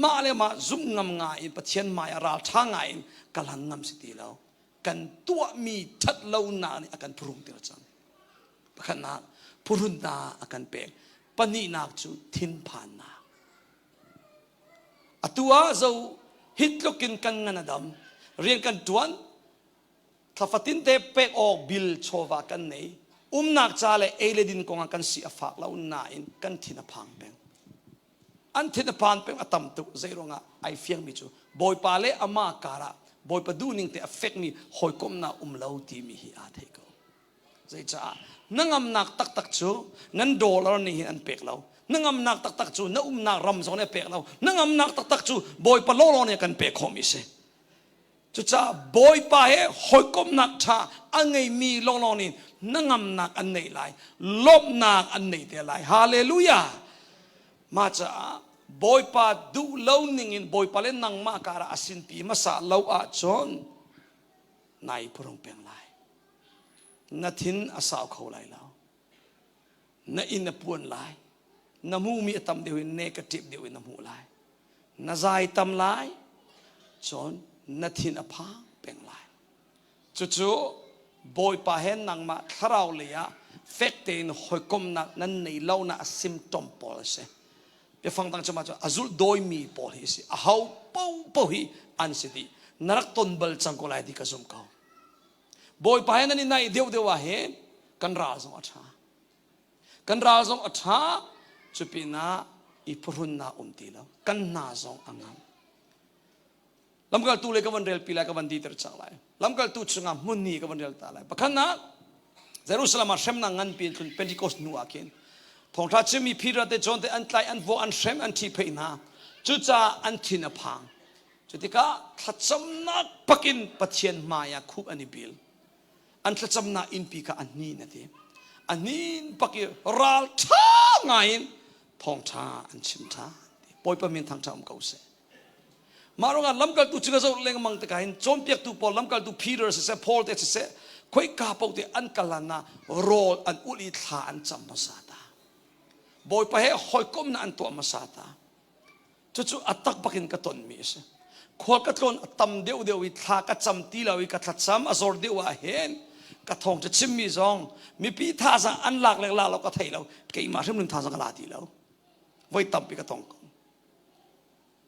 มาเลยมาซุ่มงำงายปะเทียนมาราท่างายกำลังงำสิตีเรากันตัวมีทัดเราหนานี่อาการพรุงเดียวจังปะขณะพรุนนาอาการเปกปนีนักจูทินผ่านนาอตัวเราฮิตลกินกันงานดำเรียนกันจวนถ้าฟัตินเตเปกออกบิลโชวากันไหนนักจ่าเลยเอเลดินกงกันสีฟ้าเราหนาอินกันทินพังเป็นอันที่นพานเป็นอัตมตุใจรงะไอเฟียงมิจูบอยปาเลอามาการะ บอยประดูนิ่งแต่ affect มีหอยก้มนาเล่าตีมีฮีอาเทก็ใจจ้านั่งอำนักตักจูนั่นโดลเรานี่อันเป็กเรานั่งอำนักตักจูนั่งนักรำสองเนี่ยเป็กเรานั่งอำนักตักจูบอยปะโลเราเนี่ยกันเป็กคอมิเซจ้าบอยไปหอยก้มนักชาอันไงมีโลนี่นั่งอำนักอันไหนไหลลบนักอันไหนเดียไหลฮาเลลูยามาจ้าบอยปาดูเล่านิ่งบอยปาเล่นนังมาการาสินปีมาสาเล่าอาจอนนายพรงเปียงไลนัทินอาสาวเขาไลแล้วนัอินปวนไลน้ำมูมีตำเดียวเนกาทีฟเดียวน้ำมูไลนาใจตำไลจอนนัทินอภาเปียงไลจู่ๆบอยปาเห็นนังมาทราวเลยะเฟกเตนหอยกมนักนั้นในเล่าน่ะซิมตอมปอลเซไปฟังตั้งจะมาจ้าอาจุลโดยมีปอลฮิสิอาเขาเป้าฮิอันสิดีนรักตนเบลจังก็ไลดีกระซุมเขาบอยไปนั่นนี่นายเดียวว่าเห็นกันราซงอัฐากันราซงอัฐาจุปินาอีพรุนนาตีแล้วกันนาซงอังามลำกัลตูเลยกับวันเรียลปีเลยกับวันดีเตอร์จังไรลำกัลตูชงามมุนนี่กับวันเรียลตาไรปะขันนะเยรูซาเล็มมาเชมนังงันปีนเป็นที่โคสนัวกินทองทัชมีพิรัตจนแต่อันไกลอันโวอันเชมอันที่เพย์นาจุจ้าอันที่นพังจุดที่ก็ทัชนักปักินปัจเจียนมายาคูอันนี้บิลอันทัชนาอินปีกอันนี้นะทีอันนี้ปักรัลท่าไงทองท่าอันชิมท่าปอยประมินทางท่าเขาเสมาโรงงานลำกัลตุจิกาโซเลงมังตะการจอมเปียกตุปอลลำกัลตุพีเตอร์เสพอลเตเสคุยกาปกติอันกัลนาโรลอันอุลิธาอันจำมาสาตาบอยไปให้หอยก้มนาอันตัวมาสาตาจู่ๆอัตตักปักินกระตนมีเสขวดกระตนตำเดียววิธากระจำตีเราวิกระทัดซ้ำอโซรเดียวเห็นกระทงจะชิมมีซองมีปีท่าสังอันหลักเลยล่ะเราก็ไทยเราเกี่ยมาเรื่องหนึ่งท่าสังกลาดีแล้วไว้ตำปีกระทง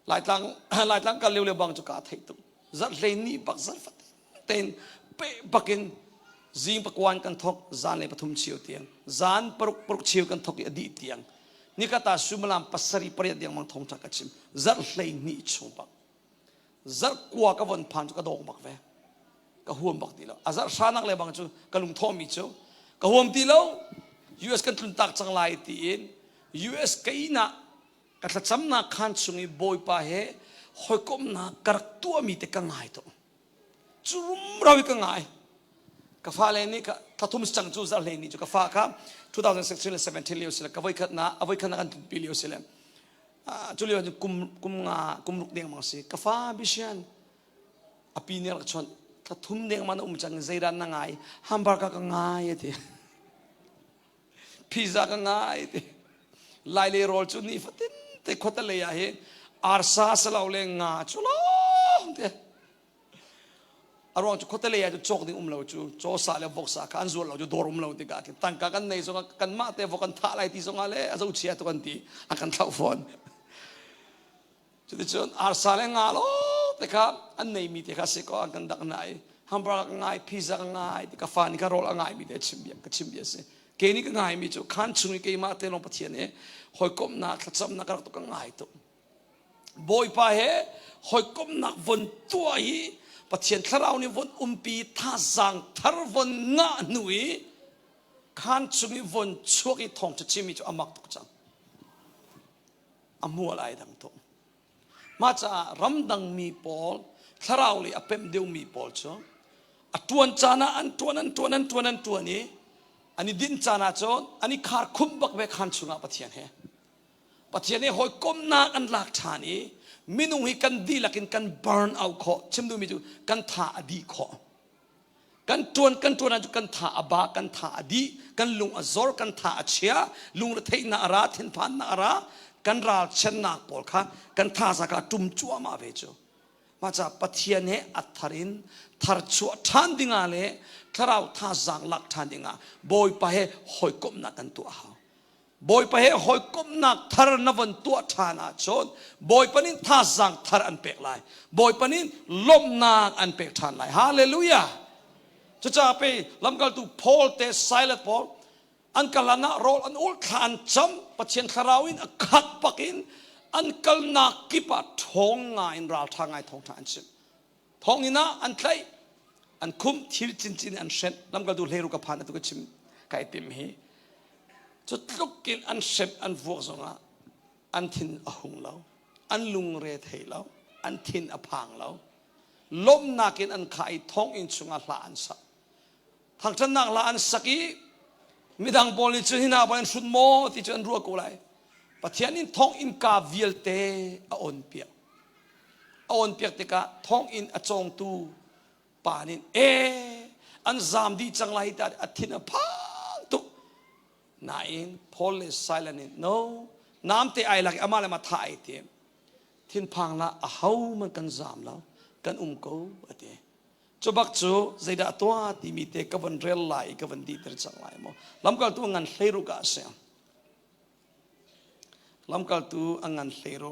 หลายตั้งกันเร็วๆบางจุกาไทยตุ้งจัดเลยนี่บักจัดฟัดเต้นเป๊ะบักินจีนปกวนกันทกจานเลยปฐุมเชียวเตียงจานปรุกเชียวกันทกอดีตเตียงนี่ก็ตาสุมาลามปัสสรีปริยดียงมังทงจักรชิมจัดเลยนี่ชงบักจัดกว่ากับวันพันจุกระดองบักเวก็ห่วงบักดีแล้วอาจารย์ชานักเลยบางจุกลุงทอมิโจก็ห่วงดีแล้ว US กันทุนตักจังไรตีน US กันน่ะก็จะจำนักขันสุงีบอยไปเหหอยก้มนักกระตัวมีแต่กังไงตัวจุ่มเราอีกกังไงก็ฟ้าเลนี่ก็ถ้าทุ่มจังจูจัลเลนี่จุก็ฟ้าครับ2016-17เลี้ยวสิละก็ไว้ขัดนะเอาไว้ขัดนะกันปีเลี้ยวสิละจุเลี้ยวจะกุมลุกเดียงมังสิก็ฟ้าบิเชียนอภินิรักชนถ้าทุ่มเดียงมันจังใจรันนังไงฮัมบาร์กกังไงทีพิซซ่ากังไงทีไลเลโรลจุนี่ฟัดแต่ขวดเลยเห็นอาร์ซาสลาวเลงงาจุลเดียอารมณ์จุขวดเลยจุโจกดิ้งเราจุโจสาเลบอกสากันส่วนเราจุดอร์มเราติกาตั้งกันในส่งกันมาเตะกันท่าอะไรที่ส่งอะไรอาจจะอุเชียตัวกันทีอากันเท่าฟอนจุดจนอาร์ซาเลงงาโลแต่ครับอันไหนมีแต่ข้าศึกอันกันดักไหนฮัมบาร์กง่ายพิซซ่าง่ายที่กาฟานี่ก็โรลง่ายมีแต่ชิมเบียก็ชิมเบียสิเกนี่ก็ง่ายมีจุขันชุนเกยมาเตะลงปะเทียนเนี่ยหอยก้มนักทัดซ้ำนักรักตัวก็ง่ายตัวบอยไปเหหอยก้มนักวนตัวฮีปะเทียนทาราวนี่วนปีท่าสังทารวนงาหนุ่ยขันชุนวนช่วงที่ทองจะชิมมีจุอามักตุกจังอามัวอะไรดังตัวมาจากรำดังมีปอลทาราวเลยอเป็มเดียวมีปอลจ้ะตวนจานะอันตัวนี้อันนี้ดินจานะจ้ะอันนี้ขาดคุ้มบักเวขันชุงอาปะเทียนเหปะเทียนเนี่ยหอยก้มนักอันหลักฐานนี้มินุหิกันดีลักินกันเบิร์นเอาขอชิมดูมิจูกันท่าอดีขอกันจวนนั้นจุกันท่าอบากันท่าอดีกันลุงอซอร์กันท่าเชียลุงระเทยนาราเทนพันนารากันราชนักปอลค่ะกันท่าสักจุ่มจัวมาเวจูมาจากปะเทียนเนี่ยอัฐรินทาร์ชัวทันดิงาเลทาราวท่าสังหลักทันดิงาบอยไปให้หอยก้มนักกันตัวเขาบอยไปให้หอยก้มนักทารนวันตัวทานาชนบอยปนินท่าสังทารอันเปกไลบอยปนินล้มนักอันเปกทานไลฮาเลลูยาจะไปลำกัลตูพอลเตสไซเลตพอลอันกัลนาโรลอันอุลทานจำปะเชียนทาราวินขัดปักินอันกัลนากิปะทองไงรัลทางไงทองทานชิมท ท้องอินะอันไทยอันคุ้มทิลจินจินอันเซนลำกระดูเลรุกับพานตุกชิมไก่ติมฮีจุดลุกกินอันเซบอันฟวกสงะอันทินอหุงเราอันลุงเรทให้เราอันทินอพังเราล้มนากินอันไข่ท้องอินสุงะลาอันสักทางฉันนักลาอันสักมีดังบอลจุดหินาบอลสุดโมที่จะอันรัวกูเลยปัจจัยนี้ท้องอินกาวิลเตออนเปียออนเปียติกาท้องอินอจงตูป่านินอันจามดีจังไรแต่อธินาพังตุนายอินพอลเลสไซเลนิน no น้ำเตไอหลักอามาเลมาถ่ายเตียมทินพังละอาหูมันกันจามแล้วกันกูอเตจบักจูใจด่าตัวที่มีเตกับวันเรลไลกับวันดีเตอร์จังไรมั้งลำกัลตัวงันเฮรุกาเสียลำกัลตัวงันเฮรุ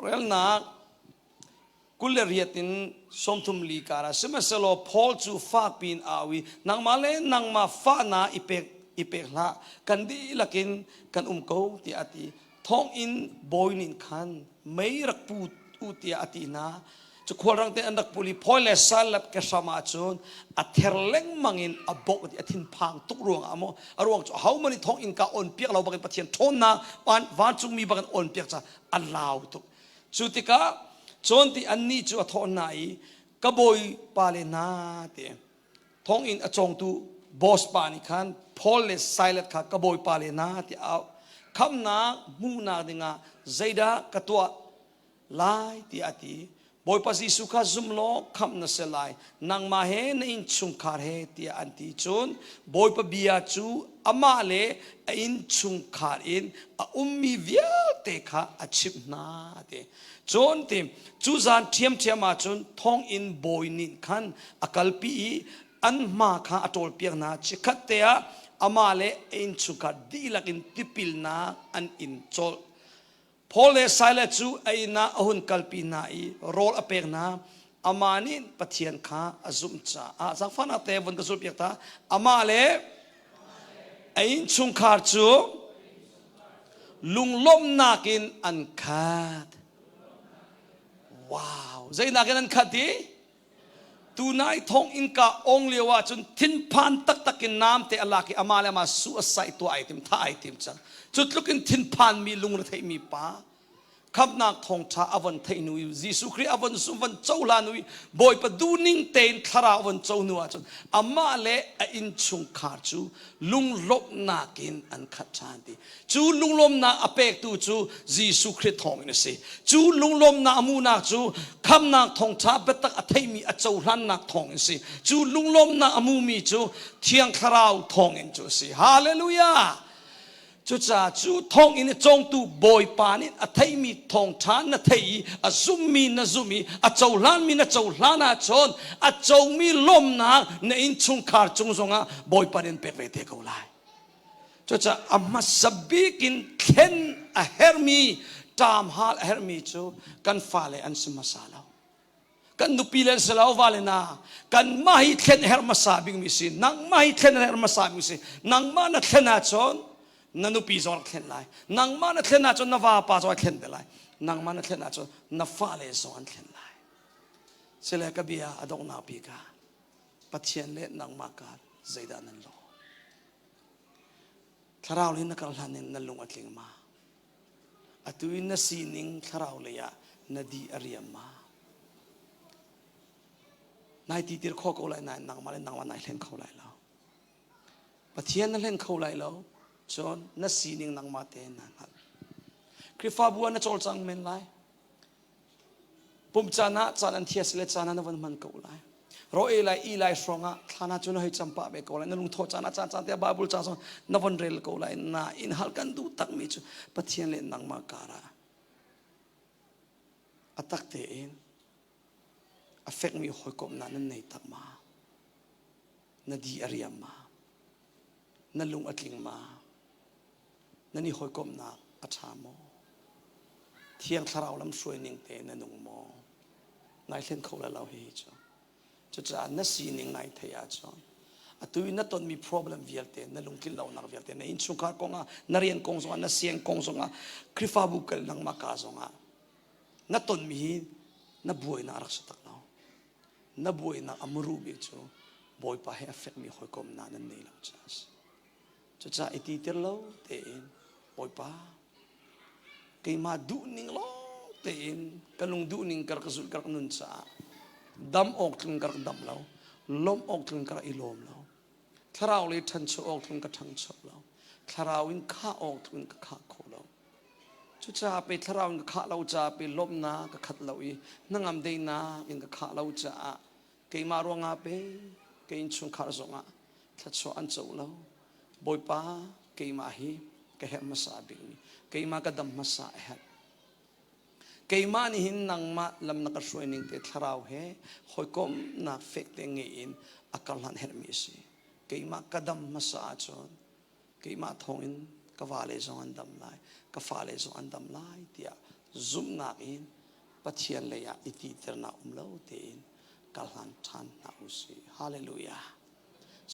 เรลนักกุลเรียตินสมทุมลีการะสมัยสโลพอลจูฟากปีนอาวีนางมาเลนางมาฟ้านาอิเปกละกันดีลักินกันกูที่อติท้องอินบอยนินคันไม่รักปูอุติอตินาจุขวรังเตอันดักปุลีพอยเลสัลลับกษมาจุนอัทเทรเลงมังอินอับบกที่อธินพังตุกรวงอโมอรวงจุเขามันท้องอินกาอ่อนเปียกเราบังปะเทียนทนนะวันจุงมีบังอ่อนเปียกจะอัลลาวตุจุติกาจนที่อันนี้จุทอนไหนกบอยปาเลนาเตท้องอินอจงตุบอสปานิคันพอลเลสไซเลตค่ะกบอยปาเลนาที่เอาคำนามูนาดิงาใจดากตัวลายที่อติบอยภาษีสุขาจุมโลคำนั้นเสลายนางมาเฮนอินชุงคาร์เฮที่อันที่จนบอยปบิอาจูอามาเลอินชุงคาร์อินมีเวียเตค่ะอาชิบนาเตจนที่จูจานเทียมมาจนท้องอินบอยนินขันอากาลปีอันมาค่ะอัตโตเปียกนาชิคัตเตียอามาเลอินชุงคาร์ดีลักอินติปิลนาอันอินโจพอเลสไซเลจูไอนาอหุนกัลปีนาอีโรลอเปกนาอามานินปะเทียนขาอซุมจ้าสักฟันอาเตวันกสุเปียกตาอามาเลไอชุงคาร์จูลุงล้มนากินอันขาดว้าวใจนากินอันขาดดีตูนายท้องอินกาองเลียวจนทิ้นพันตักกินน้ำเตอลากิอามาเลมาสู้ใส่ตัวไอติมท่าไอติมจ้าจุดลุกินทิ้นพันมีลุงระเทมีป้าขับนักทองชาอวันเทนุยยิสุครีอวันสุวันเจ้าลานุยบอยปดูนิ่งเตนคาราวันเจ้านัวจนอามาเลอินชุงขาจูลุงลบนากินอันขัดชานดีจูลุงลมนาอเปกตูจูยิสุครีทองนี่สิจูลุงลมนาอมูนาจูขับนักทองชาเบตักอเทมีอเจ้าลันนักทองนี่สิจูลุงลมนาอมูมีจูเทียงคาราวทองนี่จูสิฮาเลลูยาจุดจ้าจูทองอินจงตูบอยปานิอเทมีทองชานนาเทยอซุมมีนาซุมีอเจ้าล้านมีนาเจ้าล้านอาชนอเจ้ามีลมนาในอินชุงคาร์จงซงะบอยปานินเปเวเตกูไลจุดจ้าอามาสบีกินเข็นอเฮร์มีตามฮาลเฮร์มีจูกันฟาเลอันสมาซาลาวกันนุปีเลนสลาววาเลนากันมาฮิเข็นเฮร์มาซาบิงมิสินังมาฮิเข็นเฮร์มาซาบิงมิสินังมานักเข็นอาชนนันุปีจอนเข็นไลนางมานักเข็นอาจนนาวาปาจอนเข็นเดไลนางมานักเข็นอาจนนฟาเลจอนเข็นไลเสเลกบียาอดงนาปีกาปัจเจียนเลนางมาการใจดานันโลคราวนี้นักการนินนัลลุงอัตลิงมาอตุยนสีนิงคราวเลยะนดีอริยมานายตีติร์ข้อเขาไลนายนางมาเลนางวันนายเล่นเขาไลแล้วปัจเจียนนั่นเล่นเขาไลแล้วจนนัสีนิงนางมาเตนังคริฟาบัวนัจอลจังเมนไลปุ่มจานะจานันเทียสเลจานันวันมันกูไลรอเอไลอีไลสรองะฐานะจุนให้จำปาเบกูไลนั่นลุงโทจานะจานเตียบาบุลจานสนวันเรลกูไลน่าอินฮัลกันดูตักมิจูปัจเจียนเลนนางมาการะอัตักเตอินอเฟกมีหอยกบนั้นในตักมานาดีอริยมานั่นลุงอัดลิงมานั่นนี่หอยกบนักอัชามอเที่ยงคราวลำสวยนิ่งเตนนุ่งมอนายเล่นเขาแล้วเราเฮจจะจะนัดสีนิ่งนายเทียจอนอะตุยนัดตอนมี problem เวียลเตนั่นลุงกินเรานักเวียลเตนั่นอินสุขาร์กงะนั่นเรียนกงสงะนั่นเสียงกงสงะคริฟาบุกลนังมาคาสงะนัดตอนมี na buhay na arak sa taklaw na buhay na amurubi ito boy pa he affect mi hoy kom na nan nilang chas cho cha ititir lo teen boy pa kay ma duning lo teen kalung duning kar kasul kar nun sa dam ok tung kar dam lo lom ok tung kar ilom lo tharau le than cho ok tung ka thang cho lo tharau in kha ok tung ka kha kho lo chu cha pe tharau in kha lo cha pe lom na ka khat lo i nangam de na in ka kha lo cha kay ma ro nga pe kay in chung khar zo nga thlat so an cho lo boy pa kay ma hi ka he ma sa bi kay ma ka dam ma sa he kay ma ni hin nang ma lam na ka shoi ning te tharau he hoi kom na fek te nge in akal han her mi si kay ma ka dam ma sa chon kay ma thong in ka vale zo an dam lai ka fale zo an dam lai tia zum na in pathian le ya iti ter na lo te in kalhan than na usi hallelujah